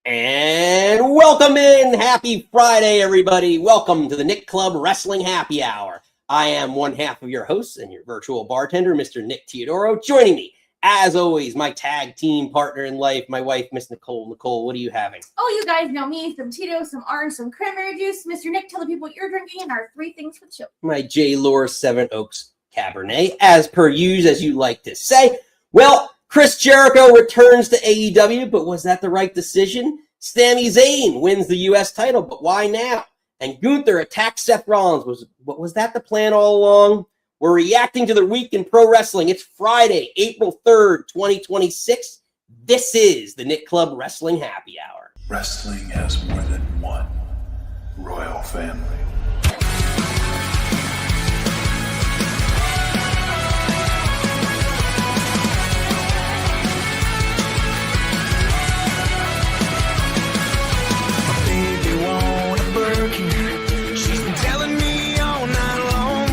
And welcome in. Happy Friday, everybody. Welcome to the Nick Club Wrestling Happy Hour. I am one half of your host and your virtual bartender, Mr. Nick Teodoro. Joining me, as always, my tag team partner in life, my wife, Miss Nicole. Nicole, what are you having? Oh, you guys know me. Some Tito's, some orange, some cranberry juice. Mr. Nick, tell the people what you're drinking and our three things for the show. My J. Lore 7 Oaks Cabernet, as per usual, as you like to say. Well, Chris Jericho returns to AEW, but was that the right decision? Sami Zayn wins the U.S. title, but why now? And Gunther attacks Seth Rollins. Was that the plan all along? We're reacting to the week in pro wrestling. It's Friday, April 3rd, 2026. This is the Nick Club Wrestling Happy Hour. Wrestling has more than one royal family. She's been telling me all night long.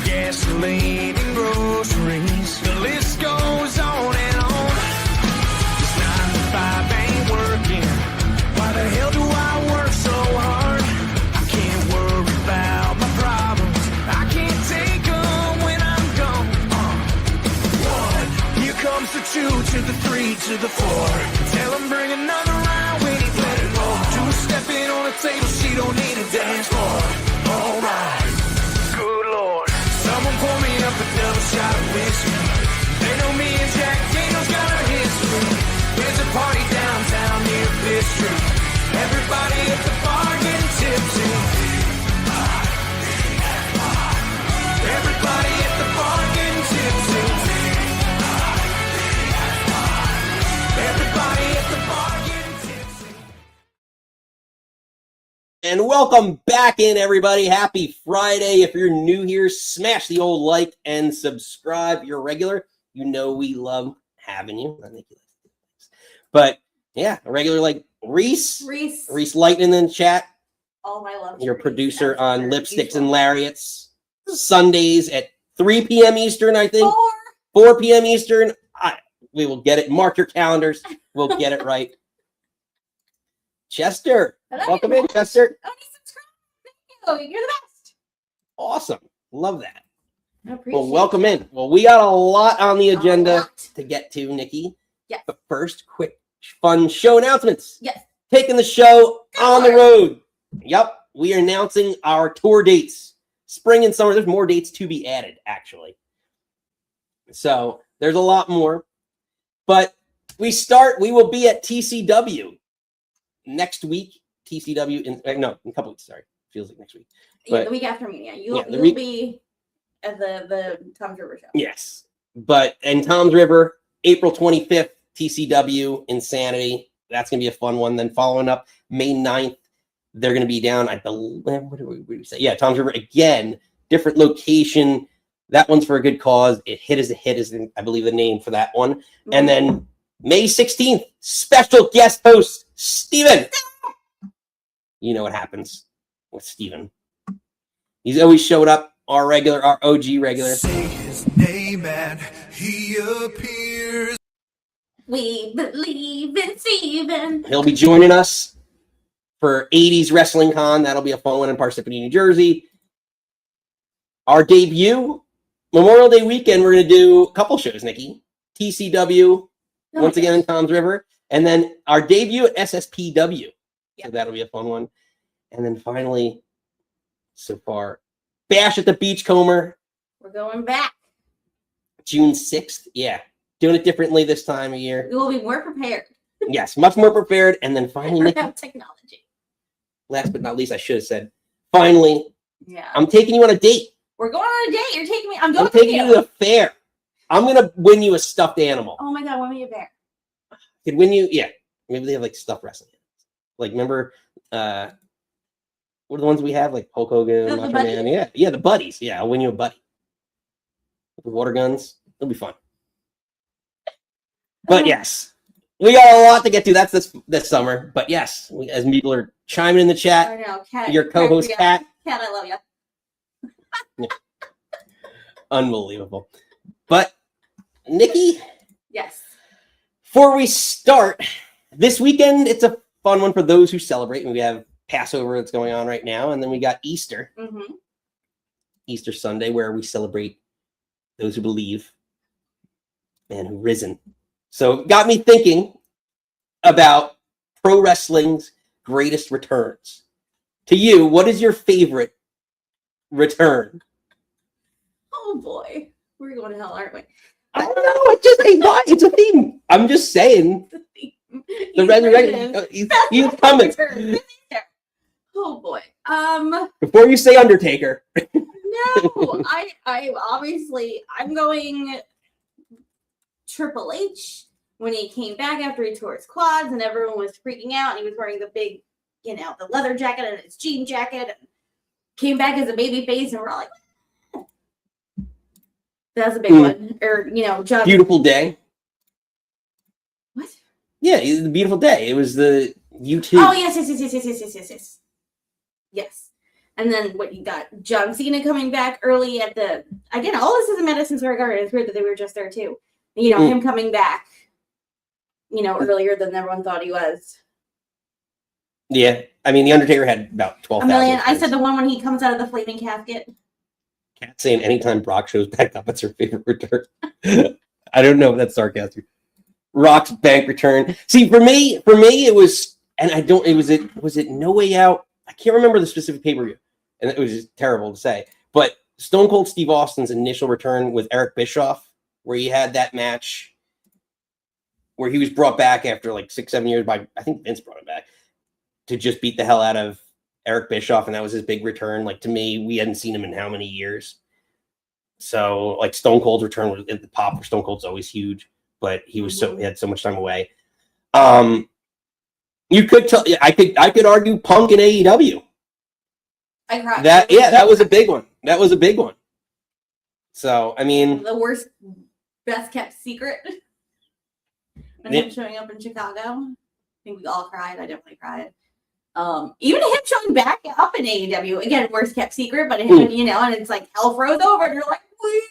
Gasoline and groceries, the list goes on and on. This 9 to 5 ain't working. Why the hell do I work so hard? I can't worry about my problems. I can't take them when I'm gone. 1, here comes the 2 to the 3 to the 4. Tell him bring another round when he's let it go. 2 stepping on the table, she don't need a dance floor. Oh my, good lord. Someone pour me up a double shot of whiskey. They know me and Jack Daniels got a history. There's a party downtown near Fifth Street. Everybody at the bar getting tipsy. Everybody at the bar getting tipsy. Everybody at the bar getting tipsy. And welcome back in, everybody. Happy Friday. If you're new here, smash the old like and subscribe. If you're a regular, you know we love having you. I think you like this. But yeah, a regular like Reese Lightning in the chat. All my love. Your producer on Lipsticks and Lariats. Sundays at 3 p.m. Eastern, I think. 4 p.m. Eastern. We will get it. Mark your calendars. We'll get it right. Chester. Welcome in, Chester. Oh, you're the best. Awesome. Love that. Well, welcome in. Well, we got a lot on the agenda to get to, Nikki. Yes. But first, quick, fun show announcements. Yes. Taking the show on the road. Yep. We are announcing our tour dates. Spring and summer. There's more dates to be added, actually. So there's a lot more. But we will be at TCW next week. TCW in a couple weeks, sorry. Feels like next week. But, the week after Mania. You'll be at the Tom's River show. Yes. But in Tom's River, April 25th, TCW, Insanity. That's going to be a fun one. Then following up, May 9th, they're going to be down, I believe, what did we say? Yeah, Tom's River again, different location. That one's for a good cause. Hit is, I believe, the name for that one. Mm-hmm. And then May 16th, special guest host, Steven. You know what happens with Steven. He's always showed up, our OG regular. Say his name and he appears. We believe in Steven. He'll be joining us for 80s Wrestling Con. That'll be a fun one in Parsippany, New Jersey. Our debut, Memorial Day weekend, we're going to do a couple shows, Nikki. TCW, once again in Tom's River. And then our debut at SSPW. So that'll be a fun one. And then finally, so far, Bash at the Beachcomber. We're going back. June 6th. Yeah. Doing it differently this time of year. We will be more prepared. Yes, much more prepared. And then finally, technology. Last but not least, I should have said, finally, yeah, I'm taking you on a date. We're going on a date. You're taking me. I'm taking you to the fair. I'm going to win you a stuffed animal. Oh my God, win me a bear. Could win you, yeah. Maybe they have like stuffed wrestling. Like, remember, what are the ones we have? Like Hulk Hogan, Macho Man. Yeah, the buddies. Yeah, I'll win you a buddy. The water guns. It'll be fun. But yes, we got a lot to get to. That's this summer. But yes, as people are chiming in the chat, I know, Kat, your co-host, Kat. Kat, I love you. Yeah. Unbelievable. But Nikki? Yes. Before we start, this weekend, it's a fun one for those who celebrate. We have Passover that's going on right now, and then we got Easter. Mm-hmm. Easter Sunday, where we celebrate those who believe and who risen. So it got me thinking about pro wrestling's greatest returns. To you, what is your favorite return? Oh boy, we're going to hell, aren't we? I don't know. It's just it's a theme. I'm just saying. The resurrection. He's coming. Oh boy. Before you say Undertaker. No, I obviously I'm going Triple H when he came back after he tore his quads and everyone was freaking out and he was wearing the big, the leather jacket and his jean jacket and came back as a baby face and we're all like, that's a big one. Or, John. Beautiful Day. What? Yeah, it was a beautiful day. It was the U2. Oh, yes. Yes. And then what you got? John Cena coming back early at the... Again, all this is in Madison Square Garden. It's weird that they were just there, too. Him coming back, earlier than everyone thought he was. Yeah. I mean, The Undertaker had about 12,000. A million. I said the one when he comes out of the flaming casket. Kat saying anytime Brock shows back up, it's her favorite return. I don't know if that's sarcastic. Rock's bank return. See, for me, it was, and I don't, was it No Way Out? I can't remember the specific pay-per-view, and it was just terrible to say. But Stone Cold Steve Austin's initial return with Eric Bischoff, where he had that match where he was brought back after like 6-7 years by, I think Vince brought him back, to just beat the hell out of Eric Bischoff, and that was his big return. Like, to me, we hadn't seen him in how many years? So, like, Stone Cold's return was at the pop for Stone Cold's always huge, but he was he had so much time away. You could tell, I could argue Punk in AEW. I cried. That was a big one. That was a big one. So, I mean, the worst, best kept secret. When him showing up in Chicago, I think we all cried. I definitely cried. Even him showing back up in AEW, again, worst kept secret, but him, and it's like hell froze over, and you're like, what?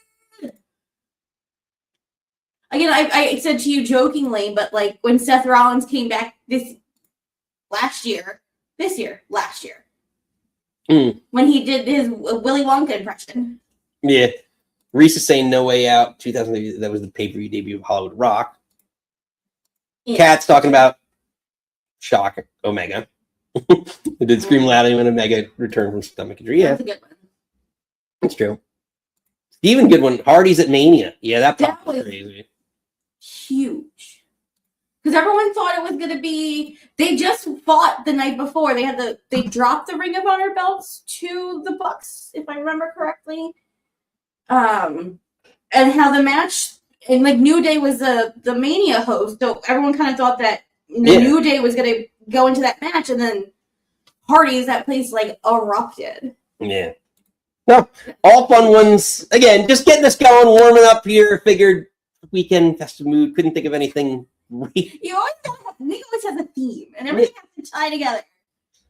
Again, I said to you jokingly, but like when Seth Rollins came back last year, when he did his Willy Wonka impression. Yeah. Reese is saying No Way Out 2000. That was the pay-per-view debut of Hollywood Rock. Yeah. Kat's talking about Shock Omega. It did scream loudly when Omega returned from stomach injury. Yeah, that's a good one. That's true. Even good one. Hardy's at Mania. Yeah, that was crazy. Huge. Because everyone thought it was going to be. They just fought the night before. They dropped the Ring of Honor belts to the Bucks, if I remember correctly. And how the match, and like New Day was the Mania host, so everyone kind of thought that New Day was going to go into that match, and then Hardy's, that place like erupted. Yeah. No, all fun ones. Again, just getting us going, warming up here. Figured weekend festive mood. Couldn't think of anything. You always have a theme, and everything has to tie together.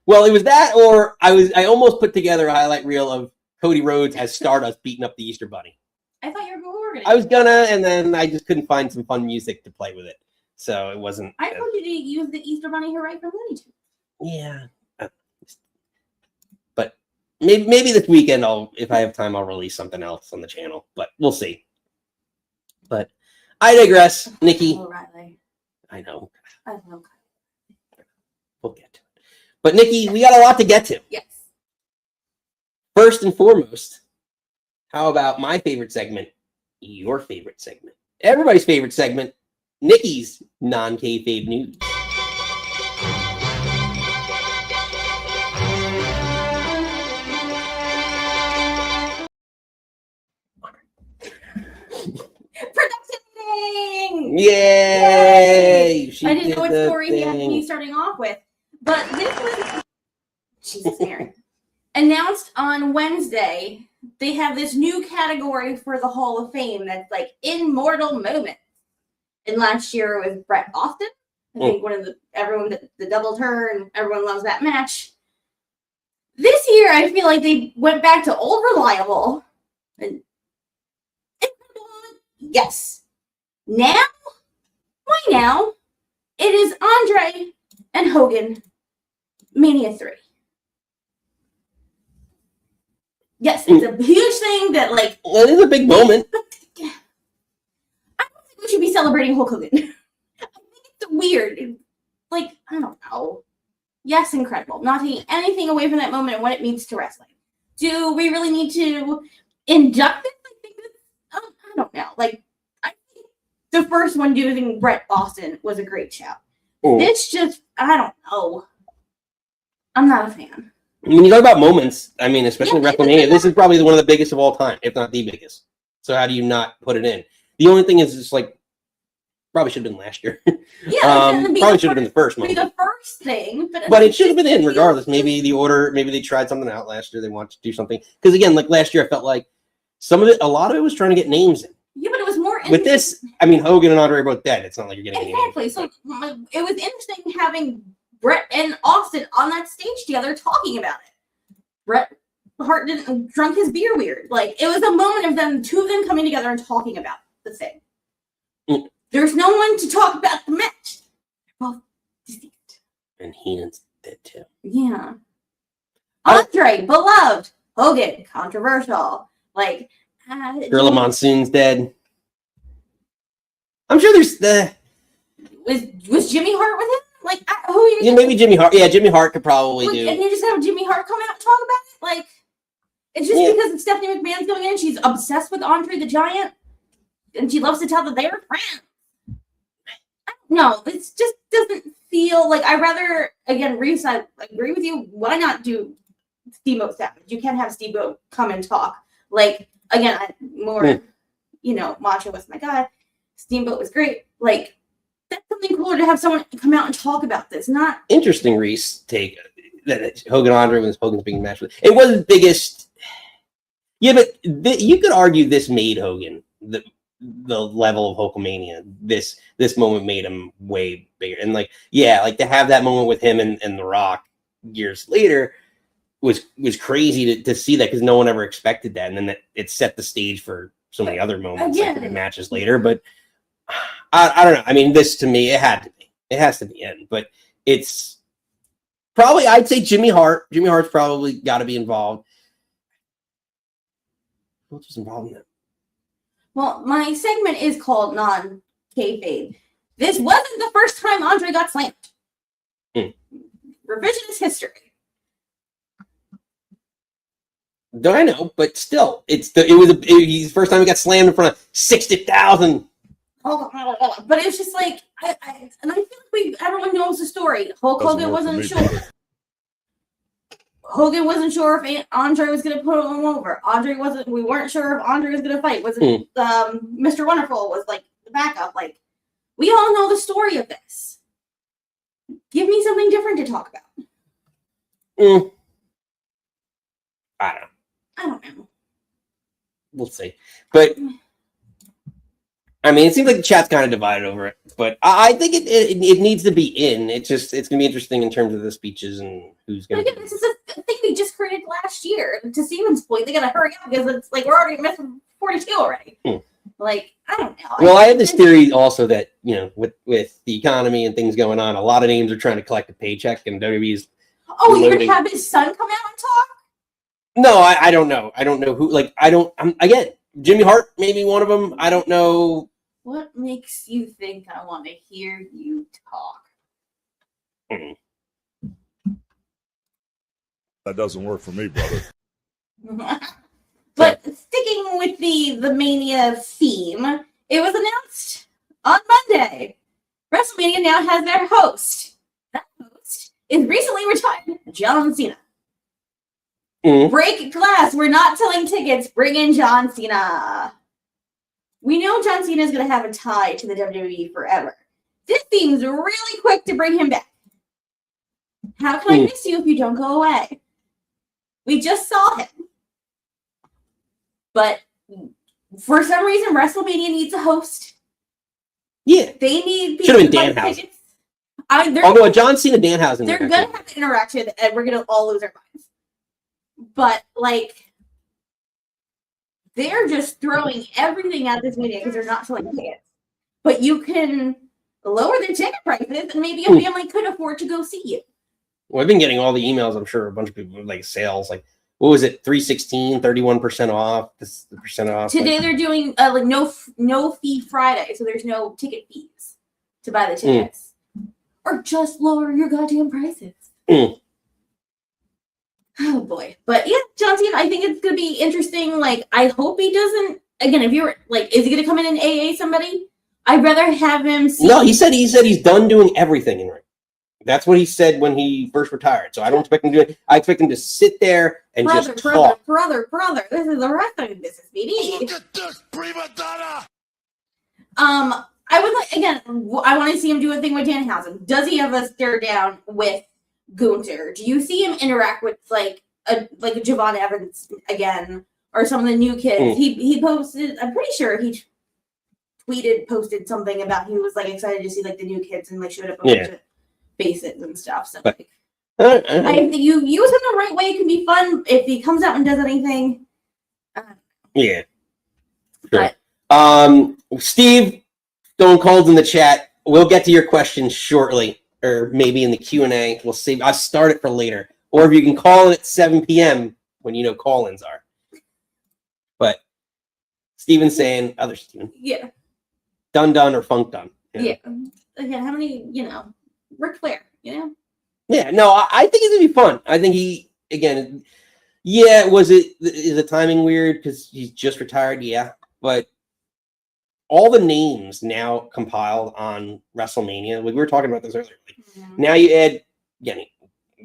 Well, it was that, or I almost put together a highlight reel of Cody Rhodes as Stardust beating up the Easter Bunny. I thought you were going to. I was gonna, and then I just couldn't find some fun music to play with it, so it wasn't. I told you to use the Easter Bunny hooray from Looney Tunes. Yeah, but maybe this weekend if I have time, I'll release something else on the channel, but we'll see. But I digress, Nikki. O'Reilly. I know. I know. We'll get to it. But Nikki, we got a lot to get to. Yes. First and foremost, how about my favorite segment, your favorite segment, everybody's favorite segment, Nikki's non-kayfabe news. Production meeting! Yay! I didn't know what story he had me starting off with, but this was Jesus Mary. Announced on Wednesday, they have this new category for the Hall of Fame that's like Immortal Moment. And last year it was Bret Austin. I think the double turn, everyone loves that match. This year, I feel like they went back to old reliable. And yes. Now? Why now? It is Andre and Hogan, Mania 3. Yes, it's a huge thing that, like... Well, it is a big moment. I don't think we should be celebrating Hulk Hogan. I think it's weird. Like, I don't know. Yes, incredible. Not taking anything away from that moment and what it means to wrestling. Do we really need to induct it? I think I don't know. Like, I think the first one doing Brett Austin was a great shout. It's just, I don't know. I'm not a fan. When you talk about moments, I mean, especially WrestleMania, this is probably one of the biggest of all time, if not the biggest. So how do you not put it in? The only thing is, it's like, probably should have been last year. Yeah, probably should have been the first be moment. the first thing, but it should have been in regardless. Maybe the order, maybe they tried something out last year. They wanted to do something because again, like last year, I felt like a lot of it was trying to get names in. Yeah, but it was more with this. I mean, Hogan and Andre are both dead. It's not like you're getting exactly. So it was interesting having Brett and Austin on that stage together talking about it. Bret Hart didn't drunk his beer weird. Like, it was a moment of them, two of them coming together and talking about the thing. There's no one to talk about the match. They're both deceased. And Heenan's dead too. Yeah. Andre, beloved. Hogan, controversial. Like, Gorilla Monsoon's dead. I'm sure there's was Jimmy Hart with him? Like, who are you? Yeah, maybe Jimmy Hart. Yeah, Jimmy Hart could probably do. And you just have Jimmy Hart come out and talk about it? Like, it's just because Stephanie McMahon's going in. She's obsessed with Andre the Giant. And she loves to tell that they're friends. No, this just doesn't feel like... I'd rather, again, Reese, I agree with you. Why not do Steamboat Savage? You can't have Steamboat come and talk. Like, again, Macho was my guy. Steamboat was great. Like, that's something cooler to have someone come out and talk about this. Not interesting. Reese take that Hogan Andre was Hogan's biggest match. It was the biggest. Yeah, but you could argue this made Hogan the level of Hulkamania. This moment made him way bigger. And like to have that moment with him and The Rock years later was crazy to see that because no one ever expected that. And then it set the stage for so many other moments like matches later. But I don't know. I mean, this to me, it had to be. It has to be in. But it's probably, I'd say Jimmy Hart. Jimmy Hart's probably got to be involved. Who else was involved in that? Well, my segment is called Non-KAYFABE. This wasn't the first time Andre got slammed. Revisionist history. I know, but still, it was the first time he got slammed in front of 60,000. But it's just like, and I feel like everyone knows the story. Hogan wasn't sure. Hogan wasn't sure if Andre was going to put him over. We weren't sure if Andre was going to fight. Mr. Wonderful was like the backup. Like, we all know the story of this. Give me something different to talk about. I don't know. We'll see. But I mean, it seems like the chat's kind of divided over it, but I think it needs to be in. It's going to be interesting in terms of the speeches and who's going to. Again, this is a thing they just created last year. To Steven's point, they got to hurry up because it's like we're already missing 42 already. Like, I don't know. Well, I have this theory also that with the economy and things going on, a lot of names are trying to collect a paycheck, and WWE's. Oh, you're gonna have his son come out and talk? No, I don't know. I don't know who. Like, again, Jimmy Hart, maybe one of them. I don't know. What makes you think I want to hear you talk? That doesn't work for me, brother. But sticking with the Mania theme, it was announced on Monday. WrestleMania now has their host. That host is recently retired, John Cena. Break glass. We're not selling tickets. Bring in John Cena. We know John Cena is going to have a tie to the WWE forever. This seems really quick to bring him back. How can I miss you if you don't go away? We just saw him. But for some reason, WrestleMania needs a host. Yeah. They need people to buy tickets. Although a John Cena Danhausen. They're going to have an interaction and we're going to all lose our minds. But, like, they're just throwing everything at this media because they're not selling tickets. But you can lower the ticket prices, and maybe a family could afford to go see you. Well, I've been getting all the emails. I'm sure a bunch of people with like sales, like what was it, 316, 31% off. This is the percent off. Today they're doing like no fee Friday, so there's no ticket fees to buy the tickets, or just lower your goddamn prices. Oh boy, but yeah, John Cena. I think it's gonna be interesting. Like, I hope he doesn't. Again, if you're like, is he gonna come in and AA somebody? I'd rather have him see. No, he said he's done doing everything in ring. That's what he said when he first retired. So I don't expect him to do it. I expect him to sit there and just talk. Brother. This is the wrestling business, baby. Look at this prima donna. I would like, again, I want to see him do a thing with Danhausen. Does he have a stare down with Gunther? Do you see him interact with like a Javon Evans again, or some of the new kids? He posted. I'm pretty sure he posted something about he was like excited to see like the new kids and like showed up a bunch of faces and stuff. So like, I think you use him the right way, it can be fun. If he comes out and does anything, yeah. Sure. Steve Stone Cold's in the chat. We'll get to your questions shortly, or maybe in the Q&A. We'll see. I'll start it for later, or if you can call it at 7 p.m. when you know call-ins are. But Steven's saying, other Steven. Yeah. Done or funk done. Yeah. Again, how many, Ric Flair, Yeah, no, I think it's gonna be fun. I think is the timing weird because he's just retired? Yeah, but all the names now compiled on WrestleMania. Like we were talking about this earlier. Now you add,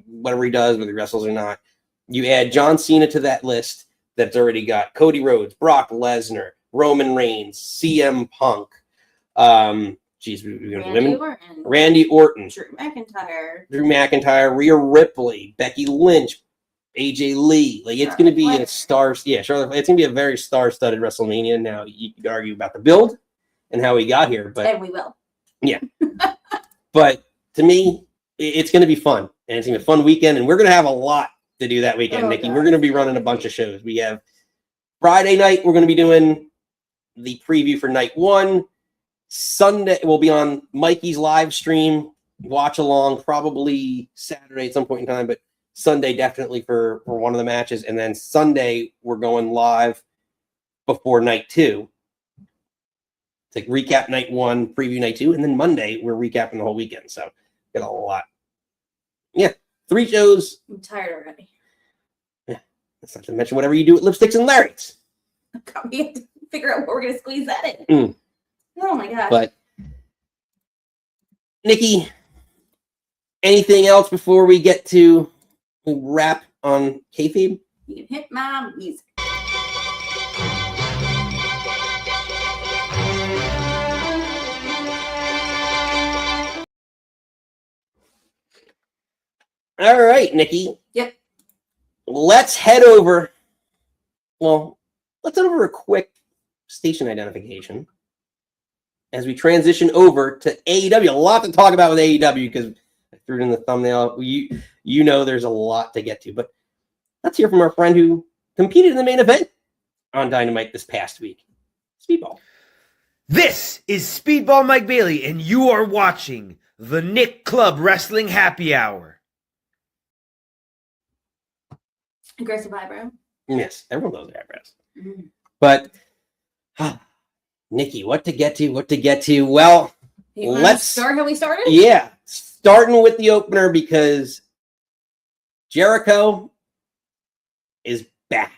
whatever he does, whether he wrestles or not, you add John Cena to that list that's already got Cody Rhodes, Brock Lesnar, Roman Reigns, CM Punk. Randy Orton, Drew McIntyre, Rhea Ripley, Becky Lynch, AJ Lee. Like it's going to be a Charlotte. It's going to be a very star-studded WrestleMania. Now you could argue about the build and how he got here, and we will. Yeah, but to me, it's going to be fun, and it's going to be a fun weekend, and we're going to have a lot to do that weekend, Nikki. We're going to be running a bunch of shows. We have Friday night. We're going to be doing the preview for night 1. Sunday will be on Mikey's live stream, watch along, probably Saturday at some point in time, but Sunday definitely for one of the matches. And then Sunday we're going live before night 2 to recap night 1, preview night 2, and then Monday we're recapping the whole weekend. So got a lot. Yeah, 3 shows. I'm tired already. Yeah, that's not to mention whatever you do at Lipsticks and Larry's. We have to figure out what we're gonna squeeze that in. Oh my gosh. But Nikki, anything else before we get to wrap on kayfabe? You can hit my music. All right, Nikki. Yep. Let's head over. Well, let's head over a quick station identification as we transition over to AEW. A lot to talk about with AEW because I threw it in the thumbnail. You know there's a lot to get to, but let's hear from our friend who competed in the main event on Dynamite this past week, Speedball. This is Speedball Mike Bailey, and you are watching the Nick Club Wrestling Happy Hour. Aggressive eyebrow. Yes, everyone loves eyebrows. But Nikki, what to get to? Well, let's start how we started. Yeah, starting with the opener because Jericho is back.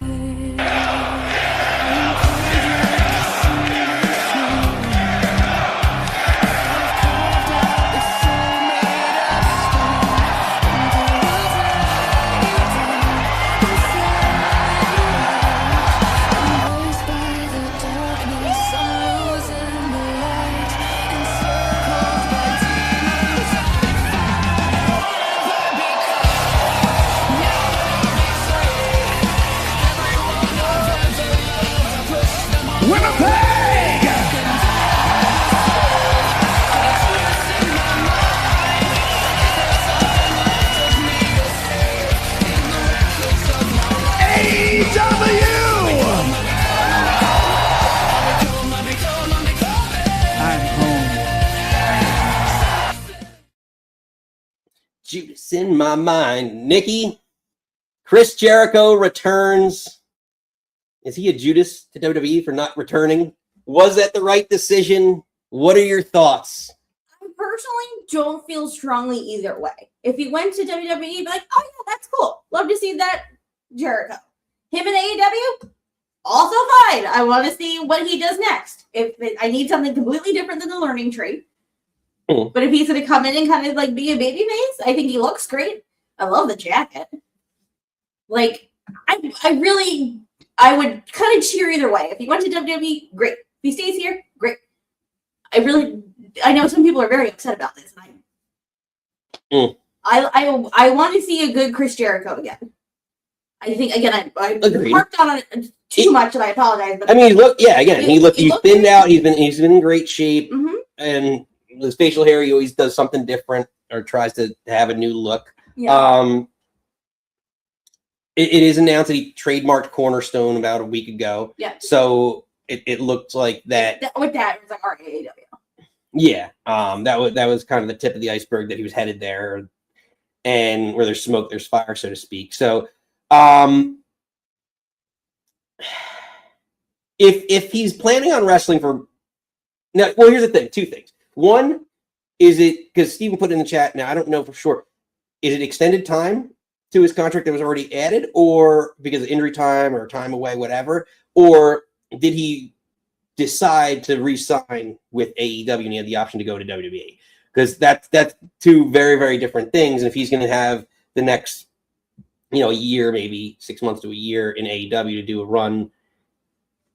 Judas in my mind. Nikki, Chris Jericho returns. Is he a Judas to WWE for not returning? Was that the right decision? What are your thoughts? I personally don't feel strongly either way. If he went to WWE, be like, oh yeah, that's cool. Love to see that Jericho. Him in AEW, also fine. I want to see what he does next. I need something completely different than the learning tree. But if he's going to come in and kind of like be a baby face, I think he looks great. I love the jacket. Like, I would kind of cheer either way. If he went to WWE, great. If he stays here, great. I know some people are very upset about this. And I want to see a good Chris Jericho again. I think, again, I harped on it too much, and I apologize. But I mean, he's thinned out. He's been in great shape. Mm-hmm. And his facial hair, he always does something different or tries to have a new look. Yeah. It is announced that he trademarked Cornerstone about a week ago. Yeah. So it looked like that. With that, it was like RAAW. Yeah. That was kind of the tip of the iceberg that he was headed there, and where there's smoke, there's fire, so to speak. So, if he's planning on wrestling for now, well, here's the thing: two things. One, is it because Steven put in the chat? Now I don't know for sure. Is it extended time to his contract that was already added, or because of injury time or time away, whatever? Or did he decide to re-sign with AEW and he had the option to go to WWE? Because that's two very, very different things. And if he's going to have the next, a year, maybe 6 months to a year in AEW to do a run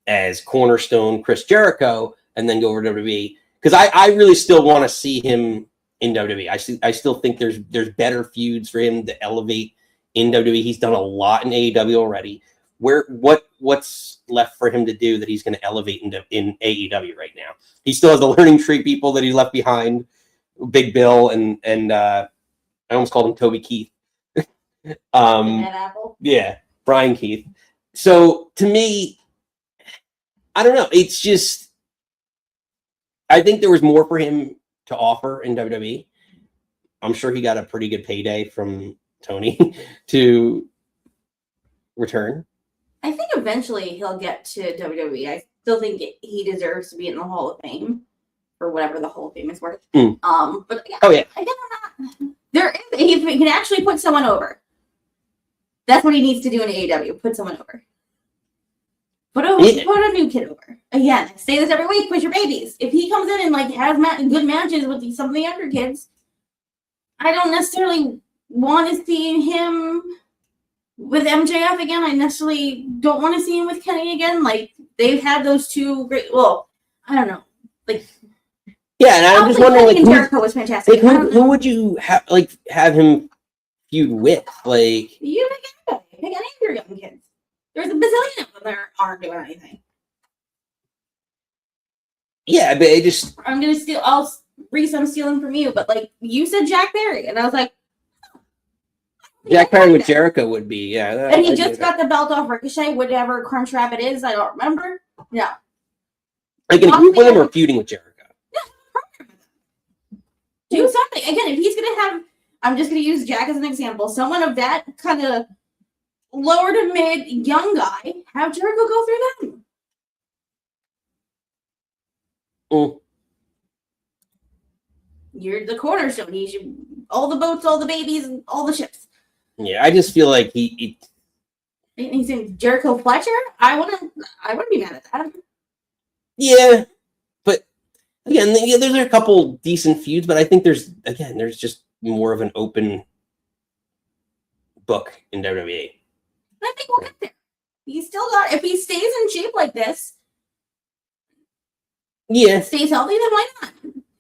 as Cornerstone Chris Jericho and then go over to WWE, because I really still want to see him in WWE. I still think there's better feuds for him to elevate in WWE. He's done a lot in AEW already. What's left for him to do that he's going to elevate in AEW right now? He still has the learning tree people that he left behind, Big Bill and I almost called him Toby Keith. Apple. Yeah, Brian Keith. So to me, I don't know. It's just, I think there was more for him to offer in WWE. I'm sure he got a pretty good payday from Tony to return. I think eventually he'll get to WWE. I still think he deserves to be in the Hall of Fame, or whatever the Hall of Fame is worth. But yeah, again, I'm not. He can actually put someone over. That's what he needs to do in AEW. Put someone over. Put a new kid over. Again, I say this every week with your babies. If he comes in and like has good matches with some of the younger kids, I don't necessarily want to see him with MJF again. I necessarily don't want to see him with Kenny again. Like, they've had those two great. Well, I don't know. Like, yeah, and I'm just wondering, like, Jericho was fantastic. Who would you have him feud with? Like, you pick anybody. Pick any of your young kids. There's a bazillion of them that aren't doing anything. Yeah, but I'm gonna steal. I'm stealing from you, but like you said, Jack Perry, and I was like, Jack Perry with Jericho would be, yeah. And he just got the belt off Ricochet, whatever Crunch Rabbit is. I don't remember. No. Like in a group with him or feuding with Jericho? Yeah. Do something. Again, if he's gonna have, I'm just gonna use Jack as an example. Someone of that kind of lower to mid young guy, have Jericho go through them. You're the cornerstone. He should all the boats, all the babies, and all the ships. Yeah, I just feel like he's in Jericho Fletcher. I wouldn't be mad at that. Yeah, but again, there's a couple decent feuds, but I think there's just more of an open book in WWE. I think we'll get there. He's still got. If he stays in shape like this, yeah, stays healthy, then why not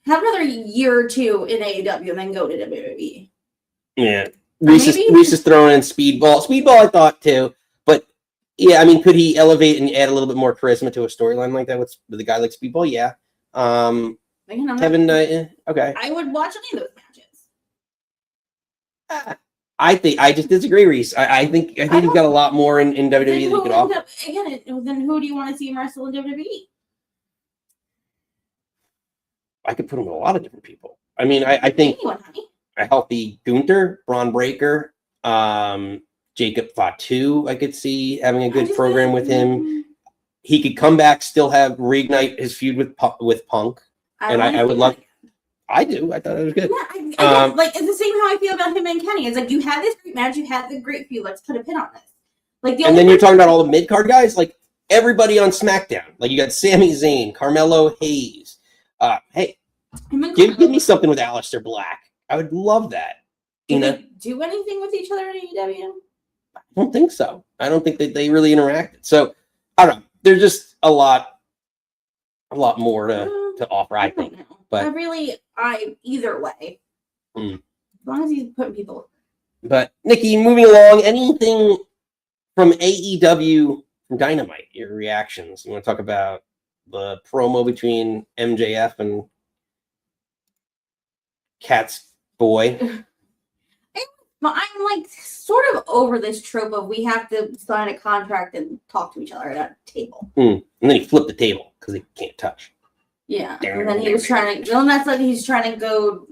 have another year or two in AEW and then go to WWE? Yeah. Reese is throwing in Speedball. Speedball, I thought too, but yeah, I mean, could he elevate and add a little bit more charisma to a storyline like that with a guy like Speedball? Yeah. Kevin, okay. I would watch any of those matches. I just disagree, Reese. I think he's got a lot more in WWE that he could offer. Then who do you want to see him wrestle in WWE? I could put him with a lot of different people. I mean, I think. Anyone, honey. a healthy Gunther, Braun Breaker, Jacob Fatu, I could see having a good program with him. He could come back, still reignite his feud with Punk. I would love. I do. I thought it was good. Yeah, I guess, like it's the same how I feel about him and Kenny. It's like you had this great match, you had the great feud. Let's put a pin on this. Like, and then you're talking about all the mid card guys, like everybody on SmackDown. Like you got Sami Zayn, Carmelo Hayes. Hey, give me something with Aleister Black. I would love that. Do they do anything with each other in AEW? I don't think so. I don't think that they really interacted. So I don't know. There's just a lot more to offer, I think. But either way. As long as he's putting people. But Nikki, moving along, anything from AEW from Dynamite? Your reactions? You want to talk about the promo between MJF and Cat's boy? I'm like sort of over this trope of we have to sign a contract and talk to each other at a table. And then he flipped the table because he can't touch. Yeah, and then he was trying to. Well, that's like he's trying to go,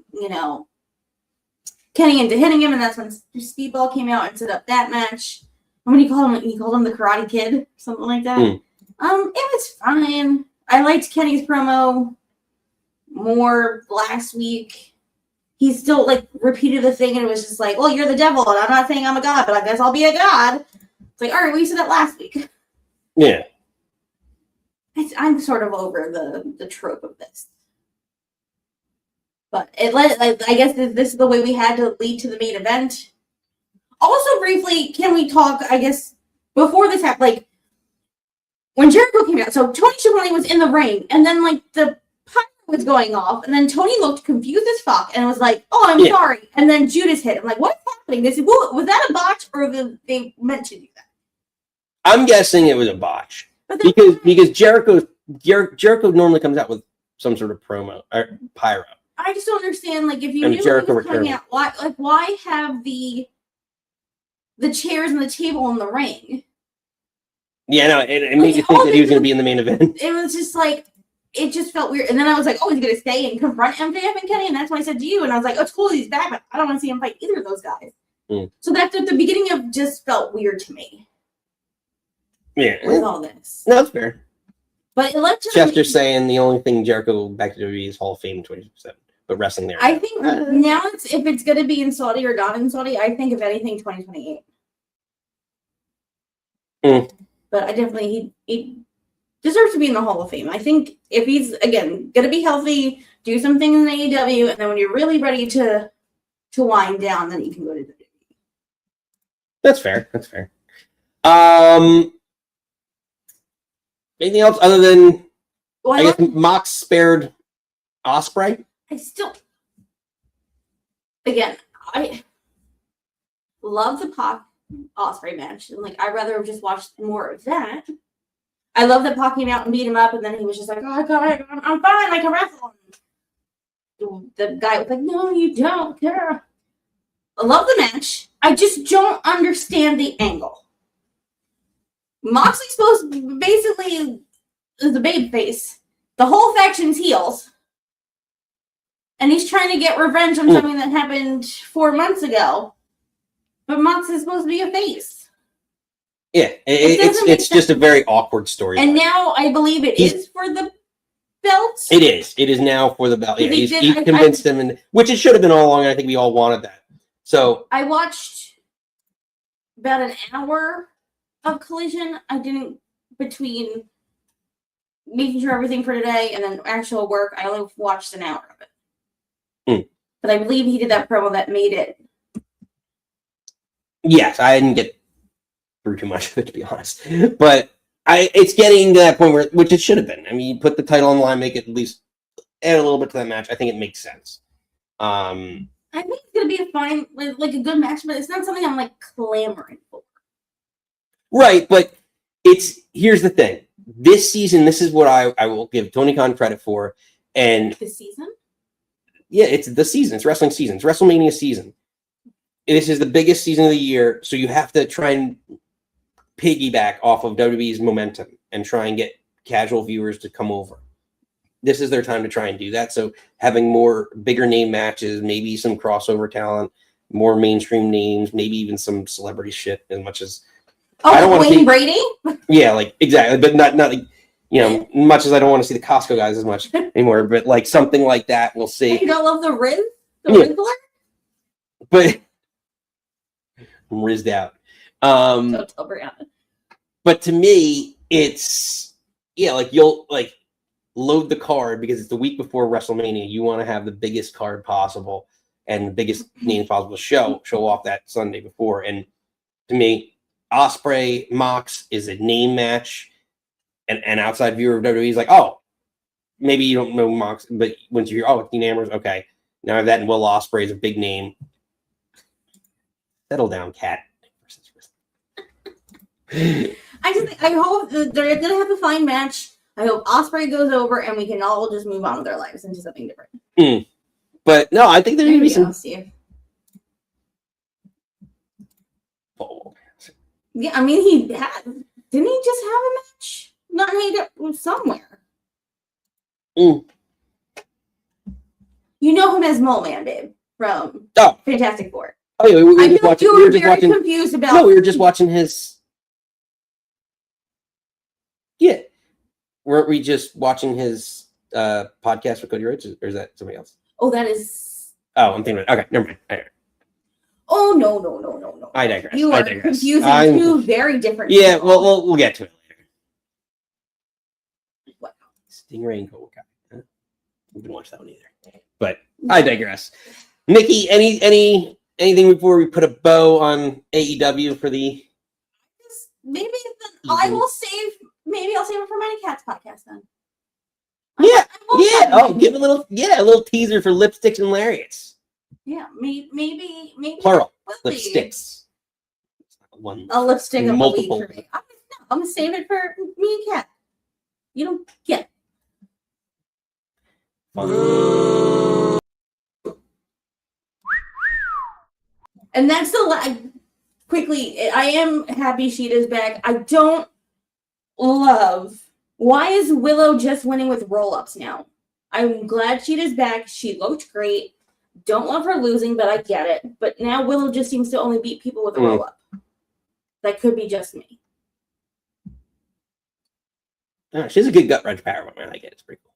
Kenny into hitting him, and that's when Speedball came out and set up that match. And when he called him the Karate Kid, something like that. It was fine. I liked Kenny's promo more last week. He still repeated the thing, and it was just like, "Well, you're the devil, and I'm not saying I'm a god, but I guess I'll be a god." It's like, all right, we said that last week. Yeah. I'm sort of over the trope of this, but I guess this is the way we had to lead to the main event. Also, briefly, can we talk? I guess before this happened, when Jericho came out, so Tony Schiavone was in the ring, and then the pyro was going off, and then Tony looked confused as fuck and was like, "Oh, I'm sorry," and then Judas hit him. Like, what's happening? Was that a botch, or they meant to do that? I'm guessing it was a botch. Because Jericho normally comes out with some sort of promo or pyro. I just don't understand. If you knew Jericho was coming out, why have the chairs and the table in the ring? Yeah, no, it made you think that he was going to be in the main event. It was just it just felt weird. And then I was like, oh, he's going to stay and confront MJF and Kenny, and that's when I said to you, and I was like, oh, it's cool, he's back, but I don't want to see him fight either of those guys. So that's at the beginning of just felt weird to me. Yeah, with all this. No, that's fair. But it led to Chester saying the only thing Jericho back to WWE is Hall of Fame 2027, but wrestling there. I think now if it's going to be in Saudi or not in Saudi, I think if anything 2028. But I definitely he deserves to be in the Hall of Fame. I think if he's again going to be healthy, do some things in AEW, and then when you're really ready to wind down, then you can go to WWE. That's fair. That's fair. Anything else other than I guess Mox spared Ospreay? I love the PAC Ospreay match. And I'd rather have just watched more of that. I love that PAC came out and beat him up, and then he was just like, "Oh God, I'm fine, I can wrestle." The guy was like, "No, you don't, Kara." I love the match. I just don't understand the angle. Moxley's supposed to basically is the babe face. The whole faction's heels. And he's trying to get revenge on something that happened 4 months ago. But Mox is supposed to be a face. Yeah, it's just a very awkward story. And now I believe it is for the belt. It is. It is now for the belt. Yeah, he convinced him, which it should have been all along. I think we all wanted that. So I watched about an hour of Collision. I didn't, between making sure everything for today and then actual work, I only watched an hour of it. But I believe he did that promo that made it. Yes, I didn't get through too much of it, to be honest. But it's getting to that point which it should have been. I mean, you put the title on the line, make it at least add a little bit to that match. I think it makes sense. I think it's going to be a fine, a good match, but it's not something I'm clamoring for. Right, but here's the thing. This season, this is what I will give Tony Khan credit for. And this season? Yeah, it's the season. It's wrestling season. It's WrestleMania season. This is the biggest season of the year, so you have to try and piggyback off of WWE's momentum and try and get casual viewers to come over. this is their time to try and do that. So having more bigger name matches, maybe some crossover talent, more mainstream names, maybe even some celebrity shit. As much as Oh, I don't want to Wayne see Brady? Yeah, like exactly, but not like, you know, much as I don't want to see the Costco guys as much anymore, but like something like that, we'll see. You don't love the Riz? The Yeah. Rizzler? But I'm rizzed out. Don't tell Brianna. But to me, it's like you'll like load the card because it's the week before WrestleMania. You want to have the biggest card possible and the biggest names possible show off that Sunday before. And to me, Ospreay Mox is a name match. And outside viewer of WWE is like, oh, maybe you don't know Mox, but once you hear, oh, it's Dean Ambrose, okay. Now that and Will Ospreay is a big name. Settle down, cat. I hope that they're gonna have a fine match. I hope Ospreay goes over and we can all just move on with our lives into something different. But no, I think there's gonna be some. Yeah, I mean, didn't he just have a match? Not somewhere. You know him as Mole Man, babe, from Fantastic Four. Oh yeah, we were just watching. You were very confused about. No, we were just watching his. Yeah, weren't we just watching his podcast with Cody Rhodes, or is that somebody else? Oh, that is. Oh, I'm thinking. Okay, never mind. Oh no! I digress. You are confusing two very different. Yeah, people. well, we'll get to it later. What? Stingray and Cobra Kai. We didn't watch that one either. But I digress. Nikki, anything before we put a bow on AEW for the? Maybe I will save. Maybe I'll save it for my Cat's podcast then. Yeah. Oh, give a little teaser for lipsticks and lariats. Yeah, maybe Plural. Lipsticks. One. A lipstick of multiple. the week for me. I'm gonna save it for me and Kat. You don't get. And that's quickly. I am happy Sheeta's back. I don't love. Why is Willow just winning with roll-ups now? I'm glad Sheeta's back. She looked great. Don't love her losing, but I get it. But now Willow just seems to only beat people with a roll-up. That could be just me. Oh, she has a good gut wrench power, but I like it. It's pretty cool.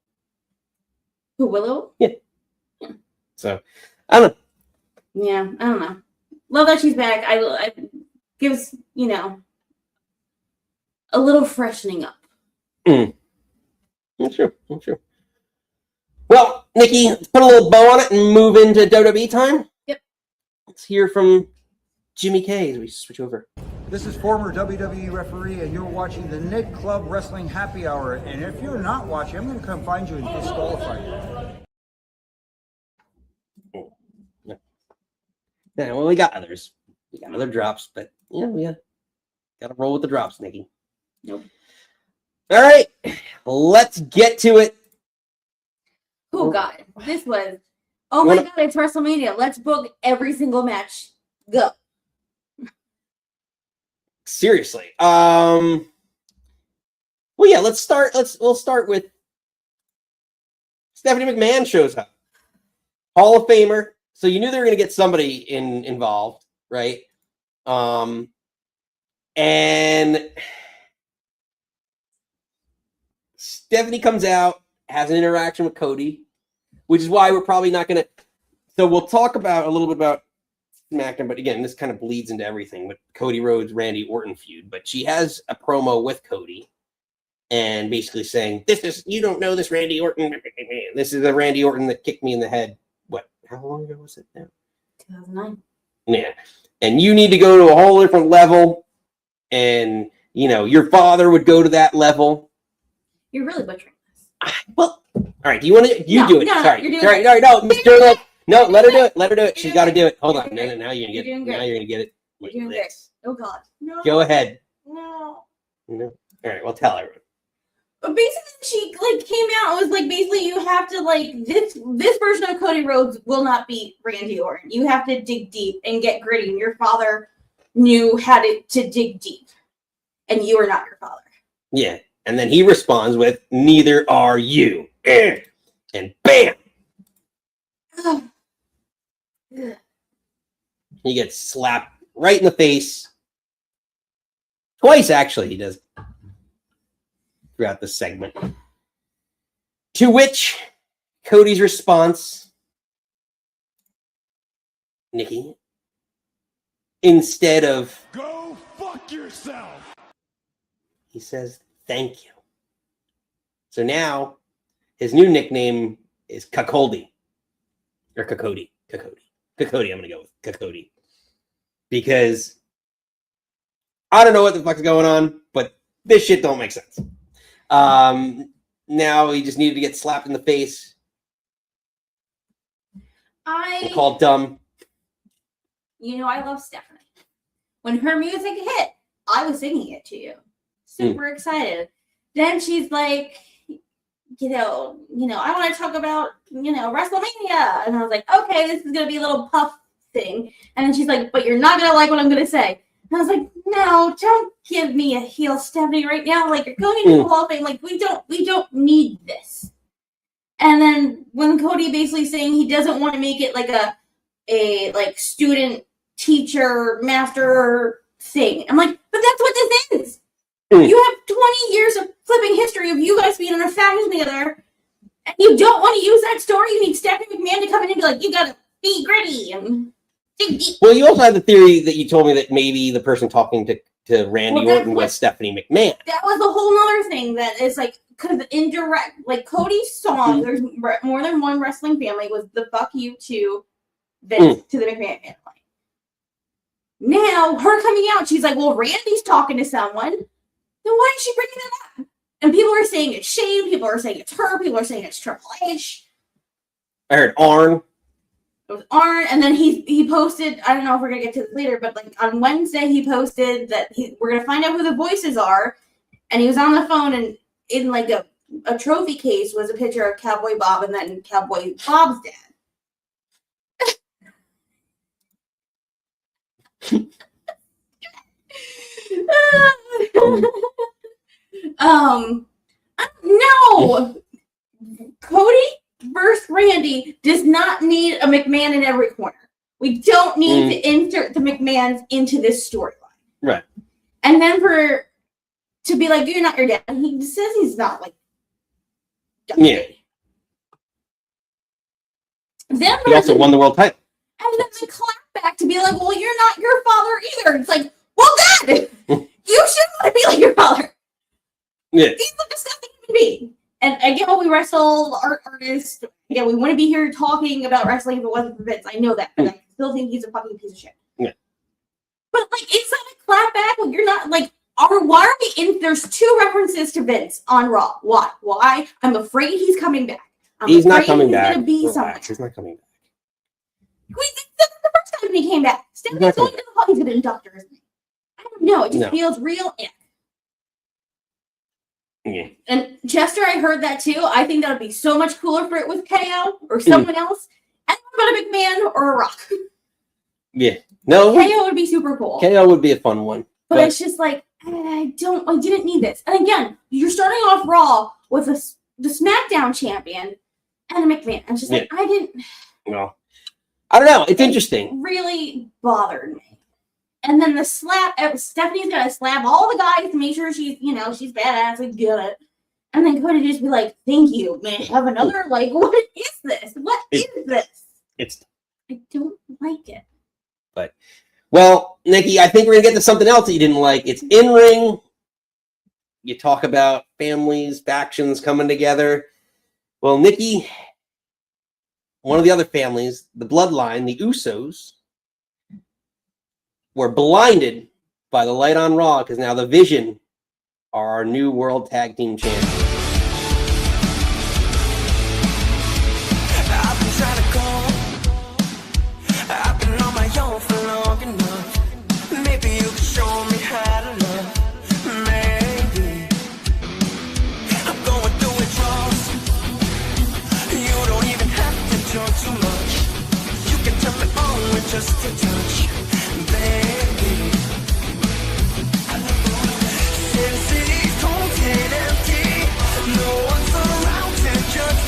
Who, Willow? Yeah. So, I don't know. Yeah, I don't know. Love that she's back. I gives, a little freshening up. I'm sure. Well, Nikki, let's put a little bow on it and move into WWE time. Yep. Let's hear from Jimmy K as we switch over. This is former WWE referee, and you're watching the Nick Club Wrestling Happy Hour. And if you're not watching, I'm going to come find you and disqualify you. Yeah, well, we got others. We got other drops, but we got to roll with the drops, Nikki. Nope. All right, let's get to it. Oh, God. This was... Oh, my God, it's WrestleMania. Let's book every single match. Go. Seriously. Well, yeah, we'll start with Stephanie McMahon shows up. Hall of Famer. So you knew they were going to get somebody involved, right? And Stephanie comes out, has an interaction with Cody, which is why we're probably not going to. So we'll talk about a little bit about SmackDown, but again, this kind of bleeds into everything with Cody Rhodes, Randy Orton feud. But she has a promo with Cody and basically saying, you don't know this Randy Orton. This is the Randy Orton that kicked me in the head. What? How long ago was it now? 2009. Yeah. And you need to go to a whole different level. And, your father would go to that level. You're really butchering this. Well, all right. Do you want to? Do it. No, Sorry. you're doing Sorry. it. No, Miss Durlock. No, let her do it. Let her do it. She's got to do it. Hold on. No, now you're going to get it. Now you're going to get it. You're doing great. Oh, God. No. Go ahead. No. No. All right. Well, tell everyone. But basically, she came out and was basically you have to this version of Cody Rhodes will not beat Randy Orton. You have to dig deep and get gritty. And your father knew how to dig deep, and you are not your father. Yeah, and then he responds with, "Neither are you." and bam! He gets slapped right in the face. Twice, actually, he does throughout the segment. To which Cody's response, Nikki, instead of Go fuck yourself. he says, thank you. So now his new nickname is Kakoldi. Or Kakodi. Kakodi, I'm going to go with Kakodi. Because I don't know what the fuck's going on, but this shit don't make sense. Now he just needed to get slapped in the face and called dumb. You know, I love Stephanie. When her music hit, I was singing it to you. Super excited. Then she's like, you know, I want to talk about, WrestleMania. And I was like, okay, this is going to be a little puff thing. And then she's like, but you're not going to like what I'm going to say. And I was like, no, don't give me a heel, Stephanie, right now. Like, you're going into the Hall of Fame. Like, we don't need this. And then when Cody basically saying he doesn't want to make it like a student, teacher, master thing. I'm like, but that's what this is. You have 20 years of flipping history of you guys being in a faction together, and you don't want to use that story. You need Stephanie McMahon to come in and be like, you gotta be gritty and dig deep. Well, you also had the theory that you told me that maybe the person talking to Randy Orton was Stephanie McMahon. That was a whole other thing that is like, because indirect, like Cody's song, there's more than one wrestling family, was the fuck you to Vince, to the McMahon family. Now, her coming out, she's like, well, Randy's talking to someone. Then why is she bringing that up? And people are saying it's Shane. People are saying it's her. People are saying it's Triple H. I heard Arn. It was Arn. And then he posted, I don't know if we're going to get to this later, but like on Wednesday, he posted that we're going to find out who the voices are. And he was on the phone, and in like a trophy case was a picture of Cowboy Bob and then Cowboy Bob's dad. No, Cody versus Randy does not need a McMahon in every corner. We don't need to insert the McMahons into this storyline. Right. And then to be like, you're not your dad. He says he's not like. Yeah. Then He also won the world title. And then they clap back to be like, well, you're not your father either. It's like, well, Dad, you shouldn't want to be like your father. Yeah. He's a disgusting human being. And again, we wrestle artists. Again, we wouldn't be here talking about wrestling if it wasn't for Vince. I know that, but I still think he's a fucking piece of shit. Yeah. But like, it's not a clap back. Like, you're not like, why are we in? There's 2 references to Vince on Raw. Why? I'm afraid he's coming back. He's not coming back. Gonna be somewhere. He's not coming back. That's the first time he came back. Stephanie's going to the Hall. He's going to induct her, isn't he? I don't know. It just feels real. Yeah. And Chester, I heard that too. I think that would be so much cooler for it with KO or someone else. And what about a McMahon or a Rock? Yeah. No. KO would be super cool. KO would be a fun one. But it's just like, I didn't need this. And again, you're starting off Raw with the SmackDown champion and a McMahon. I'm just like, I didn't. Well, I don't know. It's interesting. Really bothered me. And then the slap, Stephanie's got to slap all the guys to make sure she's badass. I get it. And then Cody just be like, thank you, man. Have another, like, what is this? What is this? I don't like it. But, well, Nikki, I think we're going to get to something else that you didn't like. It's in-ring. You talk about families, factions coming together. Well, Nikki, one of the other families, the Bloodline, the Usos, were blinded by the light on Raw because now the Vision are our new World Tag Team Champions. I've been trying to go. I've been on my own for long enough. Maybe you can show me how to love. Maybe I'm going through withdrawals. You don't even have to talk too much. You can turn me on with just a touch. Baby, since it's cold and empty, no one's around to judge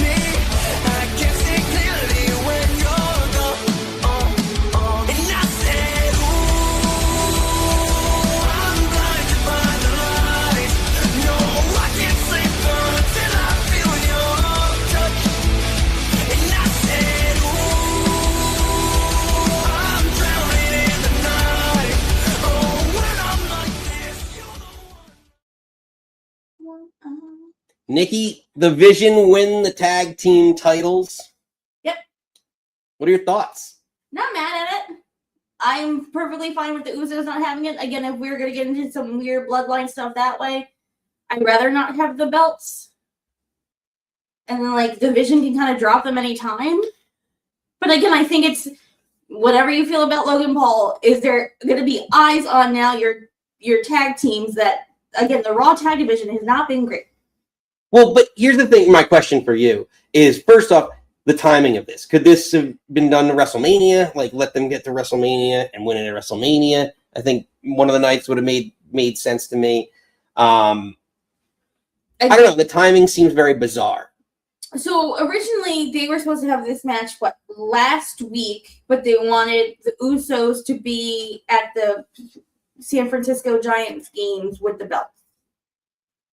Nikki, the Vision win the tag team titles. Yep. What are your thoughts? Not mad at it. I'm perfectly fine with the Usos not having it. Again, if we're going to get into some weird bloodline stuff that way, I'd rather not have the belts. And then, like, the Vision can kind of drop them anytime. But again, I think it's whatever you feel about Logan Paul. Is there going to be eyes on now your tag teams that, again, the Raw tag division has not been great. Well, but here's the thing. My question for you is, first off, the timing of this. Could this have been done to WrestleMania? Like, let them get to WrestleMania and win it at WrestleMania? I think one of the nights would have made sense to me. I don't know. The timing seems very bizarre. So originally they were supposed to have this match last week, but they wanted the Usos to be at the San Francisco Giants games with the belts.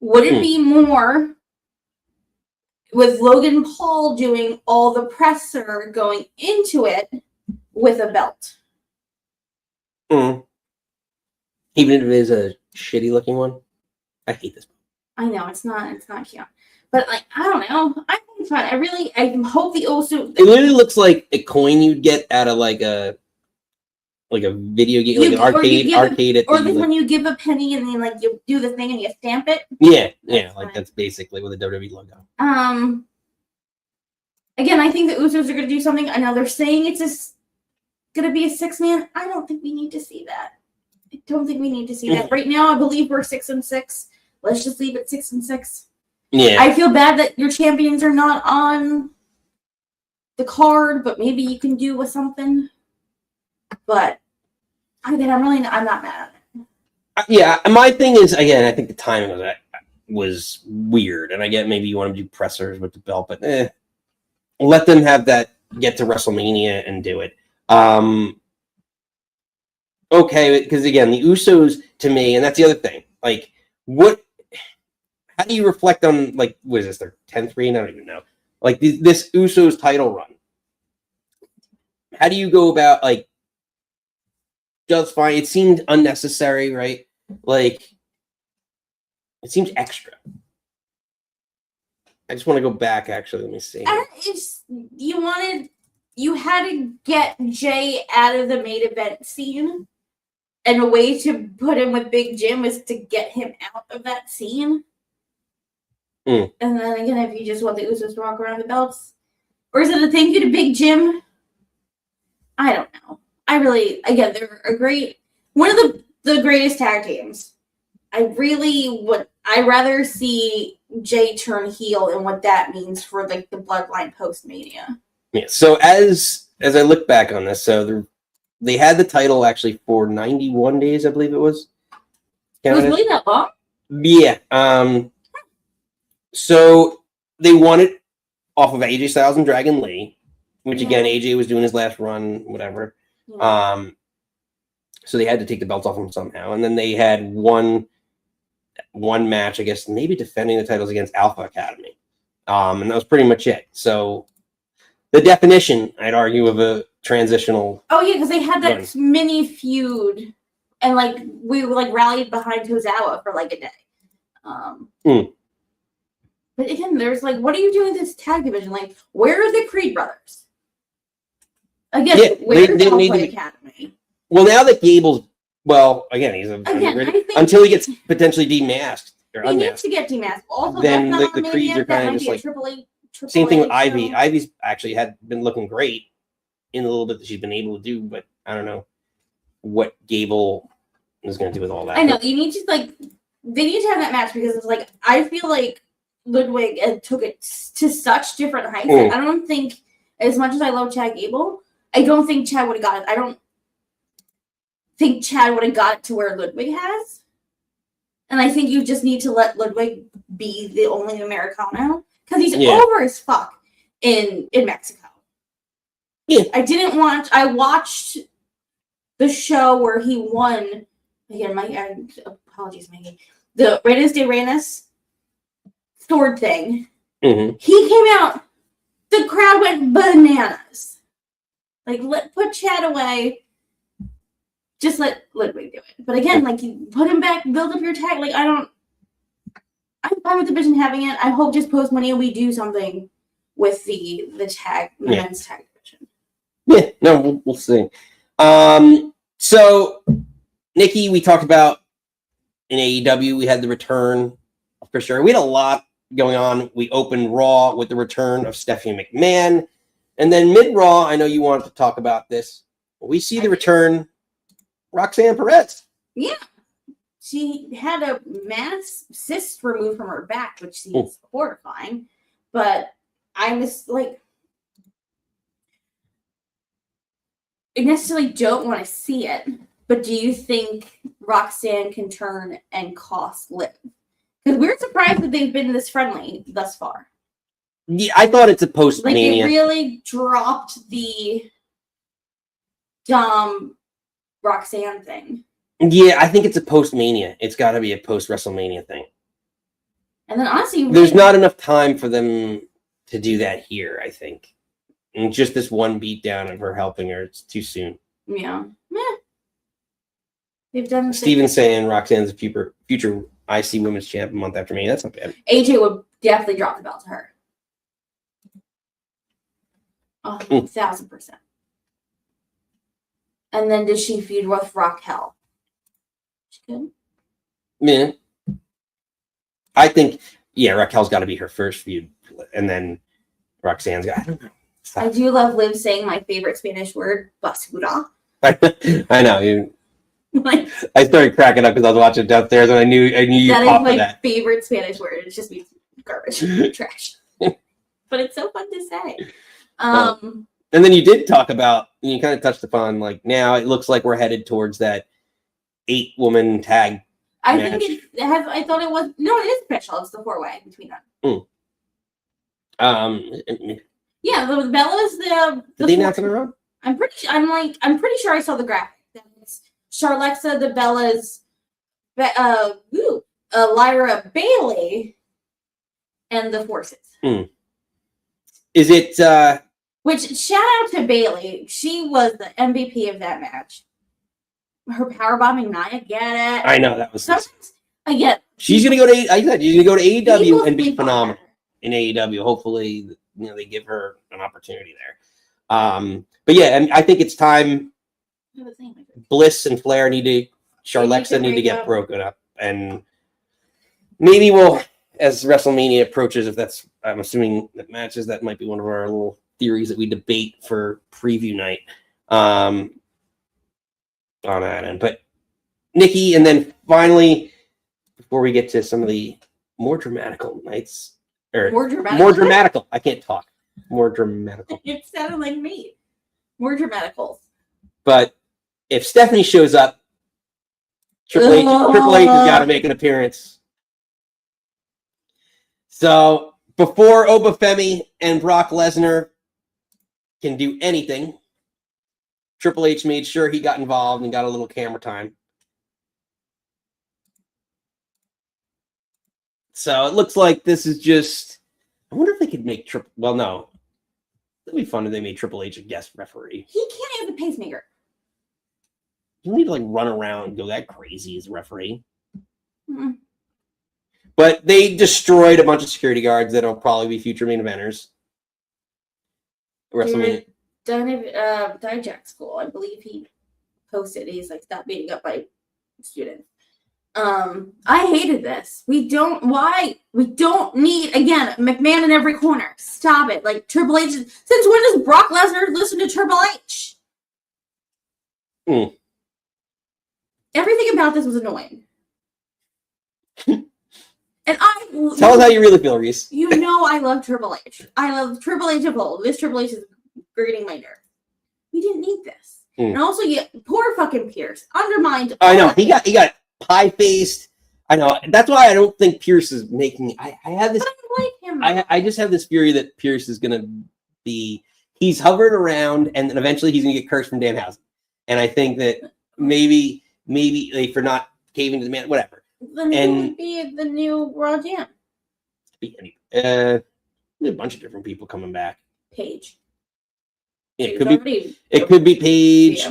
Would it be more with Logan Paul doing all the presser going into it with a belt? Even if it is a shitty looking one, I hate this. I know it's not cute, but like I don't know. I think it's fine. I hope the Usos. It literally looks like a coin you'd get out of like a video game, like an arcade. Or when you give a penny and then like you do the thing and you stamp it. Yeah, like that's basically with a WWE logo. Again, I think the Usos are going to do something. I know they're saying it's going to be a 6-man. I don't think we need to see that. I don't think we need to see that right now. I believe we're 6-6. Let's just leave it 6-6. Yeah. I feel bad that your champions are not on the card, but maybe you can do with something. But I'm not mad at it. Yeah, my thing is, again, I think the timing of that was weird, and I get maybe you want to do pressers with the belt, but let them have that get to WrestleMania and do it. Okay, because again, the Usos to me, and that's the other thing. Like, how do you reflect on, like, what is this, their 10th reign? I don't even know. Like, this Usos title run. How do you go about, like, just fine? It seemed unnecessary, right? Like, it seems extra. I just want to go back, actually. Let me see. You had to get Jay out of the main event scene. And a way to put him with Big Jim was to get him out of that scene. And then again, if you just want the Usos to walk around the belts. Or is it a thank you to Big Jim? I don't know. They're one of the greatest tag teams. I'd rather see Jay turn heel and what that means for like the Bloodline post-Mania. Yeah, so as I look back on this, so they had the title actually for 91 days, I believe it was. It was really that long? Yeah. So they won it off of AJ Styles and Dragon Lee, which again, AJ was doing his last run, whatever. Yeah. So they had to take the belts off him somehow. And then they had one match, I guess, maybe defending the titles against Alpha Academy. And that was pretty much it. So the definition, I'd argue, of a transitional. Oh yeah, because they had that mini feud, and like we rallied behind Tozawa for like a day. But again, there's like, what are you doing with this tag division? Like, where are the Creed brothers? Again, where's Alpha Academy? Well, now that Gable's, again, he's until he gets potentially demasked or unmasked. He needs to get demasked. Also, then the Creeds are kind of just like same thing with Ivy. Ivy's actually had been looking great in a little bit that she's been able to do, but I don't know what Gable is going to do with all that. I know you need to they need to have that match because it's like I feel like Ludwig took it to such different heights. I don't think, as much as I love Chad Gable, I don't think Chad would have got it. I don't think Chad would have got it to where Ludwig has. And I think you just need to let Ludwig be the only Americano because he's over as fuck in Mexico. Yeah. I watched the show where he won. Again, apologies, Maggie. The Reyes de Reyes sword thing. Mm-hmm. He came out. The crowd went bananas. Like, put Chad away. Just let Ludwig do it. But again, like, you put him back, build up your tag. Like, I I'm fine with division having it. I hope just post Money we do something with the tag, the men's tag division. Yeah, no, we'll see. So, Nikki, we talked about in AEW, we had the return of Chris Jericho. We had a lot going on. We opened Raw with the return of Stephanie McMahon. And then mid-Raw, I know you wanted to talk about this. We see the return Roxanne Perez. Yeah. She had a mass cyst removed from her back, which seems horrifying. But I was like, I necessarily don't want to see it. But do you think Roxanne can turn and cost Liv? Because we're surprised that they've been this friendly thus far. Yeah, I thought it's a post-Mania. Like, it really dropped the Dom Roxanne thing. Yeah, I think it's a post-Mania. It's got to be a post-WrestleMania thing. And then honestly, there's not enough time for them to do that here, I think. And just this one beatdown of her helping her, it's too soon. Yeah. Meh. They've done Steven saying Roxanne's future IC Women's Champ a month after Mania. That's not bad. AJ would definitely drop the belt to her. 1,000%. And then does she feud with Raquel? She could. Yeah. I think, Raquel's got to be her first feud. And then Roxanne's got, I don't know. I do love Liv saying my favorite Spanish word, basura. I know. Like, I started cracking up because I was watching downstairs and I knew you popped for that. That is my favorite Spanish word. It just means garbage, trash. But it's so fun to say. And then you did talk about, you kind of touched upon, like, now it looks like we're headed towards that 8-woman tag match. Think it has, I thought it was, no, it is special. It's the 4-way between them. Yeah, the Bella's the did they announce it around? I'm pretty sure I saw the graphic. It's Charlexa, the Bellas, Lyra Bailey, and the Forces. Is it Which, shout out to Bailey. She was the MVP of that match. Her powerbombing Nia, I get it. I know that was. Sometimes I get. She's gonna go to. I said she's gonna go to AEW and be People phenomenal in AEW. Hopefully, they give her an opportunity there. But yeah, and I think it's time. Bliss and Flair Charlexa need to get broken up, and maybe we'll, as WrestleMania approaches, if that's, I'm assuming that matches, that might be one of our little theories that we debate for preview night on that end. But Nikki, and then finally, before we get to some of the more dramatical nights, or more dramatical, I can't talk. More dramatical. It sounded like me. More dramaticals. But if Stephanie shows up, Triple H has got to make an appearance. So before Obafemi and Brock Lesnar can do anything, Triple H made sure he got involved and got a little camera time. So it looks like this is just, I wonder if they could make well, no. It'd be fun if they made Triple H a guest referee. He can't have the pacemaker. You don't need to like run around and go that crazy as a referee. Mm-hmm. But they destroyed a bunch of security guards that'll probably be future main eventers. WrestleMania. Dijak school, I believe he posted. He's like, stop beating up my students. I hated this. We don't need, again, McMahon in every corner. Stop it. Like, Triple H, since when does Brock Lesnar listen to Triple H? Everything about this was annoying. And tell us how you really feel, Reese. You know I love Triple H. I love Triple H of old. This Triple H is grating my nerve. We didn't need this. And also, poor fucking Pierce. Undermined. I know. He got pie-faced. I know. That's why I don't think Pierce is making... I have this... I don't like him. I just have this theory that Pierce is going to be... He's hovered around, and then eventually he's going to get cursed from Danhausen. And I think that maybe like, for not caving to the man, whatever. Then who would be the new Raw Jam? A bunch of different people coming back. Paige. Yeah, it could be Paige.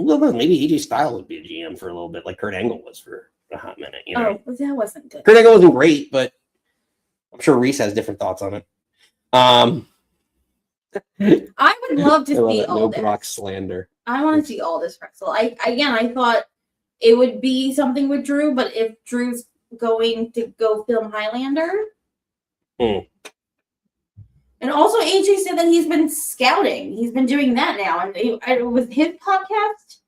Well, no, maybe AJ Styles would be a GM for a little bit, like Kurt Angle was for a hot minute. You know, Oh, that wasn't good. Kurt Angle wasn't great, but I'm sure Reese has different thoughts on it. I would love to I love see it. all No this. Brock slander. I want to see all this wrestle. I thought it would be something with Drew, but if Drew's going to go film Highlander. Hmm. And also AJ said that he's been scouting. He's been doing that now. And it was his podcast?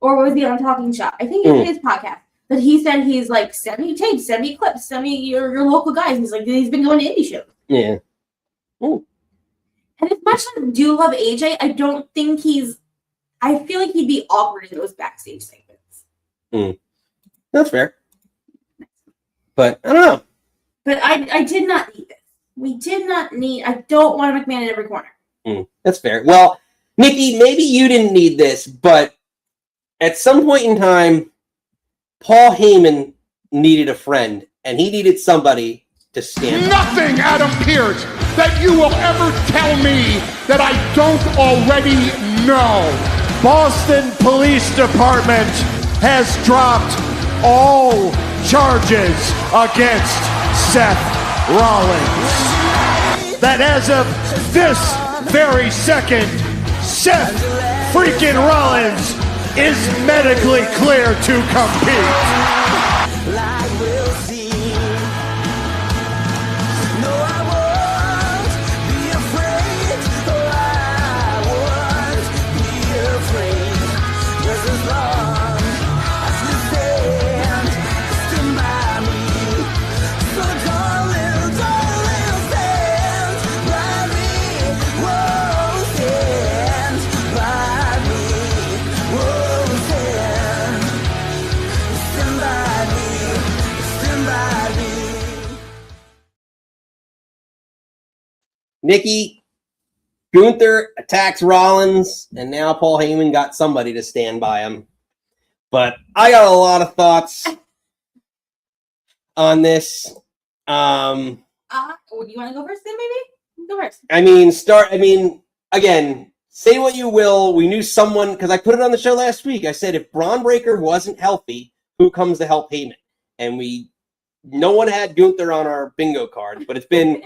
Or was he on Talking Shop? I think it was his podcast. That he said he's like, send me tapes, send me clips, send me your local guys. He's like, he's been going to indie shows. Yeah. Ooh. And as much as I do love AJ, I don't think I feel like he'd be awkward in those backstage segments. That's fair. But I don't know. But I did not need this. We did not need. I don't want a McMahon in every corner. That's fair. Well, Nikki, maybe you didn't need this, but at some point in time, Paul Heyman needed a friend, and he needed somebody to stand up. Nothing, Adam Pearce, that you will ever tell me that I don't already know. Boston Police Department has dropped all charges against Seth Rollins. That as of this very second, Seth freaking Rollins is medically clear to compete. Nikki, Gunther attacks Rollins, and now Paul Heyman got somebody to stand by him. But I got a lot of thoughts on this. Do you want to go first then, maybe? Go first. Again, say what you will. We knew someone, because I put it on the show last week. I said if Braun Breaker wasn't healthy, who comes to help Heyman? And no one had Gunther on our bingo card, but it's been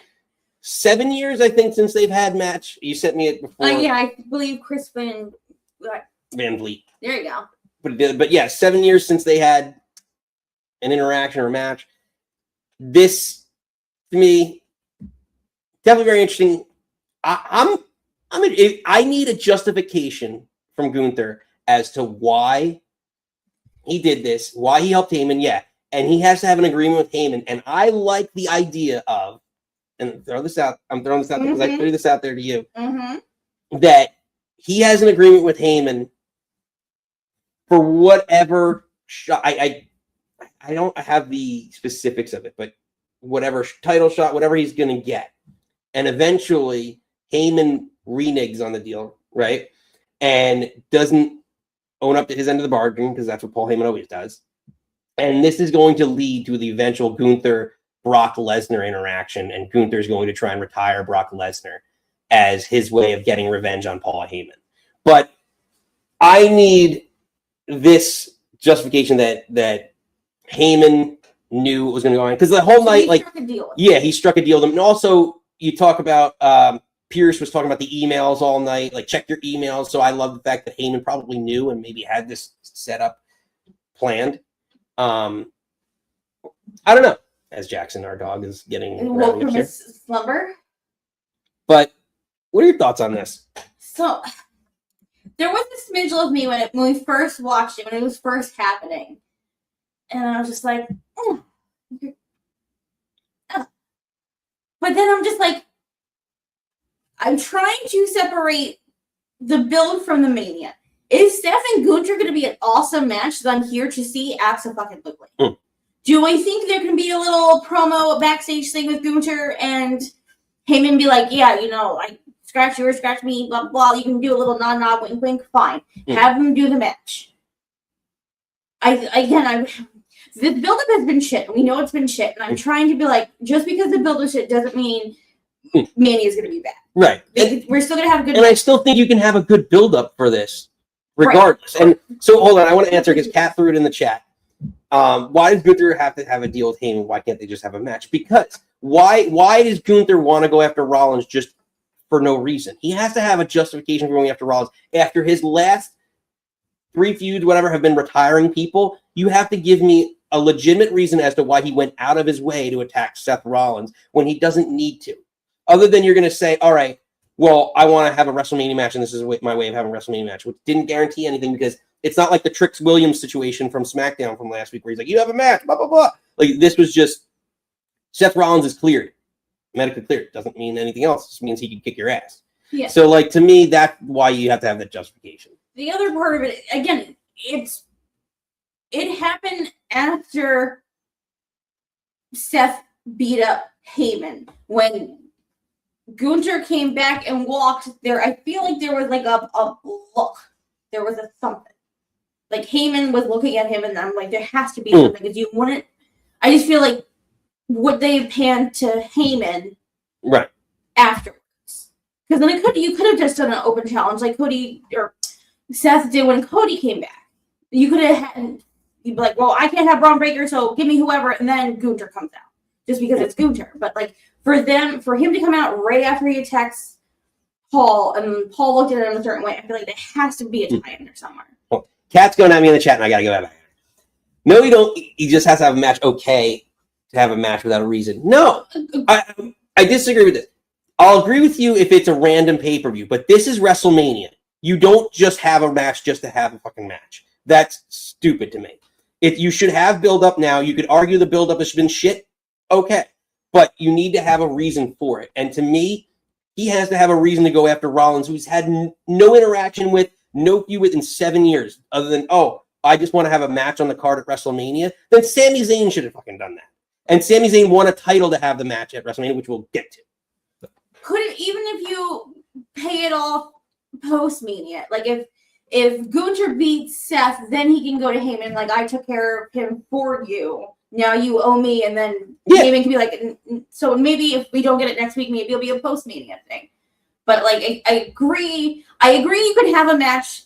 7 years, I think, since they've had match. You sent me it before. Yeah, I believe Chris Van Vliet. There you go. But yeah, 7 years since they had an interaction or a match. This, to me, definitely very interesting. I need a justification from Gunther as to why he did this, why he helped Heyman. Yeah, and he has to have an agreement with Heyman. And I like the idea of, and I'm throwing this out there because I threw this out there to you, that he has an agreement with Heyman for whatever shot. I don't have the specifics of it, but whatever title shot, whatever he's going to get. And eventually Heyman reneges on the deal, right? And doesn't own up to his end of the bargain, because that's what Paul Heyman always does. And this is going to lead to the eventual Gunther Brock Lesnar interaction, and Gunther is going to try and retire Brock Lesnar as his way of getting revenge on Paul Heyman. But I need this justification that Heyman knew it was going to go on, because the whole night, he struck a deal with him. And also, you talk about Pierce was talking about the emails all night, like check your emails. So I love the fact that Heyman probably knew and maybe had this set up planned. I don't know. As Jackson, our dog, is getting woke from his slumber. But what are your thoughts on this? So there was a smidge of me when we first watched it, when it was first happening, and I was just like, oh. But then I'm just like, I'm trying to separate the build from the mania. Is Seth and Gunther going to be an awesome match that I'm here to see? Absolutely. Do I think there can be a little promo backstage thing with Gunther and Heyman be like, yeah, I scratch yours, scratch me, blah, blah. You can do a little nod, wink, wink. Fine. Have them do the match. The build-up has been shit. We know it's been shit. And I'm trying to be like, just because the build is shit doesn't mean Mania is going to be bad. Right. We're still going to have a good And I still think you can have a good build-up for this, regardless. Right. And so, hold on. I want to answer, because Kat threw it in the chat. Why does Gunther have to have a deal with Heyman? Why can't they just have a match? Because why does Gunther want to go after Rollins just for no reason? He has to have a justification for going after Rollins. After his last 3 feuds, whatever, have been retiring people, you have to give me a legitimate reason as to why he went out of his way to attack Seth Rollins when he doesn't need to. Other than you're going to say, all right, well, I want to have a WrestleMania match, and this is my way of having a WrestleMania match, which didn't guarantee anything because it's not like the Trix Williams situation from SmackDown from last week where he's like, you have a match, blah, blah, blah. Like, this was just Seth Rollins is cleared, medically cleared. Doesn't mean anything else. It just means he can kick your ass. Yeah. So, like, to me, that's why you have to have that justification. The other part of it, again, it happened after Seth beat up Heyman. When Gunther came back and walked there, I feel like there was like a look. There was a something. Like Heyman was looking at him, and I'm like, there has to be something. Because you wouldn't. I just feel like would they have panned to Heyman right afterwards? Because then you could have just done an open challenge like Cody or Seth did when Cody came back. You could have had, you'd be like, well, I can't have Braun Breaker, so give me whoever, and then Gunther comes out just because it's Gunther. But like for him to come out right after he attacks Paul, and Paul looked at him a certain way, I feel like there has to be a tie in there somewhere. Well, Kat's going at me in the chat, and I gotta go at it. No, you don't. He just has to have a match. Okay, to have a match without a reason. No, I disagree with this. I'll agree with you if it's a random pay-per-view, but this is WrestleMania. You don't just have a match just to have a fucking match. That's stupid to me. If you should have build-up now, you could argue the build-up has been shit. Okay, but you need to have a reason for it. And to me, he has to have a reason to go after Rollins, who's had no interaction with, no feud with in 7 years, other than, oh, I just want to have a match on the card at WrestleMania. Then Sami Zayn should have fucking done that. And Sami Zayn won a title to have the match at WrestleMania, which we'll get to. Couldn't, even if you pay it off post-Mania, like if Gunther beats Seth, then he can go to Heyman, like, I took care of him for you. Now you owe me, and then Heyman can be like, so maybe if we don't get it next week, maybe it'll be a post-Mania thing. But, like, I agree you could have a match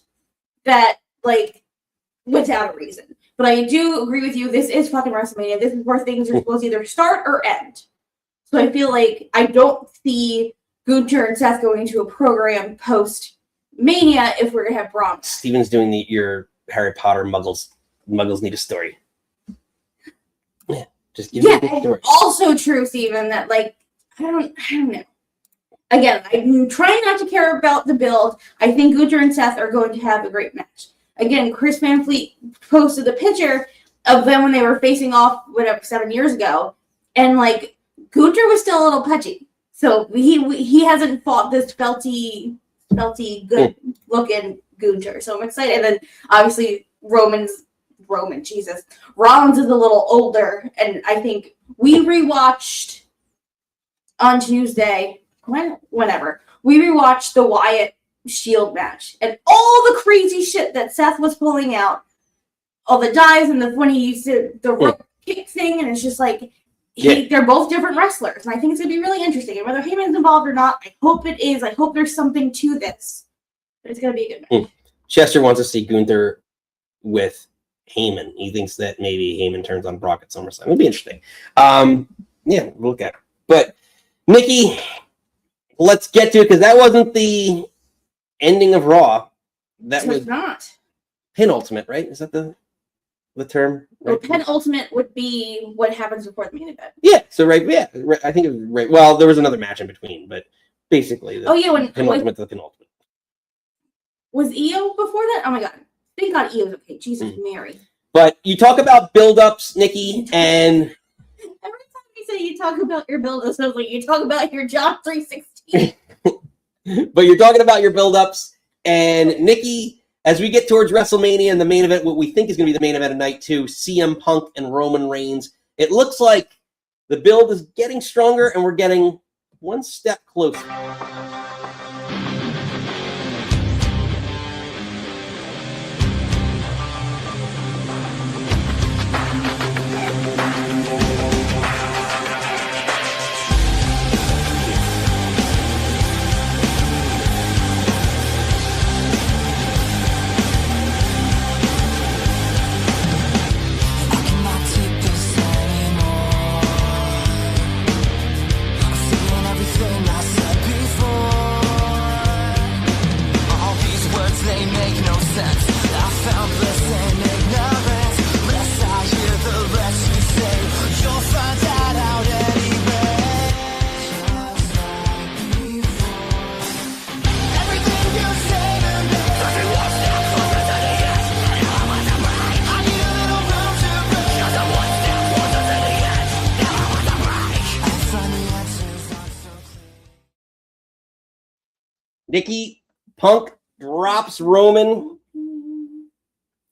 that, like, without a reason. But I do agree with you, this is fucking WrestleMania. This is where things are supposed to either start or end. So I feel like I don't see Gunther and Seth going into a program post-Mania if we're going to have Braun. Steven's doing your Harry Potter Muggles need a story. Yeah, just give me a good story. Also true, Steven, that, like, I don't know. Again, I'm trying not to care about the build. I think Gunther and Seth are going to have a great match. Again, Chris Van Fleet posted the picture of them when they were facing off, 7 years ago. And, like, Gunther was still a little pudgy. So he hasn't fought this felty, good-looking Gunther. So I'm excited. And then, obviously, Rollins is a little older. And I think we rewatched on Tuesday, whenever, we rewatched the Wyatt Shield match. And all the crazy shit that Seth was pulling out, all the dives and when he used the rope kick thing, and it's just like, they're both different wrestlers. And I think it's going to be really interesting. And whether Heyman's involved or not, I hope it is. I hope there's something to this. But it's going to be a good match. Chester wants to see Gunther with Heyman. He thinks that maybe Heyman turns on Brock at SummerSlam. It'll be interesting. Yeah, we'll look at it. But, Nikki, let's get to it, because that wasn't the ending of Raw. That was not. penultimate, right? Is that the term? Well, Right? penultimate would be what happens before the main event. Yeah, so right, I think it was right. Well, there was another match in between, but basically the penultimate to the penultimate. Was EO before that? Oh my god. Thank God EO's okay. Jesus Mary. But you talk about build-ups, Nikki, and every time you say you talk about your build-ups, I was like, you talk about your John 3:16. but you're talking about your build-ups, and Nikki, as we get towards WrestleMania and the main event, what we think is going to be the main event of night 2, CM Punk and Roman Reigns, it looks like the build is getting stronger, and we're getting one step closer. sense. I found bliss in ignorance. Less I hear, the less you say. You'll find that out anyway. Just like before. Everything you say to me. Doesn't want step closer to the edge. And I want to break. I need a little room to breathe. Just a one step closer to the edge. Now I want to break. I find the answers not so clear. Nikki, Punk drops Roman.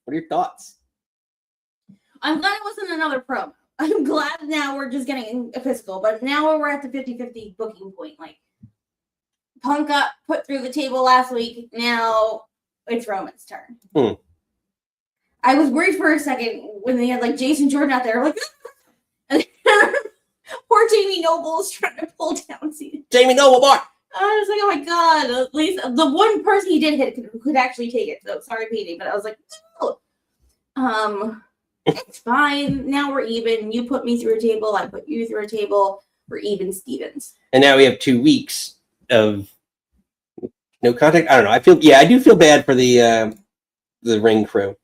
What are your thoughts? I'm glad it wasn't another promo. I'm glad now we're just getting a physical, but now we're at the 50-50 booking point. Like, Punk got put through the table last week. Now it's Roman's turn. I was worried for a second when they had like Jason Jordan out there, like, and poor Jamie Noble's trying to pull down Cena. Jamie Noble, boy. I was like, oh my god! At least the one person he did hit could actually take it. So sorry, Petey, but I was like, no. It's fine. Now we're even. You put me through a table. I put you through a table. We're even, Stevens. And now we have 2 weeks of no contact. I don't know. I do feel bad for the ring crew.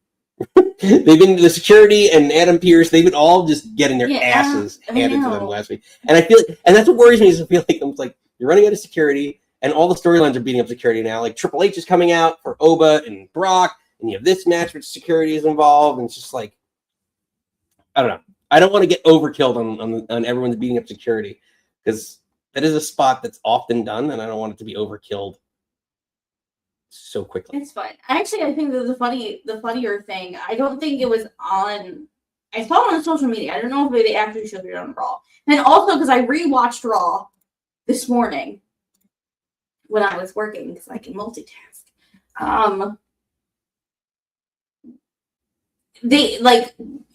They've been the security and Adam Pearce. They've been all just getting their asses handed to them last week, and I feel, and that's what worries me. Is I feel like I'm like you're running out of security, and all the storylines are beating up security now. Like Triple H is coming out for Oba and Brock, and you have this match which security is involved, and it's just like I don't know. I don't want to get overkilled on everyone's beating up security because that is a spot that's often done, and I don't want it to be overkilled so quickly. It's fine. Actually, I think that the funnier thing, I don't think it was on. I saw it on social media. I don't know if they actually showed it on Raw. And also because I rewatched Raw this morning when I was working because I can multitask. They like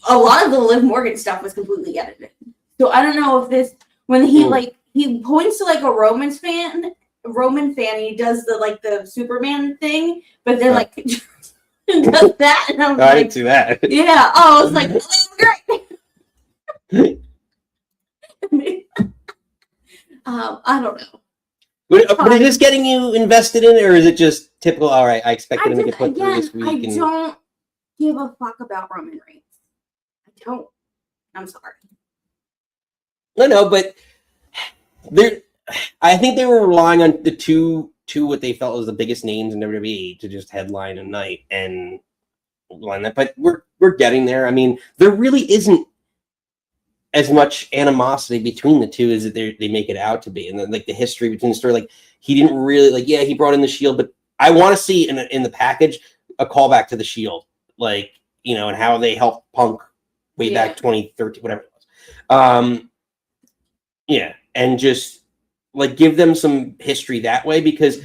a lot of the Liv Morgan stuff was completely edited. So I don't know if this when he he points to like a Roman fan, he does the Superman thing, but then does that, and I'm I didn't see that. Yeah. Oh, I was like, great. I don't know. But is this getting you invested in it, or is it just typical? All right, I expected him to get put through this week. I don't give a fuck about Roman Reigns. I don't. I'm sorry. No, but I think they were relying on the two what they felt was the biggest names in WWE to just headline a night and line that. But we're getting there. I mean, there really isn't as much animosity between the two as they make it out to be, and then, the history between the story. Like he didn't really he brought in the Shield, but I want to see in the package a callback to the Shield, and how they helped Punk way back 2013, whatever it was. And just give them some history that way, because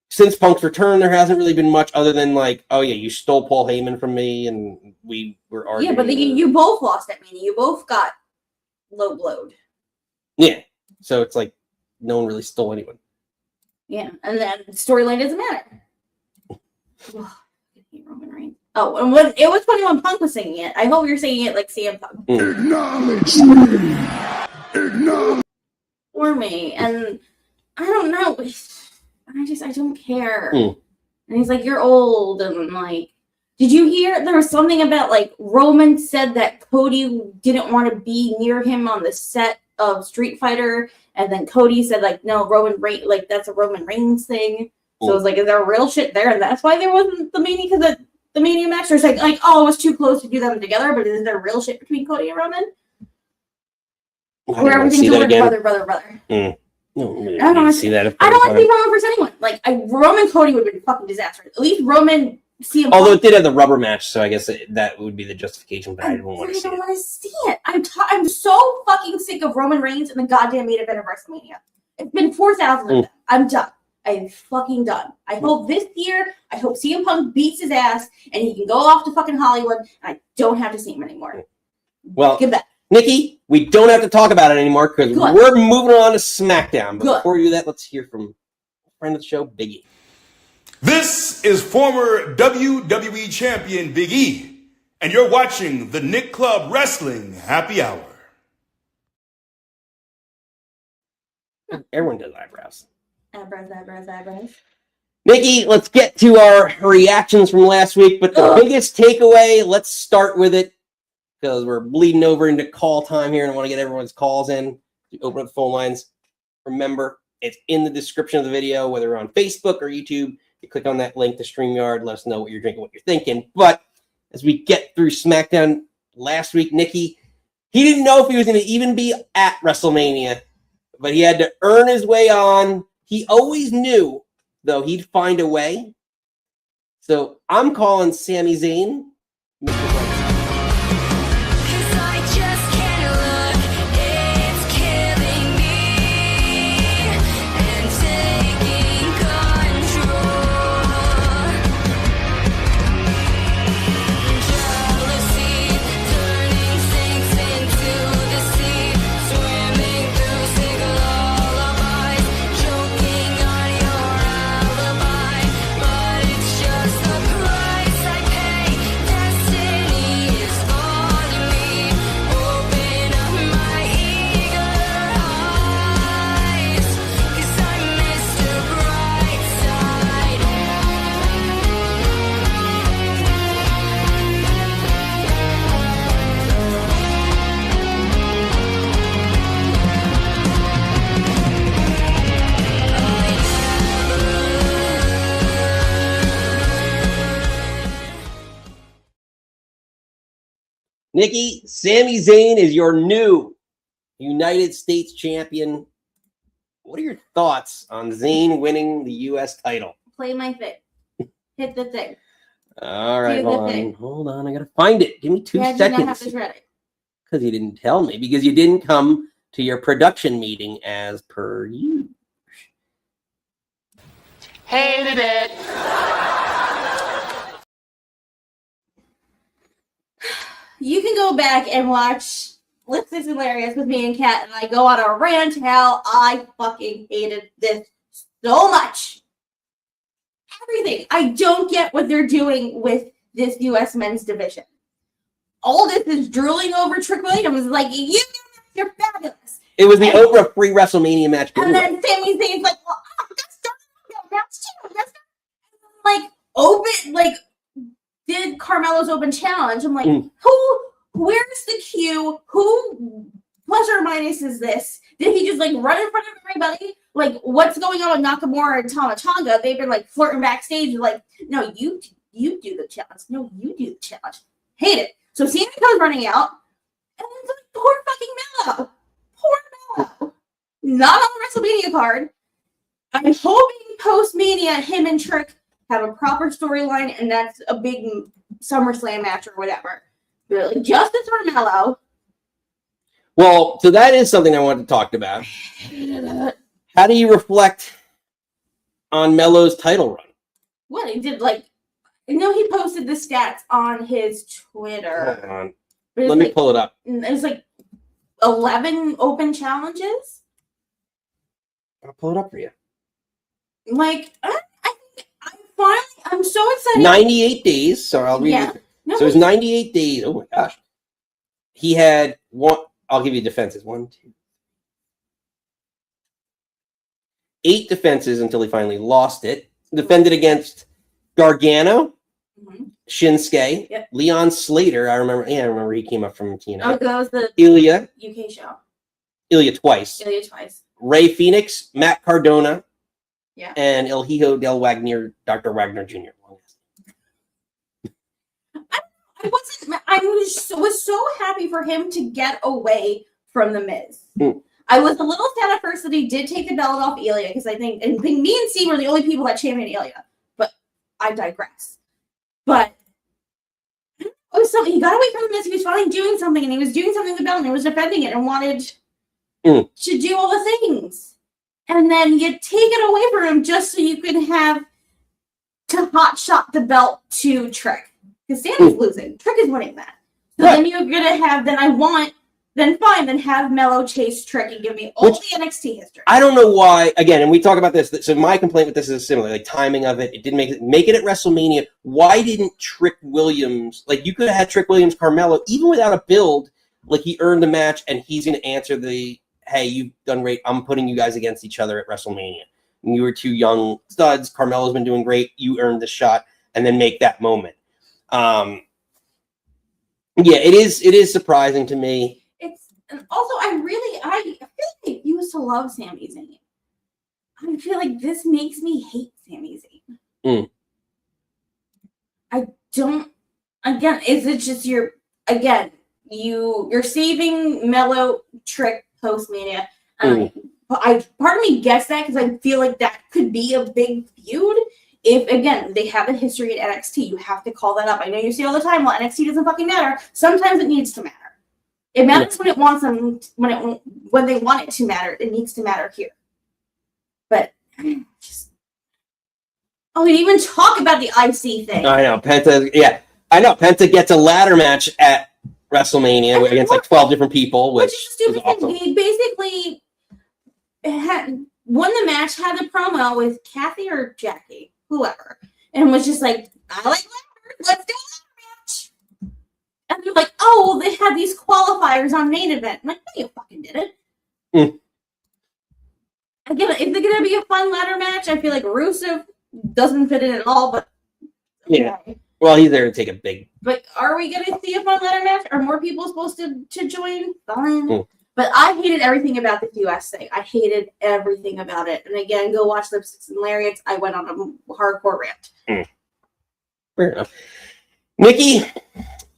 since Punk's return, there hasn't really been much other than you stole Paul Heyman from me, and we were arguing. Yeah, but you both lost at Mania. You both got low blowed. Yeah, so it's no one really stole anyone. Yeah, and then storyline doesn't matter. I hate Roman Reigns. Oh, and it was funny when Punk was singing it. I hope you're singing it like CM Punk. Acknowledge me. Acknowledge. For me, and I don't know. I don't care. And he's like, you're old, and did you hear there was something about Roman said that Cody didn't want to be near him on the set of Street Fighter, and then Cody said no, Roman Reigns, that's a Roman Reigns thing. So it was is there real shit there, and that's why there wasn't the Mania, because the Mania match was oh, it was too close to do them together, but is there real shit between Cody and Roman? Where everything's over brother. No, I don't want to see that. I don't want to see Roman versus anyone. Roman Cody would have been fucking disastrous. At least Roman CM Punk. Although it did have the rubber match, so I guess that would be the justification. But I don't want to see it. I don't want to see it. I'm so fucking sick of Roman Reigns in the goddamn main event of WrestleMania. It's been 4,000 of them. I'm done. I'm fucking done. I hope this year, CM Punk beats his ass and he can go off to fucking Hollywood and I don't have to see him anymore. Well, give that. Nikki, we don't have to talk about it anymore because we're moving on to SmackDown. But before we do that, let's hear from a friend of the show, Big E. This is former WWE champion Big E, and you're watching the Nick Club Wrestling Happy Hour. Everyone does eyebrows. Eyebrows. Nikki, let's get to our reactions from last week. But the biggest takeaway, let's start with it because we're bleeding over into call time here, and I want to get everyone's calls in. Open up the phone lines. Remember, it's in the description of the video, whether you're on Facebook or YouTube. You click on that link to StreamYard. Let us know what you're drinking, what you're thinking. But as we get through SmackDown last week, Nikki, he didn't know if he was going to even be at WrestleMania, but he had to earn his way on. He always knew, though, he'd find a way. So I'm calling Sami Zayn. Nikki, Sami Zayn is your new United States champion. What are your thoughts on Zayn winning the U.S. title? Play my thing. Hit the thing. All right, hold on. I got to find it. Give me 2 seconds. Not have this ready. Because you didn't tell me. Because you didn't come to your production meeting as per usual. Hated it. You can go back and watch Lips is Hilarious with me and Kat, and I go on a rant how I fucking hated this so much. Everything. I don't get what they're doing with this U.S. men's division. All this is drooling over Trick Williams. Like, you're fabulous. It was the Oprah free WrestleMania match. And then Sami Zayn's like, well, that's too. That's like, open, like, did Carmelo's open challenge. I'm like, where's the cue? Who plus or minus is this? Did he just like run in front of everybody? Like, what's going on with Nakamura and Tama Tonga? They've been like flirting backstage, like, no, you do the challenge. No, you do the challenge. Hate it. So Cena comes running out, and it's like, poor fucking Mello. Poor Mello. Not on the WrestleMania card. I'm hoping post-Mania, him and Trick have a proper storyline, and that's a big SummerSlam match or whatever. But like, justice for Mello. Well, so that is something I wanted to talk about. How do you reflect on Mello's title run? What he did, like, I know he posted the stats on his Twitter. Hold on. Let me pull it up. It was like 11 open challenges. I'll pull it up for you. Like, I'm so excited. 98 days. So I'll read it. No, so it was 98 days. Oh my gosh. He had one. I'll give you defenses. 1, 2, 8 defenses until he finally lost it. Defended against Gargano, Shinsuke, Leon Slater. I remember he came up from TNA. Oh, that was the Ilya UK show. Ilya twice. Ray Phoenix, Matt Cardona, and El Hijo del Wagner, Dr. Wagner Jr. I was so happy for him to get away from The Miz. I was a little sad at first that he did take the belt off Ilya, because I think me and Steve were the only people that championed Ilya. But I digress. But it was something, he got away from The Miz. He was finally doing something, and he was doing something with the belt, and he was defending it and wanted to do all the things. And then you take it away from him just so you can have to hot shot the belt to Trick. Because Sami's losing. Trick is winning that. So then you're going to have, then have Mello chase Trick and give me all the NXT history. I don't know why, again, and we talk about this, so my complaint with this is similar, like timing of it. It didn't make it at WrestleMania. Why didn't Trick Williams, like you could have had Trick Williams, Carmelo, even without a build, like he earned the match and he's going to answer the, hey, you've done great, I'm putting you guys against each other at WrestleMania. You were two young studs. Carmella's been doing great. You earned the shot, and then make that moment. Yeah, it is surprising to me. And also, I feel like I used to love Sami Zayn. I feel like this makes me hate Sami Zayn. I don't. Again, is it just you're saving Mello Trick post-Mania? Part of me gets that because I feel like that could be a big feud. If, again, they have a history at NXT, you have to call that up. I know you say all the time, well, NXT doesn't fucking matter. Sometimes it needs to matter. It matters when it wants them, when they want it to matter. It needs to matter here. But just, we didn't even talk about the IC thing. I know Penta. Yeah, I know Penta gets a ladder match at WrestleMania against like 12 different people, which is a stupid awesome. thing. He basically won the match, had the promo with Kathy or Jackie, whoever, and was just like, "I like ladders. Let's do a ladder match." And they're like, "Oh, well, they had these qualifiers on main event." I'm like, "No, you fucking didn't." Again, if they're gonna be a fun ladder match, I feel like Rusev doesn't fit in at all. But yeah, well, he's there to take a big. But are we gonna see a fun ladder match? Are more people supposed to join? Fine. But I hated everything about the US thing. I hated everything about it. And again, go watch Lipsticks and Lariats. I went on a hardcore rant. Fair enough. Nikki,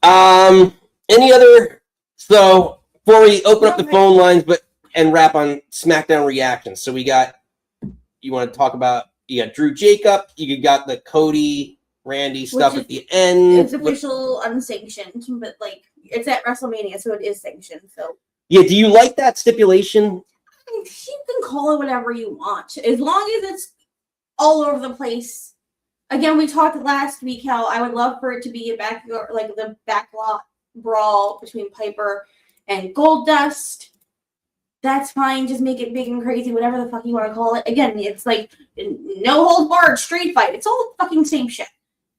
any other? So before we open up the phone lines, and wrap on SmackDown reactions. So we got. You want to talk about? You got Drew Jacob. You got the Cody Randy stuff at the end. It's official unsanctioned, but like it's at WrestleMania, so it is sanctioned. So. Yeah, do you like that stipulation? You can call it whatever you want, as long as it's all over the place. Again, we talked last week how I would love for it to be the backlot brawl between Piper and Goldust. That's fine. Just make it big and crazy, whatever the fuck you want to call it. Again, it's like no holds barred street fight. It's all the fucking same shit.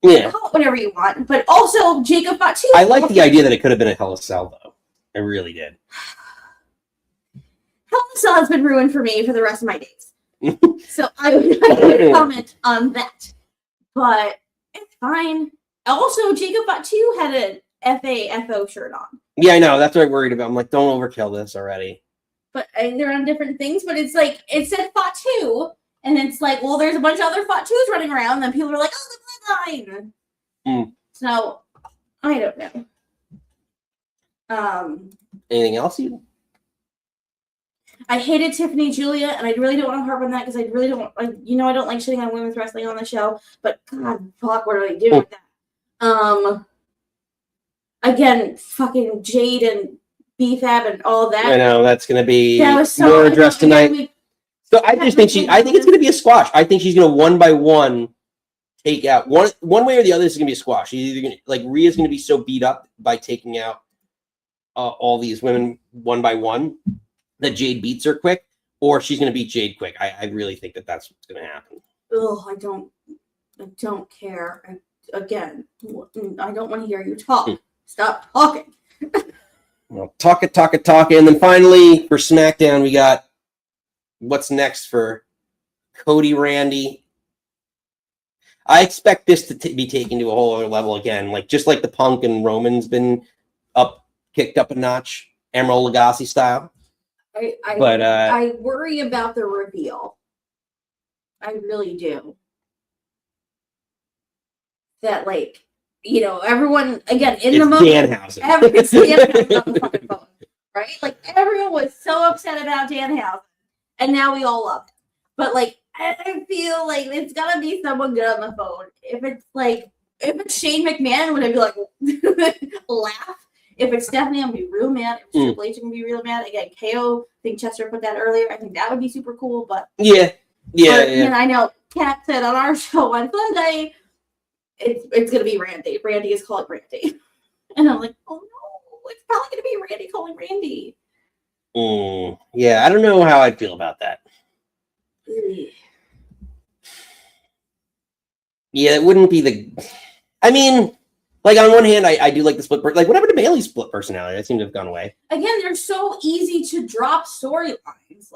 Yeah, call it whatever you want. But also, Jacob Fatu. I like the idea that it could have been a Hell in a Cell, though. I really did. Hell in a Cell has been ruined for me for the rest of my days. So I would comment on that. But it's fine. Also, Jacob Fatu had a FAFO shirt on. Yeah, I know. That's what I'm worried about. I'm like, don't overkill this already. But they're on different things. But it's like, it said Fatu. And it's like, well, there's a bunch of other Fatus running around. And then people are like, oh, the bloodline. So, I don't know. Anything else? I hated Tiffany Julia, and I really don't want to harp on that because I really don't. I don't like shitting on women's wrestling on the show. But God, fuck, what are they doing with that? Again, fucking Jade and BFAB and all that. I know that's going to be so more addressed tonight. So I just think I think it's going to be a squash. I think she's going to one by one take out one way or the other. This is going to be a squash. She's either going to, like, Rhea's going to be so beat up by taking out all these women one by one that Jade beats her quick, or she's going to beat Jade quick. I really think that's what's going to happen. Oh, I don't care. I don't want to hear you talk. Stop talking. Well, talk it. And then finally, for SmackDown, we got what's next for Cody Randy. I expect this to be taken to a whole other level again, just like the Punk and Roman's been kicked up a notch, Emerald Lagasse style. I worry about the reveal. I really do. That, everyone, again, in the moment. Danhausen. It's Danhausen on the fucking phone, right? Everyone was so upset about Danhausen, and now we all love it. But, I feel like it's got to be someone good on the phone. If it's Shane McMahon, would I be like, laugh? If it's Stephanie, I'm going to be real mad. If it's Triple H, I'm going to be real mad. Again, KO, I think Chester put that earlier. I think that would be super cool, but... Yeah. And I know Kat said on our show on Sunday, it's going to be Randy. Randy is calling Randy. And I'm like, oh no, it's probably going to be Randy calling Randy. Yeah, I don't know how I'd feel about that. Yeah, it wouldn't be the... I mean... on one hand, I do like the split. What happened to Bailey's split personality? That seemed to have gone away. Again, they're so easy to drop storylines.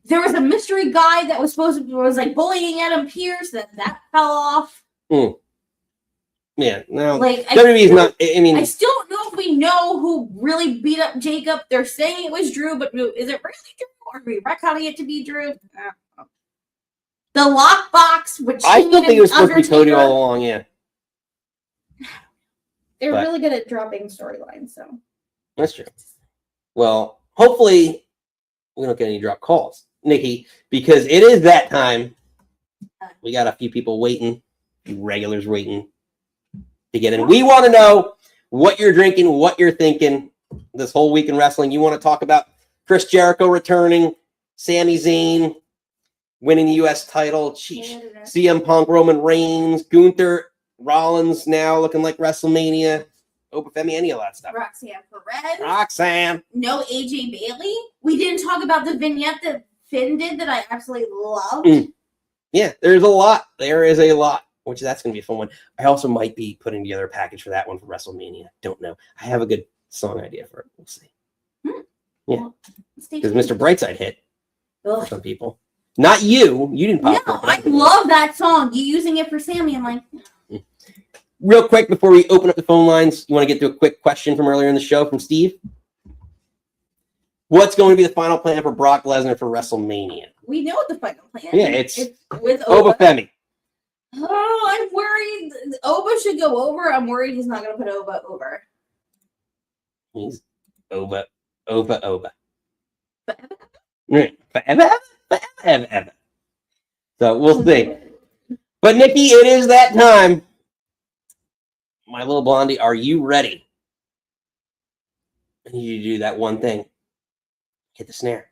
There was a mystery guy that was supposed to was like bullying Adam Pearce, that fell off. Yeah, no. Like WWE's not. I mean, I still don't know if we know who really beat up Jacob. They're saying it was Drew, but is it really Drew, or are we retconning it to be Drew? The lockbox, which I still think it was supposed to be Cody all along. Yeah, they're really good at dropping storylines, so that's true. Well, hopefully we don't get any drop calls, Nikki, because it is that time. We got a few people waiting, a few regulars waiting to get in. We want to know what you're drinking, what you're thinking this whole week in wrestling. You want to talk about Chris Jericho returning, Sami Zayn winning the U.S. title, CM Punk, Roman Reigns, Gunther, Rollins now looking like WrestleMania, Obafemi, any of that stuff. Roxanne. No AJ Bailey. We didn't talk about the vignette that Finn did that I absolutely loved. Yeah, there's a lot. There is a lot, which that's going to be a fun one. I also might be putting together a package for that one for WrestleMania. Don't know. I have a good song idea for it. We'll see. Yeah, because Mr. Brightside hit for some people. Not you. You didn't pop. No, I love that song. You using it for Sami? I'm like. Real quick before we open up the phone lines, you want to get to a quick question from earlier in the show from Steve? What's going to be the final plan for Brock Lesnar for WrestleMania? We know what the final plan is. Yeah, it's with Obafemi. Oh, I'm worried. Oba should go over. I'm worried he's not going to put Oba over. He's Oba. Forever. So we'll see. But Nikki, it is that time. My little blondie, are you ready? I need you to do that one thing. Hit the snare.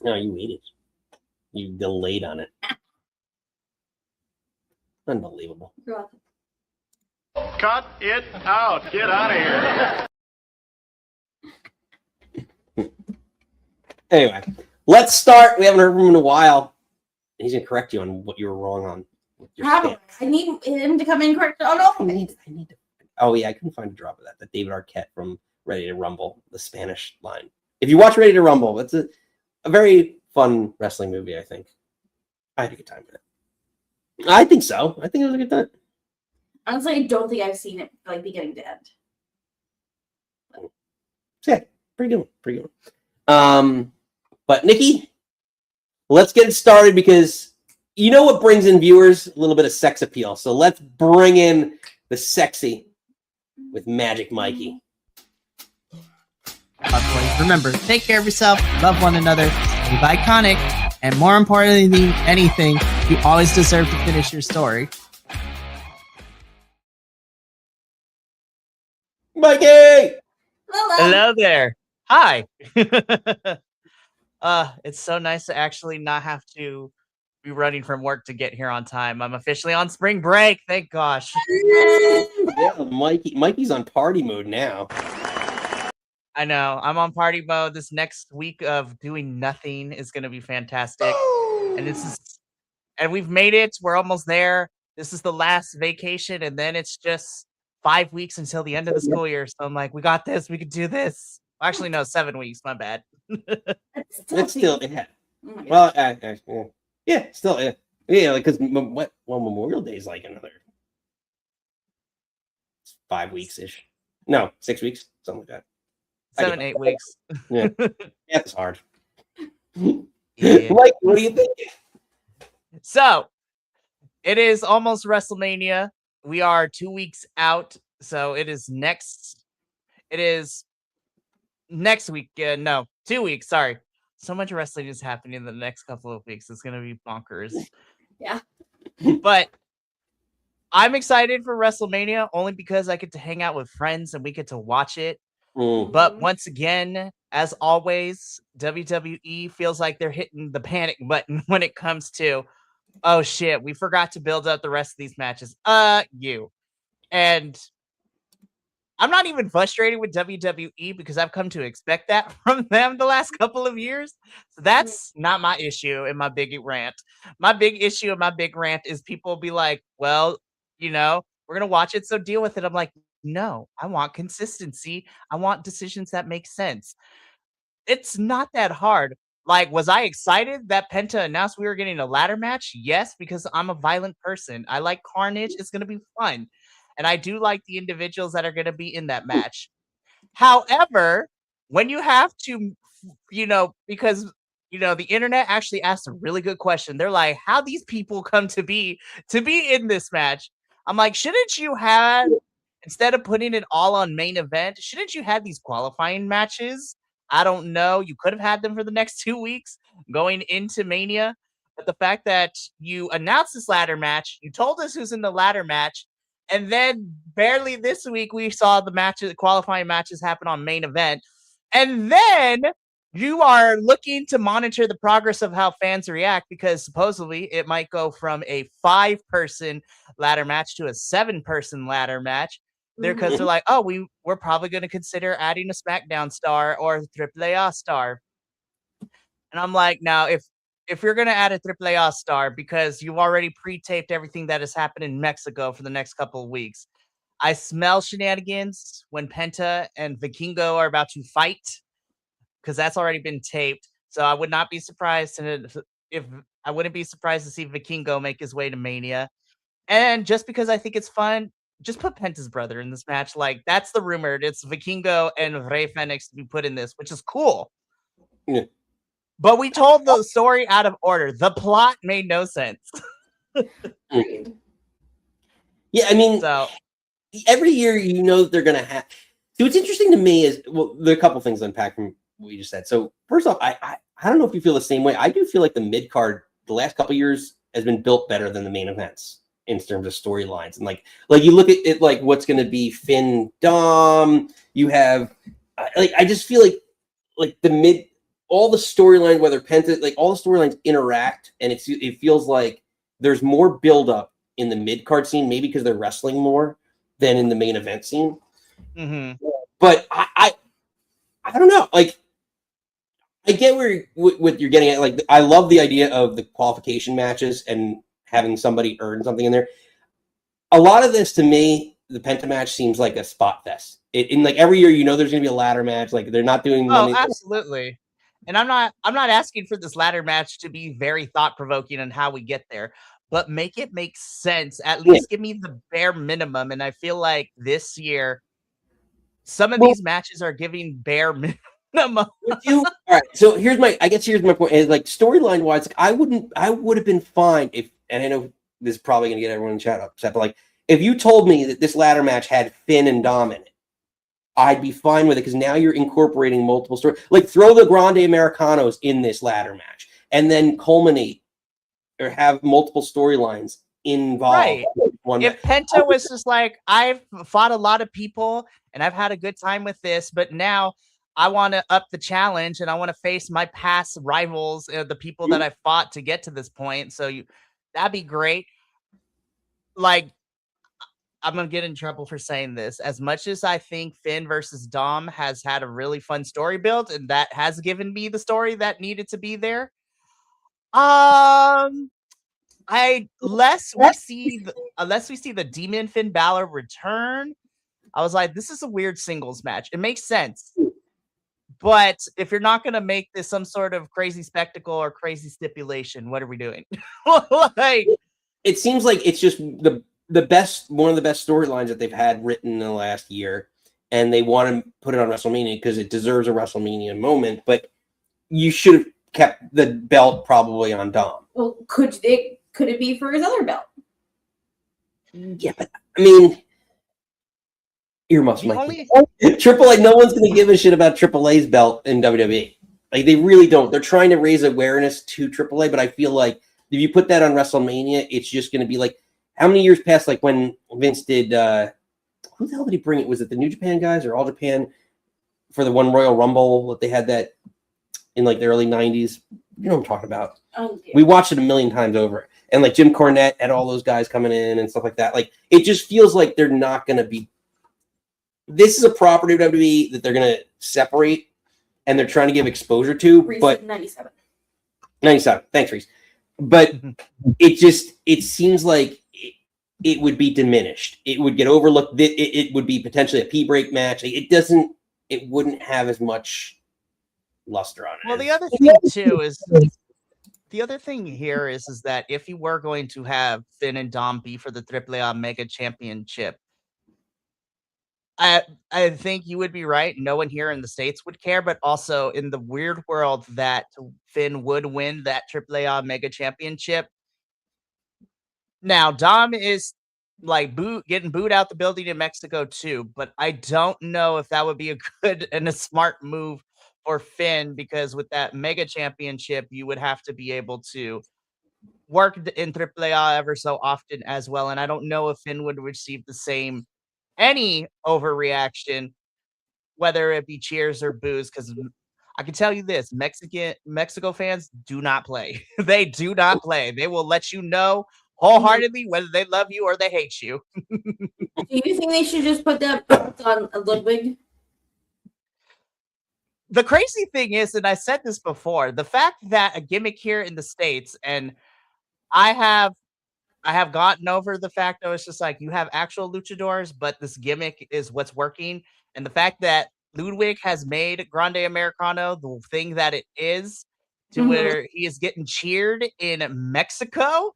No, you waited. You delayed on it. Unbelievable. Cut it out. Get out of here. Anyway, let's start. We haven't heard from him in a while. He's going to correct you on what you were wrong on. I need him to come in correct. Oh, no. I need to. Oh, yeah, I couldn't find a drop of that. That David Arquette from Ready to Rumble, the Spanish line. If you watch Ready to Rumble, it's a very fun wrestling movie, I think. I had a good time with it. I think so. I think it was a good time. Honestly, I don't think I've seen it like beginning to end. Yeah, pretty good one. Pretty good one. But Nikki, let's get it started because you know what brings in viewers? A little bit of sex appeal. So let's bring in the sexy with Magic Mikey. Remember, take care of yourself, love one another, be iconic, and more importantly than anything, you always deserve to finish your story. Mikey! Hello there. Hi. It's so nice to actually not have to be running from work to get here on time. I'm officially on spring break. Thank gosh. Yeah, Mikey's on party mode now. I know. I'm on party mode. This next week of doing nothing is going to be fantastic. And we've made it. We're almost there. This is the last vacation, and then it's just 5 weeks until the end of the school year. So I'm like, we got this. We can do this. Actually, no, 7 weeks. My bad. It's still, yeah. Well, yeah, still, yeah, because Memorial Day is like another 5 weeks ish. No, 6 weeks, something like that. 7, 8 weeks. Yeah, it's hard. Yeah. Like, what do you think? So, it is almost WrestleMania. We are 2 weeks out, so it is next week. No, 2 weeks. Sorry. So much wrestling is happening in the next couple of weeks. It's going to be bonkers. Yeah. But I'm excited for WrestleMania only because I get to hang out with friends and we get to watch it. But once again, as always, WWE feels like they're hitting the panic button when it comes to, oh shit, we forgot to build up the rest of these matches. And I'm not even frustrated with WWE because I've come to expect that from them the last couple of years. So that's not my issue and my big rant. My big issue and my big rant is people be like, well, you know, we're going to watch it, so deal with it. I'm like, no, I want consistency. I want decisions that make sense. It's not that hard. Like, was I excited that Penta announced we were getting a ladder match? Yes, because I'm a violent person. I like carnage. It's going to be fun. And I do like the individuals that are going to be in that match. However, when you have to, because, the internet actually asked a really good question. They're like, how these people come to be in this match? I'm like, shouldn't you have, instead of putting it all on main event, shouldn't you have these qualifying matches? I don't know. You could have had them for the next 2 weeks going into Mania. But the fact that you announced this ladder match, you told us who's in the ladder match, and then barely this week we saw the qualifying matches happen on main event. And then you are looking to monitor the progress of how fans react because supposedly it might go from a 5-person ladder match to a 7-person ladder match. Because they're like, oh, we're probably going to consider adding a SmackDown star or a AAA star. And I'm like, now, if you're going to add a AAA star because you've already pre-taped everything that has happened in Mexico for the next couple of weeks, I smell shenanigans when Penta and Vikingo are about to fight because that's already been taped. So I would not be surprised I wouldn't be surprised to see Vikingo make his way to Mania. And just because I think it's fun, just put Penta's brother in this match. Like, that's the rumored. It's Vikingo and Rey Fenix to be put in this, which is cool. Yeah. But we told the story out of order. The plot made no sense. Yeah, I mean, so every year that they're going to have. So what's interesting to me is, well, there are a couple things unpacked from what you just said. So first off, I don't know if you feel the same way. I do feel like the mid card the last couple years has been built better than the main events in terms of storylines. And like you look at it, like what's going to be Finn Dom. You have I just feel like the mid, all the storyline, whether Penta, like all the storylines interact, and it feels like there's more buildup in the mid card scene, maybe because they're wrestling more than in the main event scene. Mm-hmm. But I don't know. Like, I get what you're getting at. Like, I love the idea of the qualification matches and having somebody earn something in there. A lot of this, to me, the Penta match seems like a spot fest. In like every year, there's going to be a ladder match. Like, they're not doing money. Oh, absolutely. And I'm not asking for this ladder match to be very thought provoking on how we get there, but make it make sense. At least give me the bare minimum. And I feel like this year, some of these matches are giving bare minimum. All right. So here's my point. Is like storyline wise, I would have been fine if, and I know this is probably gonna get everyone in chat upset, but like if you told me that this ladder match had Finn and Dom in it, I'd be fine with it because now you're incorporating multiple stories. Like throw the Grande Americanos in this ladder match and then culminate or have multiple storylines involved. Right. If Penta was just like, I've fought a lot of people and I've had a good time with this, but now I want to up the challenge and I want to face my past rivals, the people that I fought to get to this point. So that'd be great. Like, I'm going to get in trouble for saying this. As much as I think Finn versus Dom has had a really fun story build, and that has given me the story that needed to be there. Unless we see the Demon Finn Balor return, I was like, this is a weird singles match. It makes sense. But if you're not going to make this some sort of crazy spectacle or crazy stipulation, what are we doing? Like, it seems like it's just one of the best storylines that they've had written in the last year, and they want to put it on WrestleMania because it deserves a WrestleMania moment. But you should have kept the belt probably on Dom. Well, could it be for his other belt? Yeah, but I mean, earmuffs, Mike. AAA, no one's going to give a shit about AAA's belt in WWE. Like, they really don't. They're trying to raise awareness to AAA, but I feel like if you put that on WrestleMania, it's just going to be like, how many years passed, like when Vince did, who the hell did he bring it? Was it the New Japan guys or All Japan for the one Royal Rumble that they had that in like the early 90s? You know what I'm talking about. Oh, dear. We watched it a million times over. And like Jim Cornette had all those guys coming in and stuff like that. Like, it just feels like they're not going to be. This is a property of WWE that they're going to separate and they're trying to give exposure to. Reese But 97. 97. Thanks, Reese. But it seems like it would be diminished. It would get overlooked. It would be potentially a P break match. It wouldn't have as much luster on it. Well, the other thing too is the other thing here is that if you were going to have Finn and Dom be for the AAA Mega Championship, I think you would be right. No one here in the States would care, but also in the weird world that Finn would win that AAA Mega Championship. Now, Dom is like getting booed out the building in Mexico too, but I don't know if that would be a good and a smart move for Finn, because with that Mega Championship, you would have to be able to work in AAA ever so often as well. And I don't know if Finn would receive the same any overreaction, whether it be cheers or boos, because I can tell you this: Mexico fans do not play. They do not play. They will let you know wholeheartedly whether they love you or they hate you. Do you think they should just put that on Ludwig? The crazy thing is, and I said this before, the fact that a gimmick here in the States, and I have gotten over the fact that it's just like you have actual luchadors, but this gimmick is what's working. And the fact that Ludwig has made Grande Americano the thing that it is, to where he is getting cheered in Mexico,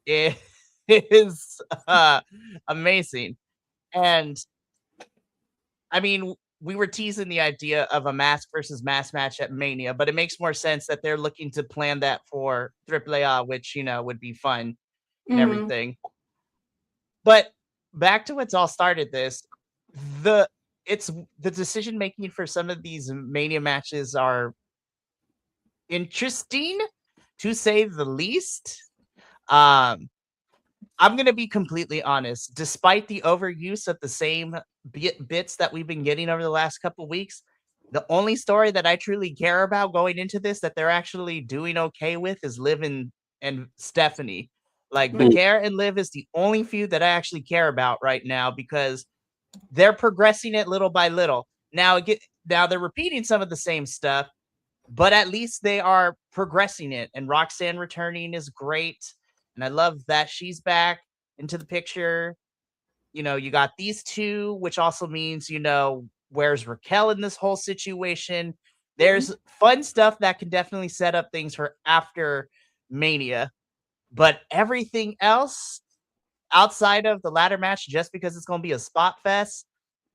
is amazing. And I mean, we were teasing the idea of a mask versus mask match at Mania, but it makes more sense that they're looking to plan that for AAA, which, you know, would be fun and everything. But back to what's all started this, the decision making for some of these Mania matches are interesting, to say the least. I'm going to be completely honest. Despite the overuse of the same bits that we've been getting over the last couple of weeks, the only story that I truly care about going into this that they're actually doing okay with is Liv and Stephanie. Like, Vicaire and Liv is the only feud that I actually care about right now, because they're progressing it little by little. Now they're repeating some of the same stuff, but at least they are progressing it. And Roxanne returning is great. And I love that she's back into the picture. You know, you got these two, which also means, you know, where's Raquel in this whole situation? There's fun stuff that can definitely set up things for after Mania. But everything else outside of the ladder match, just because it's going to be a spot fest,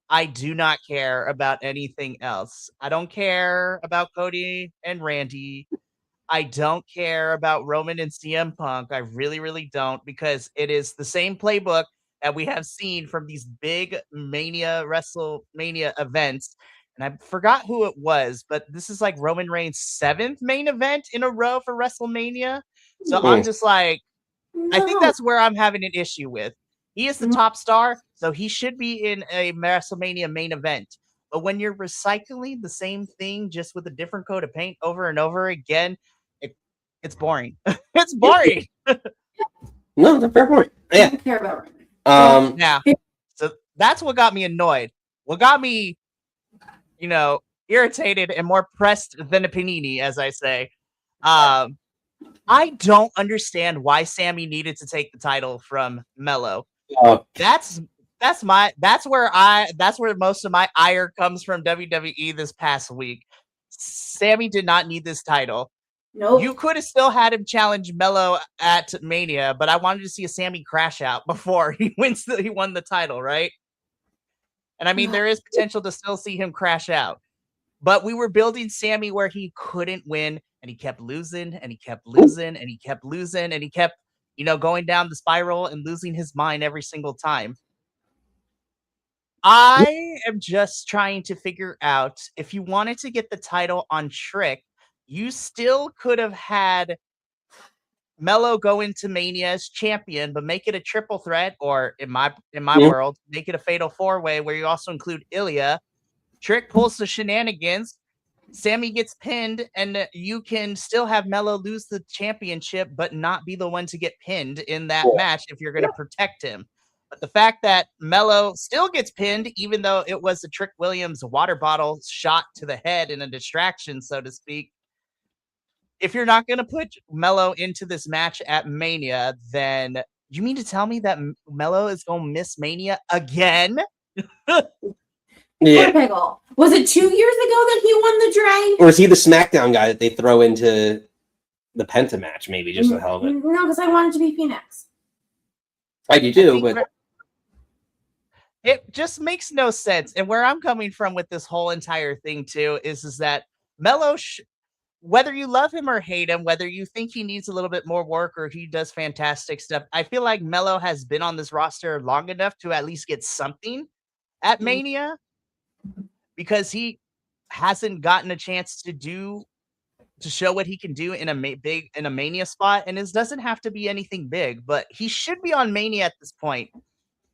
I do not care about anything else. I don't care about Cody and Randy. I don't care about Roman and CM Punk. I really, really don't, because it is the same playbook that we have seen from these big WrestleMania events. And I forgot who it was, but this is like Roman Reigns' 7th main event in a row for WrestleMania. So I'm just like, I think that's where I'm having an issue with. He is the top star, so he should be in a WrestleMania main event. But when you're recycling the same thing just with a different coat of paint over and over again, it's boring. It's boring. No, that's a fair point. Yeah. I don't care about Roman. Yeah. So that's what got me annoyed. What got me, you know, irritated and more pressed than a panini, as I say. I don't understand why Sami needed to take the title from Mello. That's where most of my ire comes from WWE this past week. Sami did not need this title. Nope. You could have still had him challenge Mello at Mania, but I wanted to see a Sami crash out before he won the title, right? And I mean, there is potential to still see him crash out. But we were building Sami where he couldn't win, and he kept losing, and he kept losing, and he kept losing, and he kept, you know, going down the spiral and losing his mind every single time. I am just trying to figure out, if you wanted to get the title on Trick, you still could have had Melo go into Mania as champion, but make it a triple threat, or in my Yeah. world, make it a fatal 4-way where you also include Ilya. Trick pulls the shenanigans. Sami gets pinned, and you can still have Melo lose the championship, but not be the one to get pinned in that match if you're going to protect him. But the fact that Melo still gets pinned, even though it was a Trick Williams water bottle shot to the head in a distraction, so to speak. If you're not going to put Melo into this match at Mania, then you mean to tell me that Melo is going to miss Mania again? Yeah. Pickle. Was it 2 years ago that he won the drag? Or is he the SmackDown guy that they throw into the Penta match, maybe, just for the hell of it? No, because I wanted to be Phoenix. I do too, but it just makes no sense. And where I'm coming from with this whole entire thing too is that Melo, whether you love him or hate him, whether you think he needs a little bit more work or he does fantastic stuff, I feel like Melo has been on this roster long enough to at least get something at Mania, because he hasn't gotten a chance to show what he can do in a Mania spot, and it doesn't have to be anything big, but he should be on Mania at this point.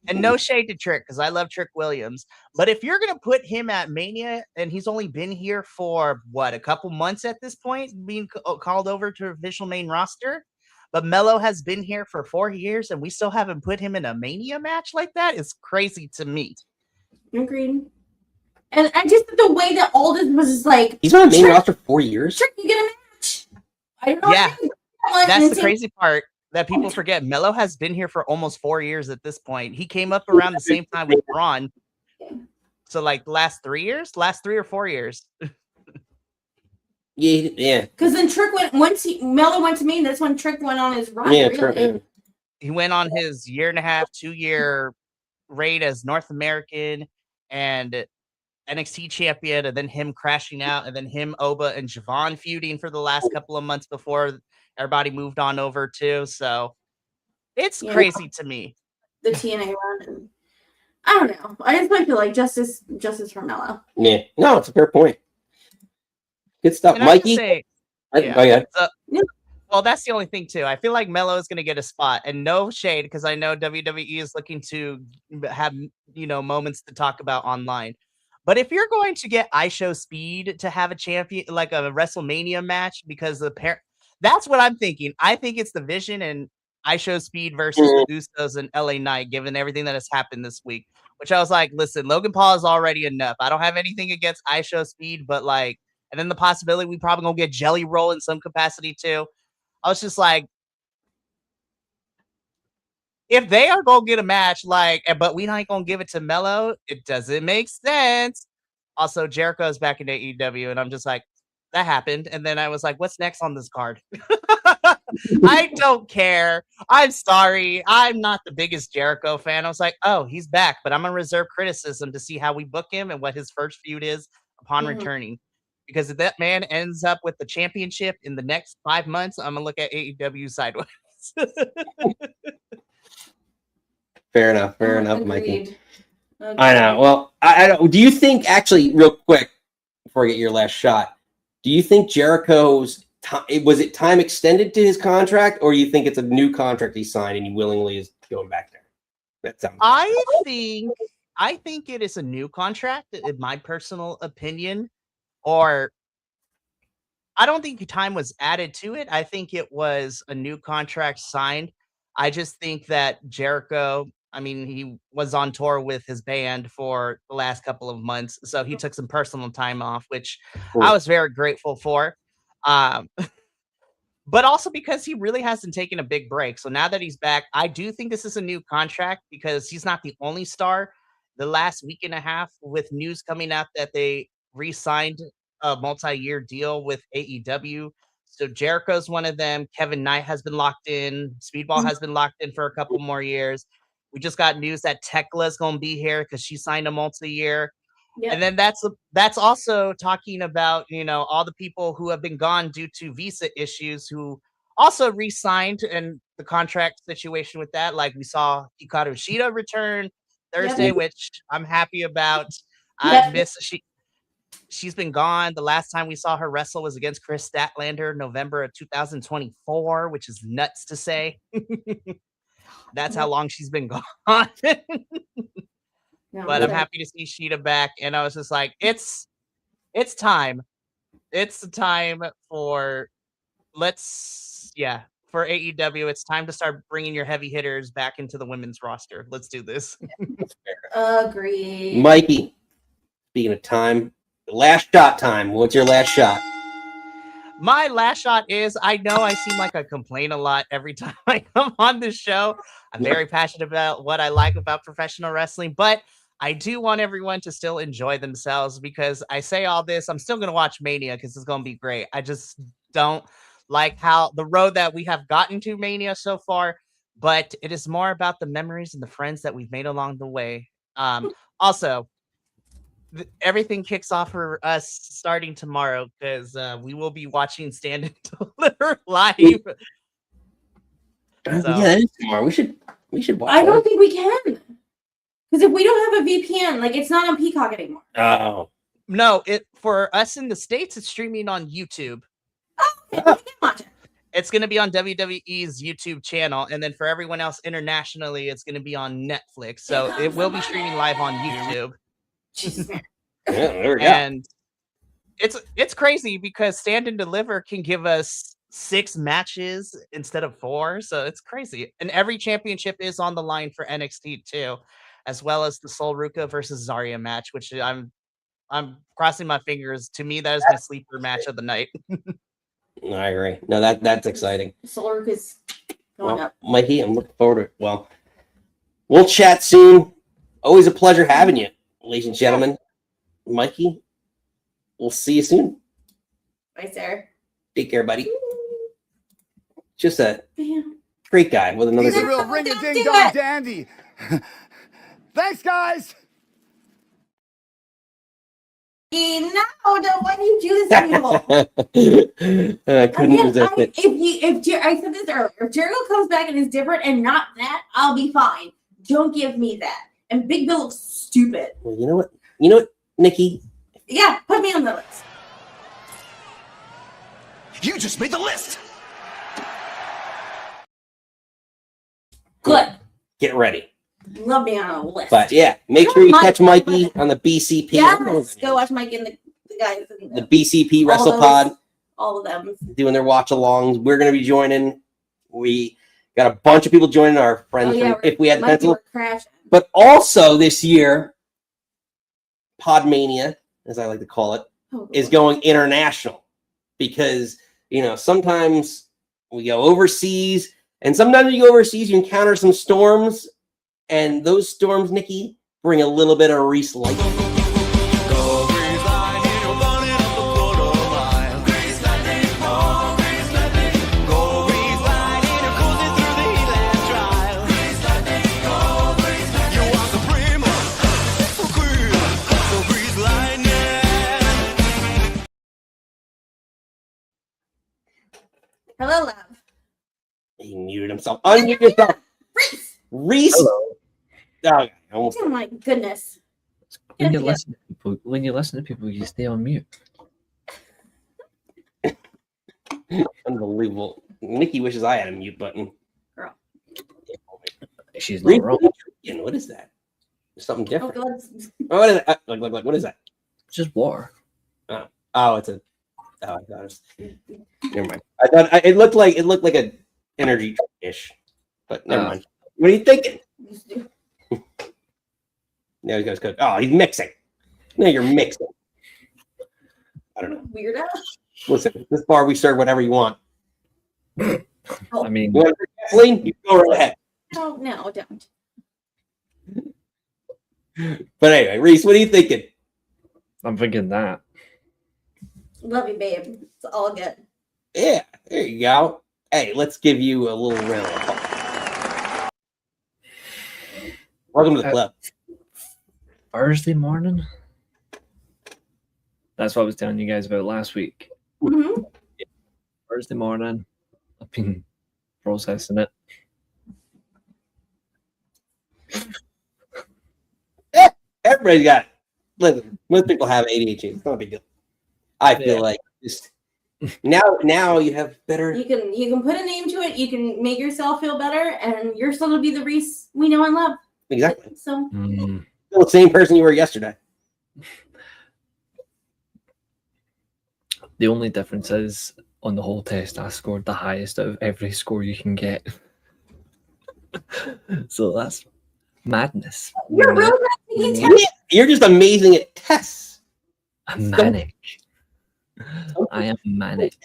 And no shade to Trick, because I love Trick Williams, but if you're gonna put him at Mania, and he's only been here for a couple months at this point, being called over to official main roster, but Melo has been here for 4 years, and we still haven't put him in a Mania match like that, is crazy to me. Agreed. And I just the way that Aldis was just like, he's been on the main roster for 4 years. Trick, you get a match. I don't know. Yeah, that's the crazy part that people forget. Melo has been here for almost 4 years at this point. He came up around the same time with Braun. So like last 3 or 4 years. Yeah. Because then Trick Melo went to me, and that's when Trick went on his run. Yeah, really. He went on his 1.5 to 2-year reign as North American and NXT champion, and then him crashing out, and then him, Oba, and Javon feuding for the last couple of months before everybody moved on over too. So it's crazy to me. The TNA run, and I don't know. I just might feel like justice for Melo. Yeah, no, it's a fair point. Good stuff, And Mikey. Well, that's the only thing too. I feel like Melo is going to get a spot, and no shade, because I know WWE is looking to have moments to talk about online. But if you're going to get ISHO Speed to have a champion, like a WrestleMania match, because that's what I'm thinking. I think it's the Vision and ISHO Speed versus the Usos and LA Knight, given everything that has happened this week. Which I was like, listen, Logan Paul is already enough. I don't have anything against ISHO Speed, but and then the possibility we probably gonna get Jelly Roll in some capacity too. I was just like, if they are gonna get a match, but we not gonna give it to Melo, it doesn't make sense. Also, Jericho is back in AEW, and I'm just like, that happened. And then I was like, what's next on this card? I don't care. I'm sorry. I'm not the biggest Jericho fan. I was like, oh, he's back, but I'm gonna reserve criticism to see how we book him and what his first feud is upon returning. Because if that man ends up with the championship in the next 5 months, I'm gonna look at AEW sideways. Fair enough, Mikey. I know. Well, I don't. Do you think, actually, real quick, before I get your last shot, do you think Jericho's was it time extended to his contract, or you think it's a new contract he signed and he willingly is going back there? That sounds. I think it is a new contract, in my personal opinion, or I don't think time was added to it. I think it was a new contract signed. I just think that Jericho, I mean, he was on tour with his band for the last couple of months, so he took some personal time off, which I was very grateful for. But also because he really hasn't taken a big break. So now that he's back, I do think this is a new contract, because he's not the only star. The last week and a half, with news coming out that they re-signed a multi-year deal with AEW. So Jericho's one of them. Kevin Knight has been locked in. Speedball has been locked in for a couple more years. We just got news that Tekla is going to be here because she signed a multi-year. Yep. And then that's also talking about, all the people who have been gone due to visa issues who also re-signed, and the contract situation with that. Like we saw Hikaru Shida return Thursday, which I'm happy about. I miss she's been gone. The last time we saw her wrestle was against Chris Statlander, November of 2024, which is nuts to say. That's how long she's been gone. But I'm happy to see Sheeta back, and I was just like, it's time. It's the time for for AEW. It's time to start bringing your heavy hitters back into the women's roster. Let's do this. Agreed. Mikey, speaking of time, last shot time. What's your last shot? My last shot is, I know I seem like I complain a lot every time I come on this show. I'm very passionate about what I like about professional wrestling, but I do want everyone to still enjoy themselves, because I say all this, I'm still going to watch Mania because it's going to be great. I just don't like how the road that we have gotten to Mania so far, but it is more about the memories and the friends that we've made along the way. Also, everything kicks off for us starting tomorrow, because we will be watching Stand and Deliver live. Yeah, that is tomorrow. We should watch. I don't think we can, because if we don't have a VPN, like, it's not on Peacock anymore. Oh no! For us in the States, it's streaming on YouTube. Okay, we can watch it. It's going to be on WWE's YouTube channel, and then for everyone else internationally, it's going to be on Netflix. So it will be streaming live on YouTube. Jesus, man. Yeah, there we go. And it's crazy because Stand and Deliver can give us 6 matches instead of 4, so it's crazy. And every championship is on the line for NXT too, as well as the Sol Ruca versus Zarya match, which I'm crossing my fingers. To me, that is my sleeper match of the night. I agree. No, that's exciting. Sol Ruca's going up. Mikey, I'm looking forward to it. Well, we'll chat soon. Always a pleasure having you, ladies and gentlemen. Mikey, we'll see you soon. Bye, sir. Take care, buddy. Just a great guy with another. He's a real ring-a-ding-dong dandy. Thanks, guys. No, why do you do this to people? I couldn't resist it. I said this earlier. If Jericho comes back and is different and not that, I'll be fine. Don't give me that. And Big Bill looks stupid. Well, you know what, Nikki? Yeah, put me on the list. You just made the list. Good. Get ready. Love me on a list. But yeah, make sure you catch Mikey on the BCP. Yes, go watch Mikey and the guys. The BCP WrestlePod. All of them. Doing their watch-alongs. We're going to be joining. We got a bunch of people joining our friends. If we had pencil. But also this year, Podmania, as I like to call it, is going international. Because, sometimes we go overseas, and sometimes you go overseas, you encounter some storms, and those storms, Nikki, bring a little bit of Reese light. Hello, love. He muted himself. Unmute yourself. Reese. Hello. Oh my goodness. When you listen to people, you stay on mute. Unbelievable. Nikki wishes I had a mute button. Girl. She's not wrong. What is that? Something different. Oh, what is that? Look, what is that? It's just water. Oh, it's a. Oh, I thought it was. Never mind. I thought it looked like an energy ish, but never mind. What are you thinking? Now he goes, oh, he's mixing. Now you're mixing. I don't know. Weirdo. Listen, this bar we serve whatever you want. I mean, you want gasoline? You go right ahead. No, don't. But anyway, Reese, what are you thinking? I'm thinking that. Love you, babe. It's all good. Yeah, there you go. Hey, let's give you a little round of applause. Welcome to the club. Thursday morning? That's what I was telling you guys about last week. Mm-hmm. Yeah. Thursday morning. I've been processing it. Yeah, everybody's got Listen, most people have ADHD. It's not a big deal. I feel like just now you have better. You can put a name to it. You can make yourself feel better, and you're still gonna be the Reese we know and love. Exactly. So still the same person you were yesterday. The only difference is on the whole test, I scored the highest out of every score you can get. So that's madness. you're really not taking tests. You're just amazing at tests. I'm manic. I am manic.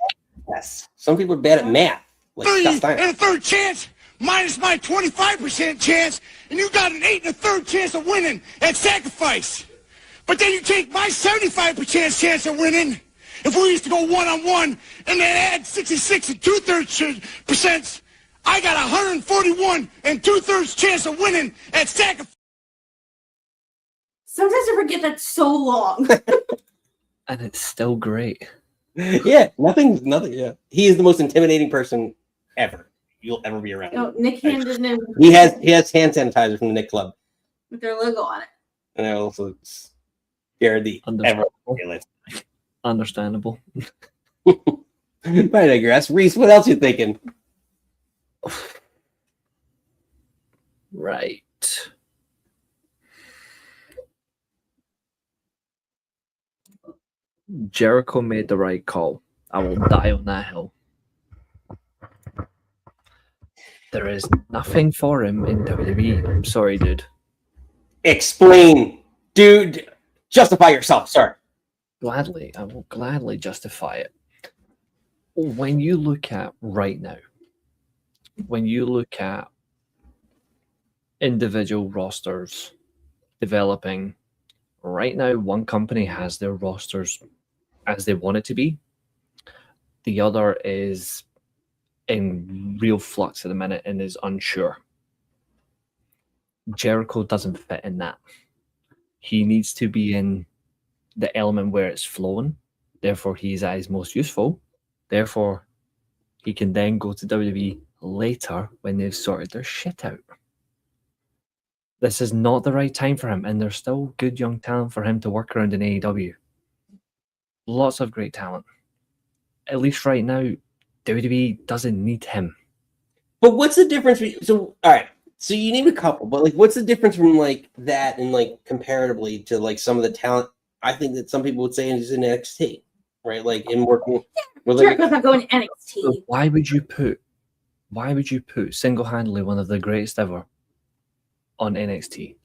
Yes. Some people are bad at math. Like 3 Scott Steiner. and a third chance minus my 25% chance, and you got an 8 and a third chance of winning at sacrifice. But then you take my 75% chance of winning. If we used to go one-on-one and then add 66 and 2/3%, I got 141 and 2/3 chance of winning at sacrifice. Sometimes I forget that's so long. And it's still great. Yeah, nothing. Yeah, he is the most intimidating person ever you'll ever be around. No, Nick handed him He has hand sanitizer from the Nick Club, with their logo on it. and I also scared the ever. Understandable. But I digress. Reese, what else you thinking? Right. Jericho made the right call. I will die on that hill. There is nothing for him in WWE. I'm sorry, dude. Explain, dude. Justify yourself, sir. Gladly, I will gladly justify it. When you look at right now, when you look at individual rosters developing, right now one company has their rosters as they want it to be. The other is in real flux at the minute and is unsure. Jericho doesn't fit in that. He needs to be in the element where it's flowing. Therefore, he's at his most useful. Therefore, he can then go to WWE later when they've sorted their shit out. This is not the right time for him, and there's still good young talent for him to work around in AEW. Lots of great talent. At least right now, WWE doesn't need him. But what's the difference? So, all right. So you name a couple, but like, what's the difference from like that and like comparatively to like some of the talent? I think that some people would say is in NXT, right? Like in working. Jericho's not going to NXT. So why would you put single-handedly one of the greatest ever on NXT?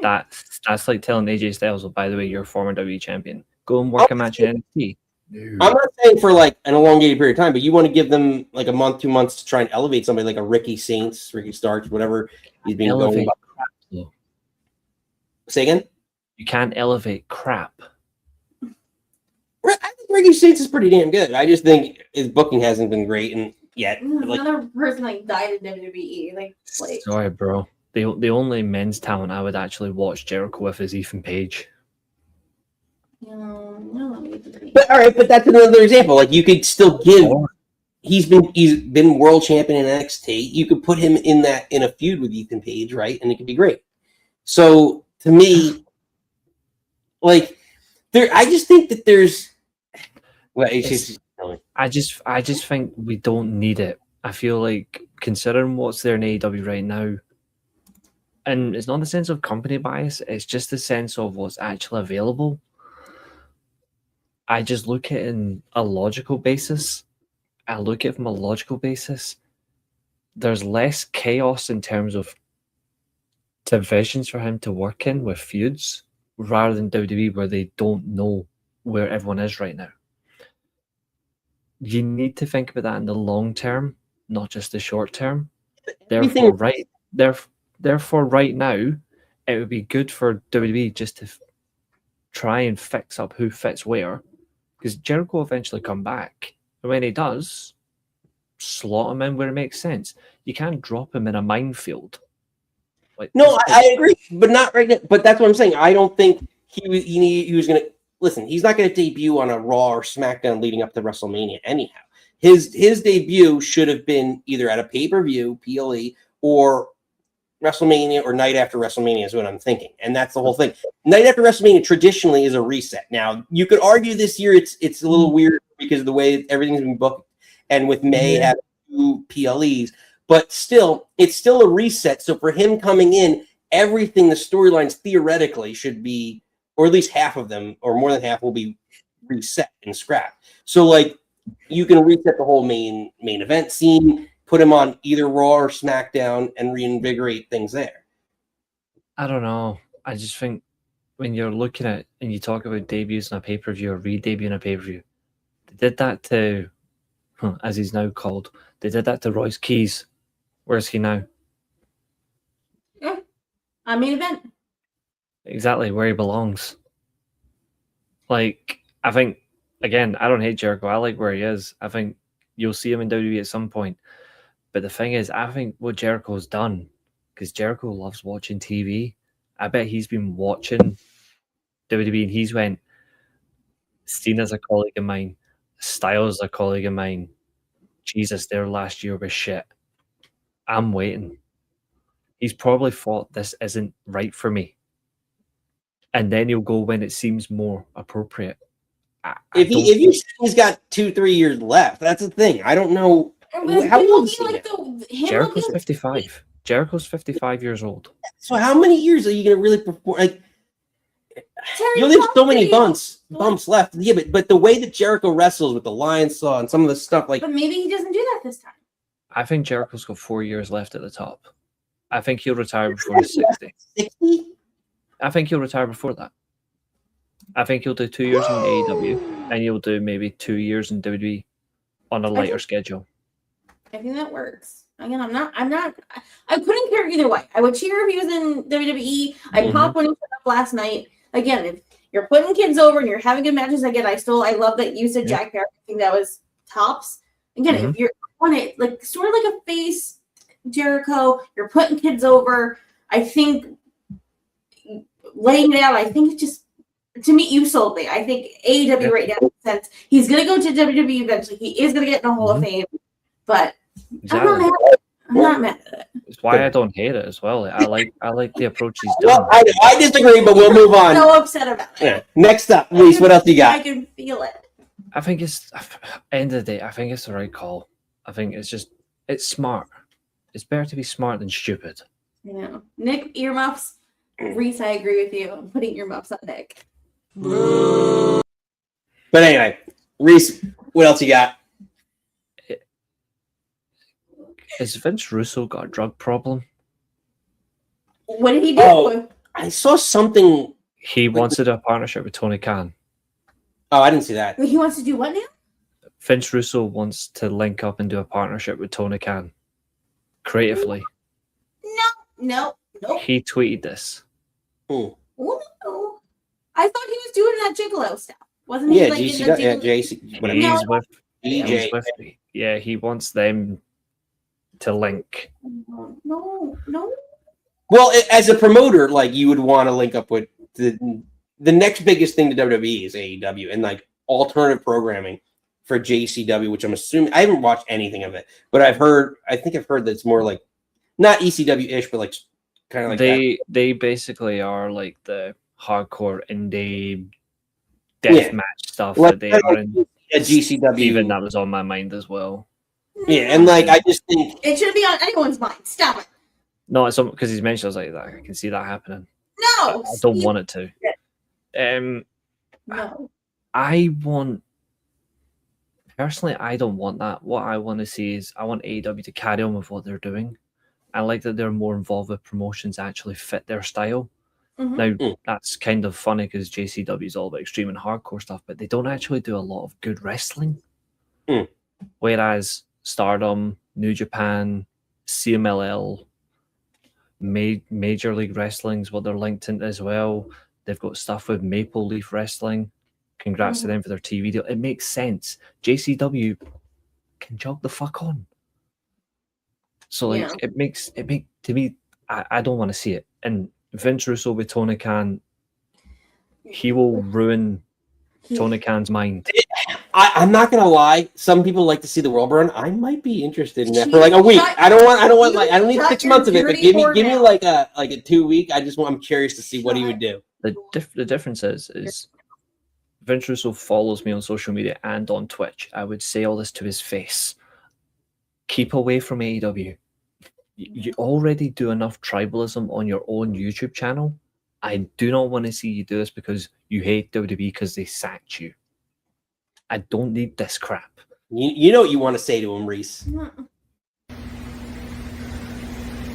That's like telling AJ Styles, well, by the way, you're a former WWE champion. Go and work a match in NXT. No. I'm not saying for like an elongated period of time, but you want to give them like a month, 2 months to try and elevate somebody like a Ricky Starks, whatever he's being going by. Crap, say again? You can't elevate crap. I think Ricky Starks is pretty damn good. I just think his booking hasn't been great and yet. Another person like died in WWE. Like Sorry, bro. The only men's talent I would actually watch Jericho with is Ethan Page. But all right, but that's another example. Like you could still give. He's been world champion in NXT. You could put him in a feud with Ethan Page, right? And it could be great. So to me, like I just think that there's. Well, I just think we don't need it. I feel like considering what's there in AEW right now, and it's not the sense of company bias, it's just the sense of what's actually available. I just look at it in a logical basis. I look at it from a logical basis. There's less chaos in terms of divisions for him to work in with feuds, rather than WWE where they don't know where everyone is right now. You need to think about that in the long term, not just the short term. Therefore, right now, it would be good for WWE just to try and fix up who fits where, because Jericho will eventually come back, and when he does, slot him in where it makes sense. You can't drop him in a minefield. Like, no, I agree, but not right now. But that's what I'm saying. I don't think he was going to listen. He's not going to debut on a Raw or SmackDown leading up to WrestleMania. Anyhow, his debut should have been either at a pay-per-view, PLE, or WrestleMania or night after WrestleMania is what I'm thinking, and that's the whole thing. Night after WrestleMania traditionally is a reset. Now you could argue this year it's a little weird because of the way everything's been booked, and with May having 2 PLEs, but still it's still a reset. So for him coming in, everything the storylines theoretically should be, or at least half of them, or more than half, will be reset and scrapped. So like you can reset the whole main event scene, put him on either Raw or SmackDown, and reinvigorate things there. I don't know. I just think when you're looking at and you talk about debuts in a pay-per-view or re-debuting a pay-per-view, they did that to, as he's now called, they did that to Royce Keys. Where's he now? Yeah, a main event. Exactly where he belongs. Like, I think, again, I don't hate Jericho. I like where he is. I think you'll see him in WWE at some point. But the thing is, I think what Jericho's done, because Jericho loves watching TV, I bet he's been watching WWE and he's went, Cena's a colleague of mine, Styles a colleague of mine. Jesus, their last year was shit. I'm waiting. He's probably thought this isn't right for me. And then he'll go when it seems more appropriate. If he's got 2-3 years left, that's the thing. I don't know. How old is he? Jericho's 55. Jericho's 55 years old. So how many years are you going to really perform? Like, you only have so many bumps left. Yeah, but the way that Jericho wrestles with the lion saw and some of the stuff, like. But maybe he doesn't do that this time. I think Jericho's got 4 years left at the top. I think he'll retire before he's 60. 60? I think he'll retire before that. I think he'll do 2 years in AEW, and he'll do maybe 2 years in WWE on a lighter schedule. I think that works. Again, I couldn't care either way. I would cheer if he was in WWE. I popped when he showed up last night. Again, if you're putting kids over and you're having good matches, again, I love that you said Jack Barrett. I think that was tops. Again, if you're on it, like sort of like a face Jericho, you're putting kids over. I think laying it out, I think it's just, to me, you sold me. I think AEW right now makes sense. He's going to go to WWE eventually. He is going to get in the Hall of Fame. But exactly. I'm not mad at it. It's why I don't hate it as well. I like the approach he's done. Well, I disagree, but we'll move on. I'm so upset about it. Yeah. Next up, Lise, what else you got? I can feel it. I think it's, end of the day, I think it's the right call. I think it's smart. It's better to be smart than stupid. You know, Nick, earmuffs. Reese, I agree with you. I'm putting earmuffs on Nick. But anyway, Reese, what else you got? Has Vince Russo got a drug problem? What did he do? Oh, I saw something. He wants to do a partnership with Tony Khan. Oh, I didn't see that. He wants to do what now? Vince Russo wants to link up and do a partnership with Tony Khan. Creatively. No. He tweeted this. Oh, no. I thought he was doing that Gigolo stuff. Wasn't he? Yeah, like JC, JC. He's with me. Yeah, he wants them to link. No. Well, as a promoter, like you would want to link up with the next biggest thing to WWE is AEW and like alternative programming for JCW, which I'm assuming I haven't watched anything of it, but I think I've heard that it's more like not ECW-ish, but like kind of like they basically are like the hardcore indie death match stuff that they are in. GCW. Even that was on my mind as well. Yeah, and like I just think it shouldn't be on anyone's mind. Stop it. No, it's because he's mentioned. I was like, I can see that happening. No, I don't want it to. No, Personally, I don't want that. What I want to see is I want AEW to carry on with what they're doing. I like that they're more involved with promotions that actually fit their style. Now, that's kind of funny because JCW is all about extreme and hardcore stuff, but they don't actually do a lot of good wrestling. Whereas Stardom, New Japan, CMLL, Major League Wrestling's what they're linked into as well. They've got stuff with Maple Leaf Wrestling. Congrats to them for their TV deal. It makes sense. JCW can jog the fuck on. So like it makes to me, I don't want to see it. And Vince Russo with Tony Khan, he will ruin Tony Khan's mind. I'm not gonna lie. Some people like to see the world burn. I might be interested in that for like a week. I don't need 6 months of it, but give me like a 2 week. I'm curious to see what he would do. The difference is Vince Russo follows me on social media and on Twitch. I would say all this to his face. Keep away from AEW. You already do enough tribalism on your own YouTube channel. I do not want to see you do this because you hate WWE because they sacked you. I don't need this crap. You know what you want to say to him, Reese.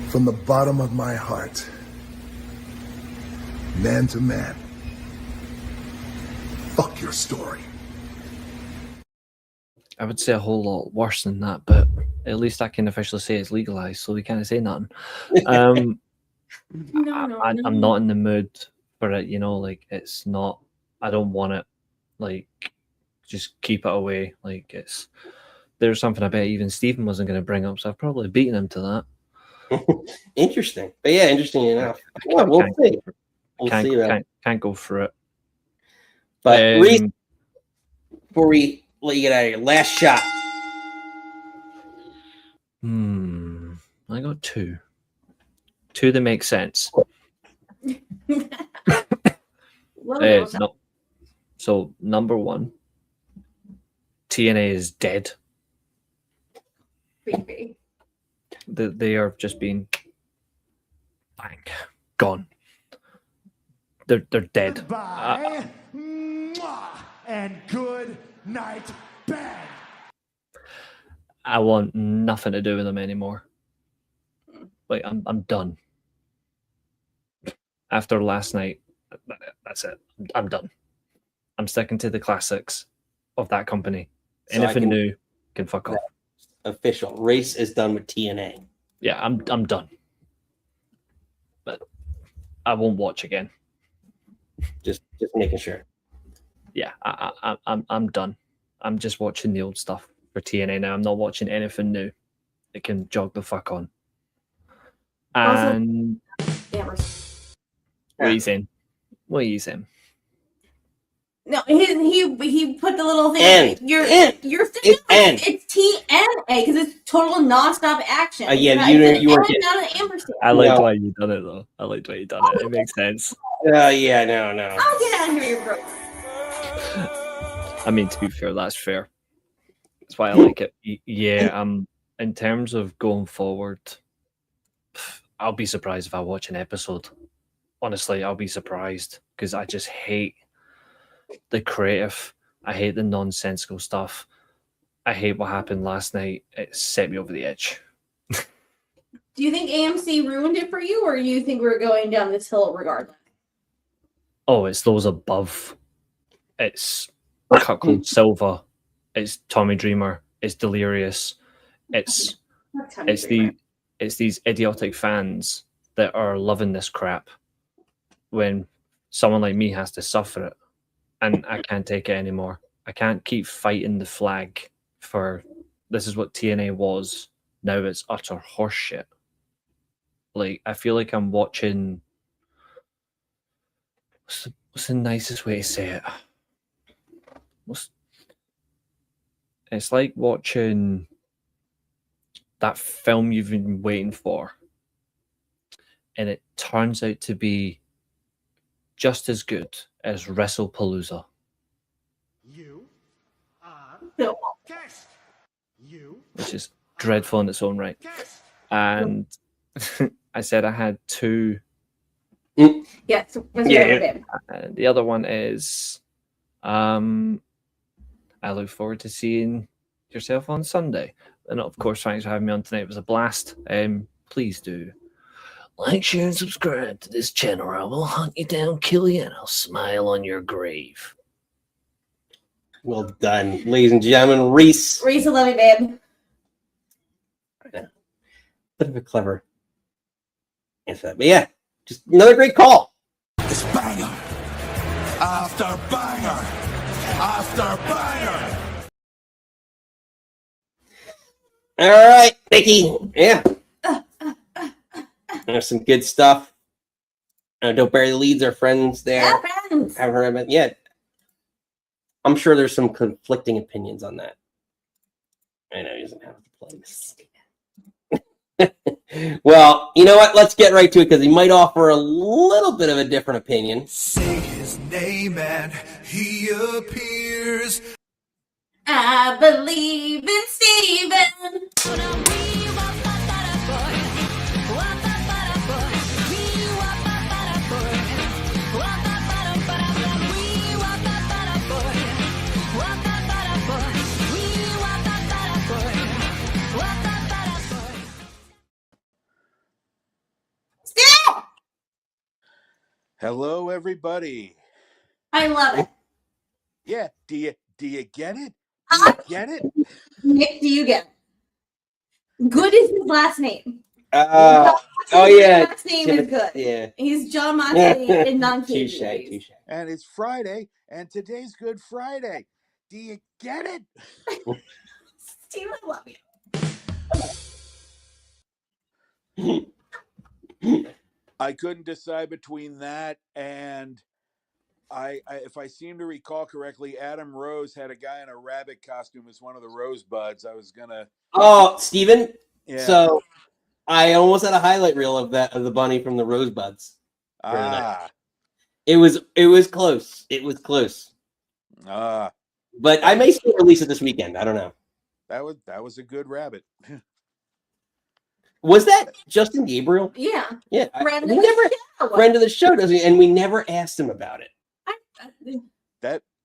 From the bottom of my heart, man to man, fuck your story. I would say a whole lot worse than that, but at least I can officially say it's legalized, so we can't say nothing. I'm not in the mood for it, you know, like it's not, I don't want it, like just keep it away. Like there's something I bet even Stephen wasn't going to bring up, so I've probably beaten him to that. Interesting. But yeah, interesting enough. Well, we'll see. We'll see. Can't go through it. But Reese, before we let you get out of here, last shot. I got two that make sense. No. So number one, TNA is dead. They are just being bang gone. They're dead. Bye. And good night, bang. I want nothing to do with them anymore. Like I'm done. After last night, that's it. I'm done. I'm sticking to the classics of that company. So Anything new can fuck off. Official. Race is done with TNA. Yeah, I'm done. But I won't watch again. Just making sure. Yeah, I'm done. I'm just watching the old stuff for TNA now. I'm not watching anything new. It can jog the fuck on. And what are you saying? What are you saying? No, he put the little thing. You're thinking it's TNA because it's total nonstop action. Yeah, you were not an ampersand. I liked why you done it though. I liked why you done it. It makes sense. Yeah, no. I'll get out of here, you broke. I mean, to be fair, that's fair. That's why I like it. Yeah, in terms of going forward, I'll be surprised if I watch an episode. Honestly, I'll be surprised because I just hate the creative. I hate the nonsensical stuff. I hate what happened last night. It set me over the edge. Do you think AMC ruined it for you, or you think we're going down this hill regardless? Oh, it's those above. It's Cuckold Silva. It's Tommy Dreamer. It's Delirious. It's these idiotic fans that are loving this crap when someone like me has to suffer it. And I can't take it anymore. I can't keep fighting the flag for this is what TNA was. Now it's utter horseshit. Like, I feel like I'm watching... What's the nicest way to say it? It's like watching that film you've been waiting for, and it turns out to be just as good as WrestlePalooza. Which is dreadful in its own right. And I said I had two. Yes. The other one is I look forward to seeing yourself on Sunday. And of course, thanks for having me on tonight. It was a blast. Please do like, share, and subscribe to this channel, or I will hunt you down, kill you, and I'll smile on your grave. Well done, ladies and gentlemen. Reese. Reese, I love you, babe. Bit of a clever answer, but yeah, just another great call. It's banger after banger after banger. All right, Nikki. Yeah. There's some good stuff. Don't bury the leads. Our friends there. Yeah, friends. Haven't heard of it yet. I'm sure there's some conflicting opinions on that. I know he doesn't have to play this. Well, you know what? Let's get right to it because he might offer a little bit of a different opinion. Say his name and he appears. I believe in Steven. Hello, everybody. I love it. Yeah, do you get it? Do you get it? Nick, do you get it? Good is his last name. Oh His yeah, last name is good. Yeah, He's John Moxley in non-cage. touche. And it's Friday, and today's Good Friday. Do you get it? Steve, I love you. I couldn't decide between that and I if I seem to recall correctly, Adam Rose had a guy in a rabbit costume as one of the Rosebuds. I was gonna. Oh, Steven? Yeah. So I almost had a highlight reel of the bunny from the Rosebuds. It was close. It was close. But I may still release it this weekend. I don't know. That was a good rabbit. Was that Justin Gabriel? Yeah. Yeah. Friend We of never the show. friend of the show, doesn't he? And we never asked him about it.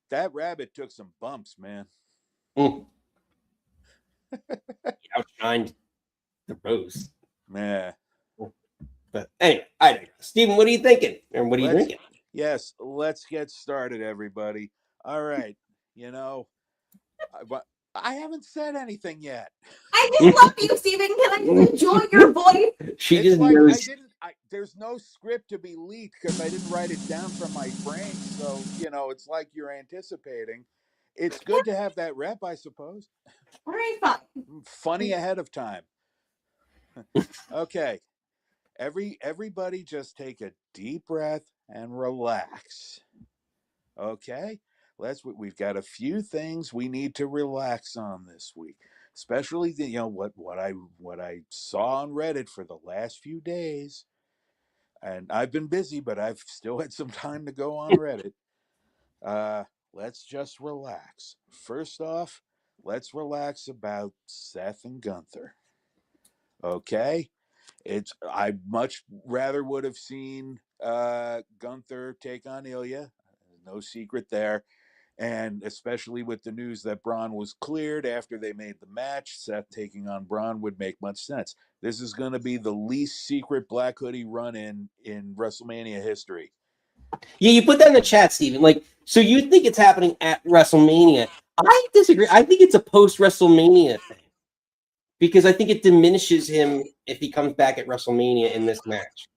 That rabbit took some bumps, man. He outshined the Rose. Yeah. But anyway, Steven, what are you thinking? And what are you drinking? Yes, let's get started, everybody. All right. You know, I haven't said anything yet. I just love you, Steven. Can I just enjoy your voice? She It's just like knows. there's no script to be leaked because I didn't write it down from my brain. So, you know, it's like you're anticipating. It's good to have that rep, I suppose. All right, fine. Funny ahead of time. Okay. Everybody just take a deep breath and relax. Okay? We've got a few things we need to relax on this week, especially what I saw on Reddit for the last few days, and I've been busy, but I've still had some time to go on Reddit. Let's just relax. First off, let's relax about Seth and Gunther. Okay, I much rather would have seen Gunther take on Ilya. No secret there. And especially with the news that Braun was cleared after they made the match, Seth taking on Braun would make much sense. This is going to be the least secret Black Hoodie run-in in WrestleMania history. Yeah, you put that in the chat, Steven. Like, so you think it's happening at WrestleMania? I disagree. I think it's a post-WrestleMania thing because I think it diminishes him if he comes back at WrestleMania in this match.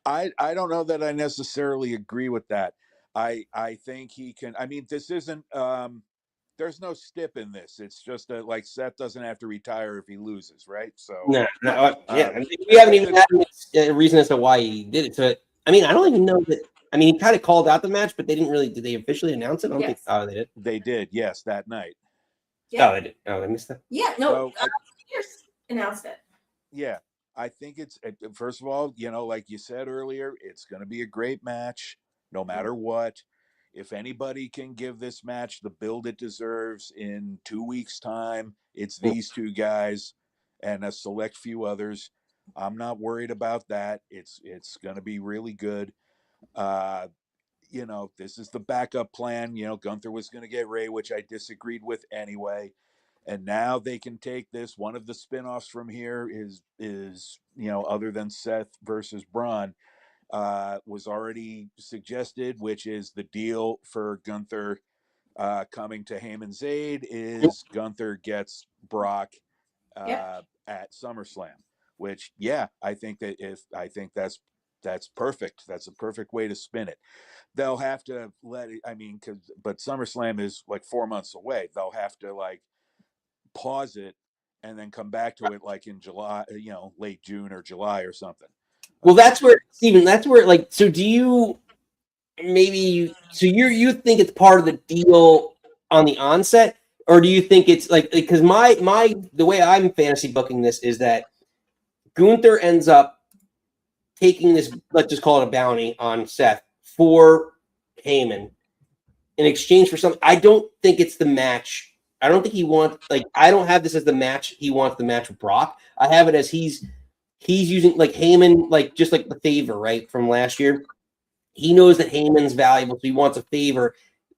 I don't know that I necessarily agree with that. I think he can. I mean, this isn't. There's no stip in this. It's just like Seth doesn't have to retire if he loses, right? So No. Yeah, we haven't even had a reason as to why he did it. So I mean, I don't even know that. I mean, he kind of called out the match, but they didn't really. Did they officially announce it? I don't think. Oh, they did. They did. Yes, that night. Yeah. Oh, they did. Oh, I missed that. Yeah. No. Pierce announced it. Yeah, I think it's first of all, like you said earlier, it's going to be a great match. No matter what, if anybody can give this match the build it deserves in 2 weeks' time, it's these two guys and a select few others. I'm not worried about that. It's going to be really good. This is the backup plan. Gunther was going to get Ray, which I disagreed with anyway. And now they can take this. One of the spinoffs from here is other than Seth versus Braun, was already suggested, which is the deal for Gunther coming to Heyman's aid is Gunther gets Brock at SummerSlam, which I think that's perfect. That's a perfect way to spin it. They'll have to but SummerSlam is like 4 months away. They'll have to pause it and then come back to it like in July, late June or July or something. Well, that's where, Steven, so do you so you think it's part of the deal on the onset, or do you think it's like because the way I'm fantasy booking this is that Gunther ends up taking this, let's just call it a bounty on Seth for Heyman in exchange for something. I don't think it's the match. I don't think he wants I don't have this as the match he wants the match with Brock. I have it as he's using like Heyman, like just like the favor, right, from last year. He knows that Heyman's valuable, so he wants a favor,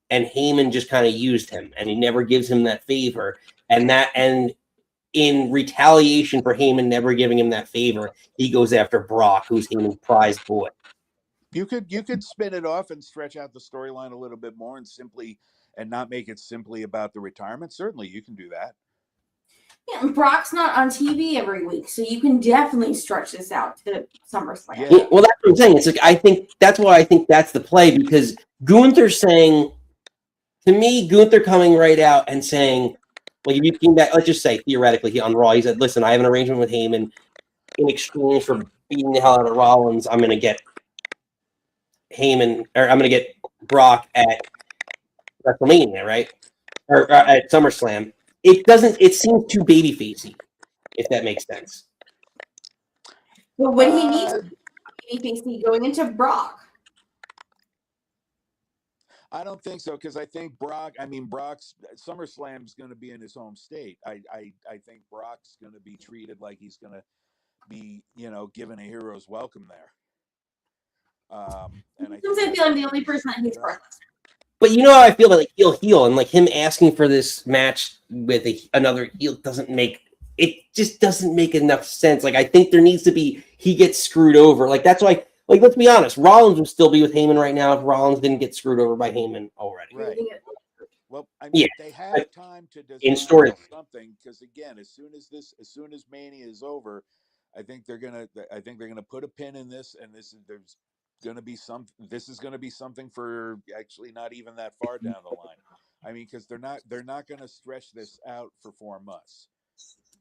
and Heyman just kind of used him, and he never gives him that favor. And in retaliation for Heyman never giving him that favor, he goes after Brock, who's Heyman's prize boy. You could spin it off and stretch out the storyline a little bit more and not make it simply about the retirement. Certainly, you can do that. Yeah, and Brock's not on TV every week, so you can definitely stretch this out to SummerSlam. Yeah, well, that's what I'm saying. It's like I think that's why I think that's the play, because Gunther saying, to me, Gunther coming right out and saying, like, if you came back, let's just say theoretically on Raw, he said, "Listen, I have an arrangement with Heyman in exchange for beating the hell out of Rollins. I'm going to get Heyman, or I'm going to get Brock at WrestleMania, right, or at SummerSlam." It seems too babyfacey, if that makes sense. But when he needs babyfacey going into Brock. I don't think so, because I think Brock's SummerSlam is going to be in his home state. I think Brock's going to be treated like he's going to be, given a hero's welcome there. And I feel I'm the only person that hates Brock. But you know how I feel about like heel, and like him asking for this match with another heel just doesn't make enough sense. Like I think there needs to be, he gets screwed over. Like that's why, like let's be honest, Rollins would still be with Heyman right now if Rollins didn't get screwed over by Heyman already. Right. Well, I mean, they have time to design something, because again, as soon as Mania is over, I think they're gonna put a pin in this, and this is going to be something for actually not even that far down the line. I mean, because they're not going to stretch this out for 4 months.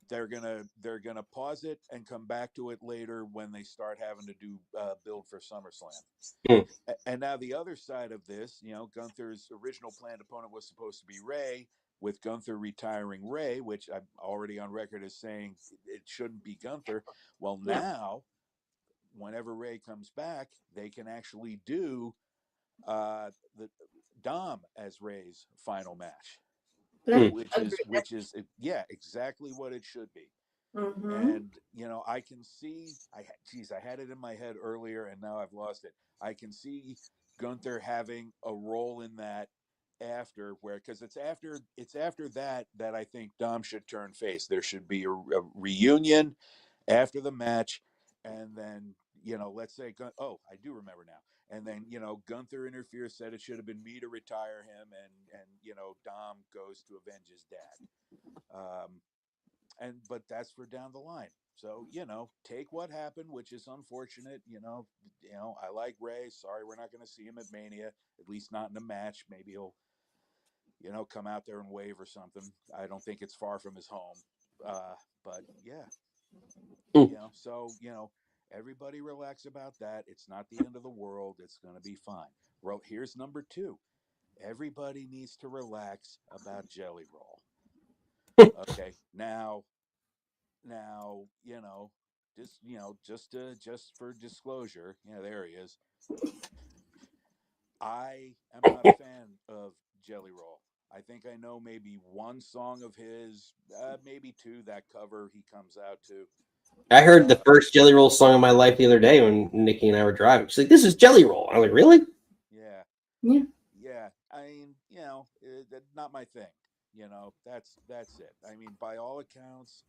They're gonna pause it and come back to it later when they start having to do build for SummerSlam. And now the other side of this, Gunther's original planned opponent was supposed to be Ray, with Gunther retiring Ray, which I'm already on record as saying it shouldn't be Gunther. Well, now, whenever Ray comes back, they can actually do the Dom as Ray's final match, which is exactly what it should be. Mm-hmm. And I can see, I had it in my head earlier and now I've lost it. I can see Gunther having a role in that after, because it's after that I think Dom should turn face. There should be a reunion after the match, and then let's say, I do remember now. And then, Gunther interferes, said it should have been me to retire him, and Dom goes to avenge his dad. But that's for down the line. So, take what happened, which is unfortunate. I like Ray. Sorry, we're not going to see him at Mania, at least not in a match. Maybe he'll, come out there and wave or something. I don't think it's far from his home. But yeah, so, everybody relax about that. It's not the end of the world. It's going to be fine. Well, here's number 2. Everybody needs to relax about Jelly Roll. Okay, now, just for disclosure, there he is. I am not a fan of Jelly Roll. I think I know maybe one song of his, maybe 2, that cover he comes out to. I heard the first Jelly Roll song of my life the other day when Nikki and I were driving. She's like, "This is Jelly Roll." I'm like, "Really?" Yeah. Yeah. Yeah. I mean, not my thing. That's it. I mean, by all accounts,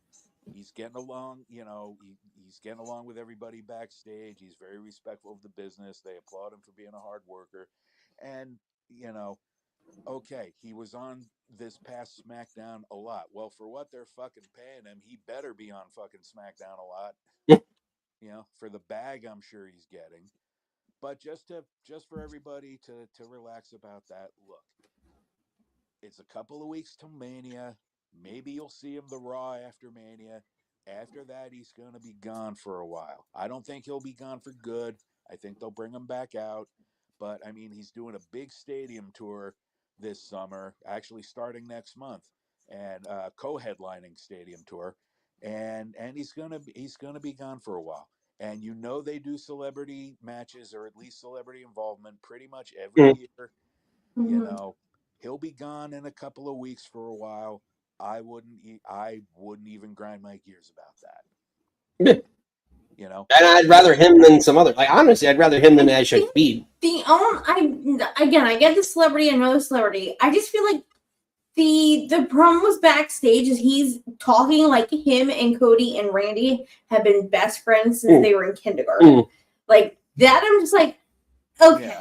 he's getting along. He's getting along with everybody backstage. He's very respectful of the business. They applaud him for being a hard worker, and okay, he was on this past SmackDown a lot. Well, for what they're fucking paying him, he better be on fucking SmackDown a lot. For the bag I'm sure he's getting. But just for everybody to relax about that, look, it's a couple of weeks to Mania. Maybe you'll see him the Raw after Mania. After that, he's going to be gone for a while. I don't think he'll be gone for good. I think they'll bring him back out. But I mean, he's doing a big stadium tour this summer, actually starting next month, and co-headlining stadium tour, and he's gonna be gone for a while. And you know they do celebrity matches or at least celebrity involvement pretty much every year. You know, he'll be gone in a couple of weeks for a while. I wouldn't even grind my gears about that. You know, and I'd rather him than some other. Like honestly, I'd rather him than Ash Speed. I get the celebrity, I know the celebrity. I just feel like the promos backstage is he's talking like him and Cody and Randy have been best friends since they were in kindergarten. Like that, I'm just like, okay,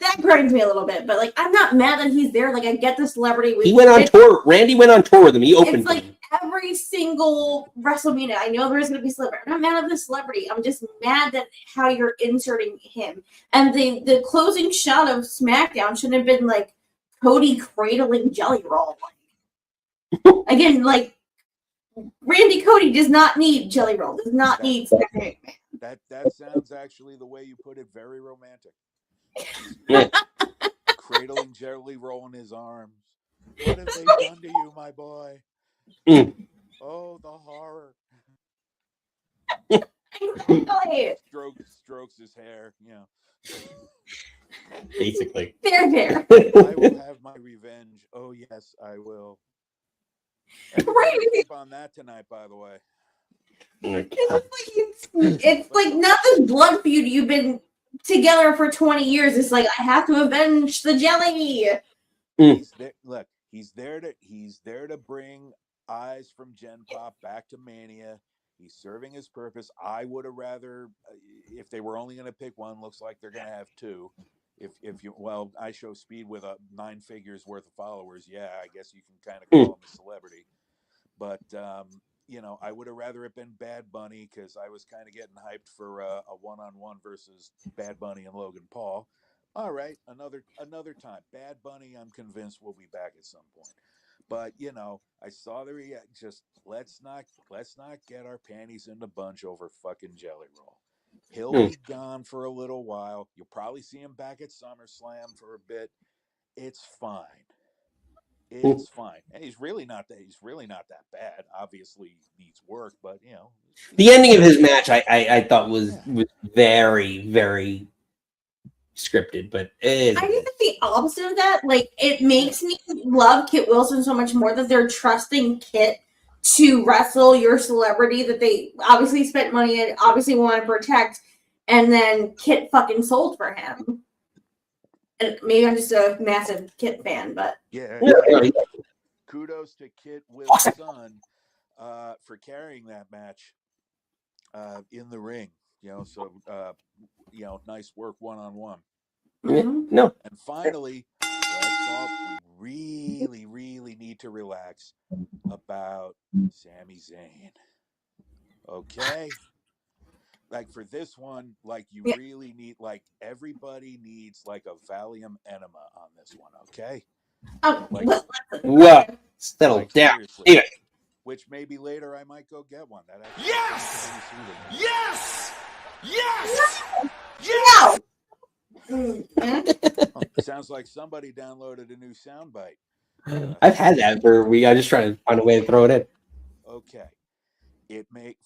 that grinds me a little bit. But like, I'm not mad that he's there. Like, I get the celebrity. He went on tour. Randy went on tour with him. He opened. It's like every single WrestleMania. I know there's going to be celebrity. I'm not mad at the celebrity. I'm just mad that how you're inserting him. And the closing shot of SmackDown shouldn't have been like Cody cradling Jelly Roll. Again, like Randy Cody does not need Jelly Roll. Does not need SmackDown. That sounds actually the way you put it very romantic. Cradling Jelly Roll in his arms. What have they done to you, my boy? Oh, the horror. Strokes his hair, Basically. Fair. I will have my revenge. Oh yes, I will. Keep on that tonight, by the way. It's like not this blood feud you've been together for 20 years. It's like I have to avenge the jelly. He's there to bring eyes from Gen Pop back to Mania. He's serving his purpose. I would have rather, if they were only going to pick one, looks like they're going to have two. I show Speed with a 9 figures worth of followers. Yeah, I guess you can kind of call him a celebrity. But I would have rather it been Bad Bunny because I was kind of getting hyped for a one-on-one versus Bad Bunny and Logan Paul. All right, another time. Bad Bunny, I'm convinced will be back at some point. But I saw the just let's not get our panties in a bunch over fucking Jelly Roll. He'll be gone for a little while. You'll probably see him back at SummerSlam for a bit. It's fine. It's fine. And he's really not that bad. Obviously needs work, but the ending of his match I thought was very, very scripted, but I think it's the opposite of that. Like, it makes me love Kit Wilson so much more that they're trusting Kit to wrestle your celebrity that they obviously spent money and obviously want to protect, and then Kit fucking sold for him. And maybe I'm just a massive Kit fan, but kudos to Kit Wilson for carrying that match in the ring. Nice work one-on-one. No. And finally, we really need to relax about Sami Zayn. Okay? Like for this one, like you really need, like everybody needs like a Valium enema on this one, okay? Settle down. Which maybe later I might go get one. Yes! Sounds like somebody downloaded a new soundbite. I've had that for a week. I just try to find a way to throw it in. Okay.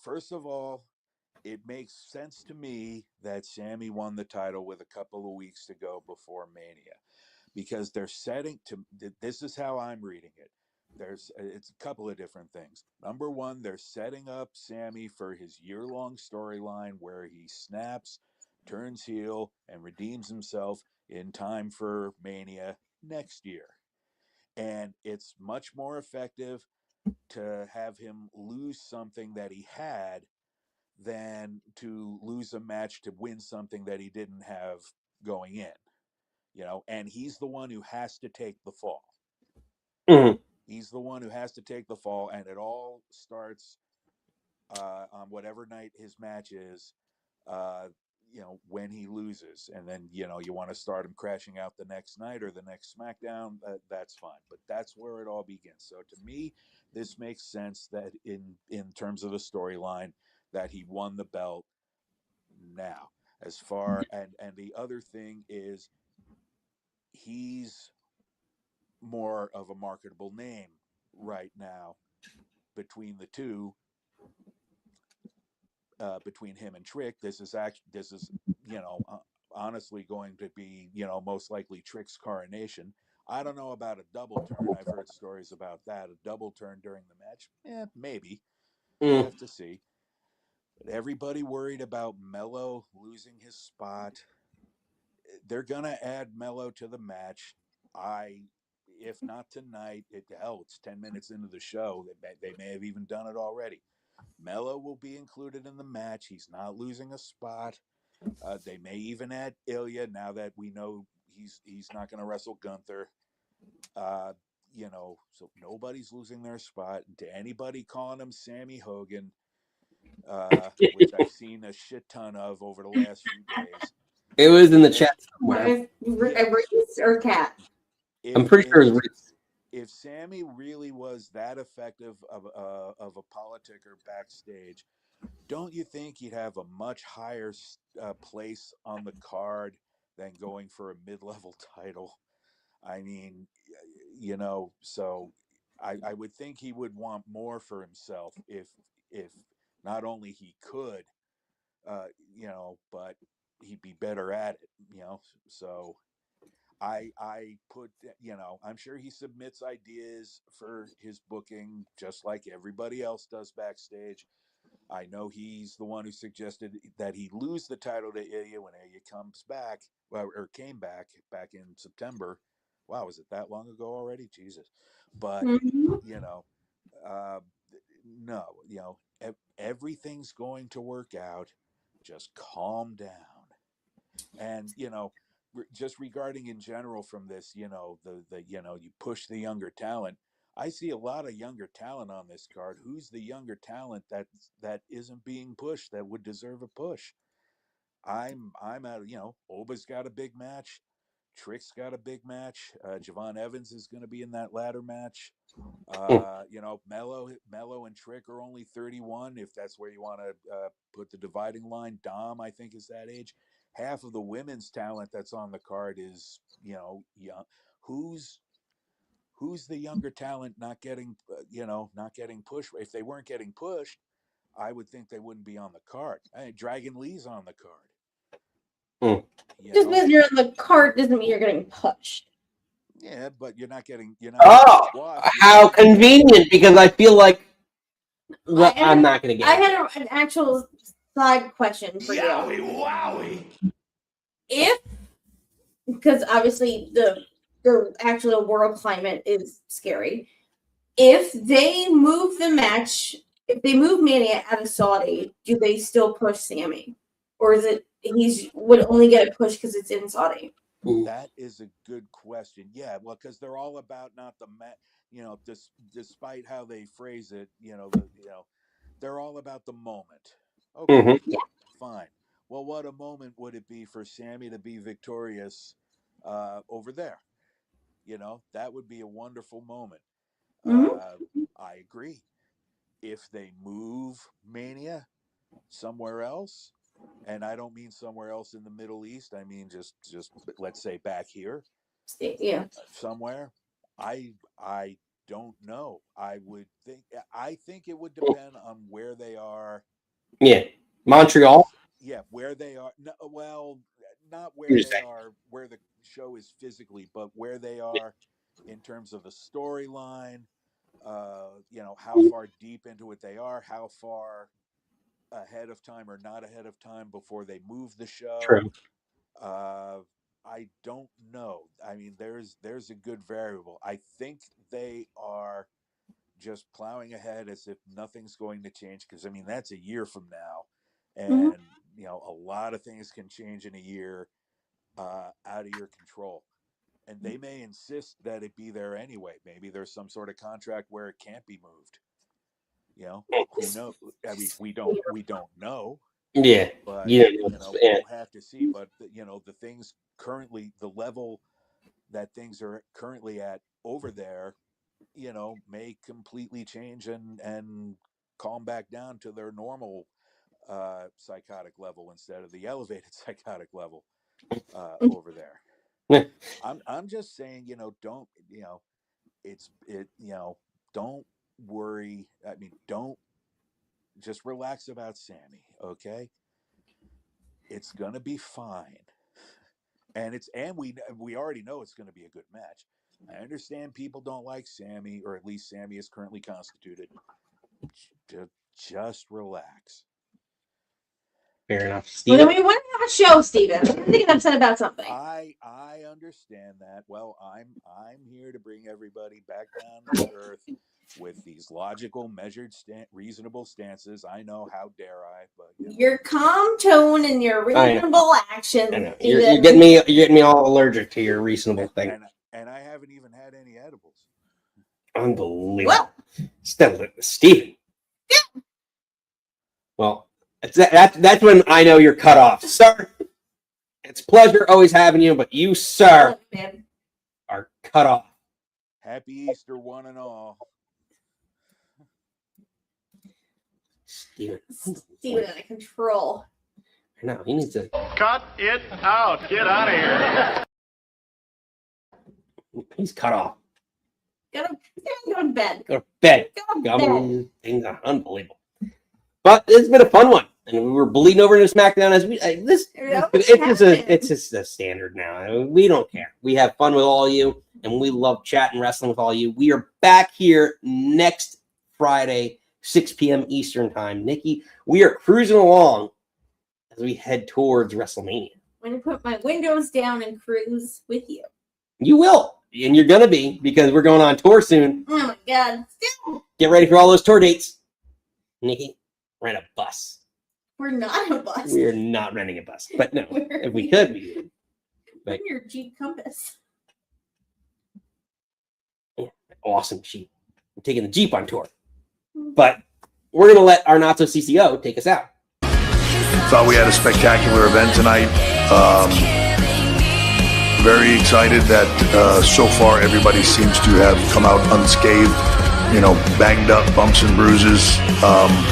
First of all, it makes sense to me that Sami won the title with a couple of weeks to go before Mania, because they're setting to. This is how I'm reading it. It's a couple of different things. Number one, they're setting up Sami for his year-long storyline where he snaps, turns heel, and redeems himself in time for Mania next year. And it's much more effective to have him lose something that he had than to lose a match to win something that he didn't have going in. And he's the one who has to take the fall. He's the one who has to take the fall, and it all starts on whatever night his match is, when he loses. And then, you want to start him crashing out the next night or the next SmackDown, that's fine. But that's where it all begins. So to me, this makes sense that in terms of the storyline that he won the belt now. And the other thing is he's more of a marketable name right now between the two. Between him and Trick, this is honestly going to be most likely Trick's coronation. I don't know about a double turn. I've heard stories about that. A double turn during the match, maybe. We'll have to see. But everybody worried about Mello losing his spot. They're gonna add Mello to the match. If not tonight, it's 10 minutes into the show. They may have even done it already. Mello will be included in the match. He's not losing a spot. They may even add Ilya now that we know he's not going to wrestle Gunther. So nobody's losing their spot. To anybody calling him Sammy Hogan, which I've seen a shit ton of over the last few days. It was in the chat somewhere. Reese or Cat? I'm pretty sure it was Reese. If Sammy really was that effective of a politicker backstage, don't you think he'd have a much higher place on the card than going for a mid-level title? I mean, so I would think he would want more for himself if not only he could, but he'd be better at it, so I put, I'm sure he submits ideas for his booking just like everybody else does backstage. I know he's the one who suggested that he lose the title to Ilya when Ilya comes back, or came back in September. Wow, was it that long ago already? Jesus. But, no, everything's going to work out. Just calm down. And, just regarding in general from this, you push the younger talent. I see a lot of younger talent on this card. Who's the younger talent that isn't being pushed that would deserve a push? I'm out. Oba's got a big match. Trick's got a big match. Javon Evans is going to be in that ladder match. Mello and Trick are only 31. If that's where you want to put the dividing line, Dom, I think, is that age. Half of the women's talent that's on the card is, young. Who's the younger talent not getting pushed? If they weren't getting pushed, I would think they wouldn't be on the card. Dragon Lee's on the card. Just because you're on the card doesn't mean you're getting pushed. Yeah, but you're not. Oh, how convenient! Because I feel like I'm not going to get. I had an actual side question for you. Wowie! If, because obviously the actual world climate is scary. If they move the match, if they move Mania out of Saudi, do they still push Sami, or is it would only get pushed because it's in Saudi? That is a good question. Yeah, well, because they're all about not the despite how they phrase it, they're all about the moment. Okay, fine. Well, what a moment would it be for Sami to be victorious over there? That would be a wonderful moment. I agree. If they move Mania somewhere else, and I don't mean somewhere else in the Middle East, I mean just let's say back here, somewhere. I don't know. I think it would depend on where they are. Yeah, Montreal. Where they are. No, well, not where they are, where the show is physically, but where they are in terms of the storyline. How far deep into it they are, how far ahead of time or not ahead of time before they move the show. True. I don't know. I mean, there's a good variable. I think they are just plowing ahead as if nothing's going to change, because I mean that's a year from now, and a lot of things can change in a year out of your control. And they may insist that it be there anyway. Maybe there's some sort of contract where it can't be moved. Who knows? I mean, we don't know. Yeah, but we'll have to see. But the things currently, the level that things are currently at over there, may completely change and calm back down to their normal psychotic level instead of the elevated psychotic level over there. I'm just saying, don't, don't worry. I mean, don't just relax about Sami, okay? It's gonna be fine. And we already know it's gonna be a good match. I understand people don't like Sami, or at least Sami is currently constituted. Just relax. Fair enough, Well, Steven. then we want to have a show, Steven. I'm thinking upset about something. I understand that. Well, I'm here to bring everybody back down to earth with these logical, measured, reasonable stances. I know, how dare I? But your calm tone and your reasonable action. I know. You're getting me all allergic to your reasonable thing. And I haven't even had any edibles. Unbelievable. Well, Steven. Yeah. Well, that's when I know you're cut off, sir. It's a pleasure always having you, but you, sir, are cut off. Happy Easter, one and all. Steven out of control. I know, he needs to cut it out. Get out of here. He's cut off. Go to bed. Go to bed. Things are unbelievable. But it's been a fun one, and we were bleeding over into SmackDown as it's just a standard now. We don't care. We have fun with all of you, and we love chatting wrestling with all of you. We are back here next Friday, 6 p.m. Eastern time. Nikki, we are cruising along as we head towards WrestleMania. I'm going to put my windows down and cruise with you. You will, and you're gonna be, because we're going on tour soon. Oh my God! Get ready for all those tour dates, Nikki. Rent a bus. We're not a bus. We are not renting a bus. But no, if we could, we would. Bring your Jeep Compass. Yeah, awesome Jeep. I'm taking the Jeep on tour. But we're going to let our not-so-CCO take us out. Thought we had a spectacular event tonight. Very excited that so far everybody seems to have come out unscathed. Banged up, bumps and bruises,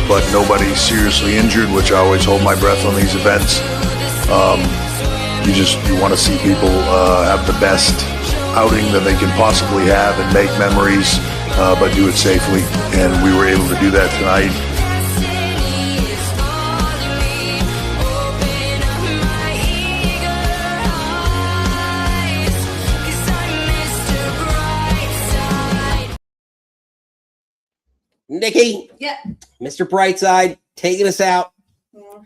but nobody seriously injured, which I always hold my breath on these events. You want to see people have the best outing that they can possibly have and make memories, but do it safely. And we were able to do that tonight. Nikki, yeah, Mr. Brightside, taking us out. Yeah.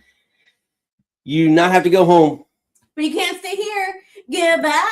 You not have to go home. But you can't stay here. Goodbye.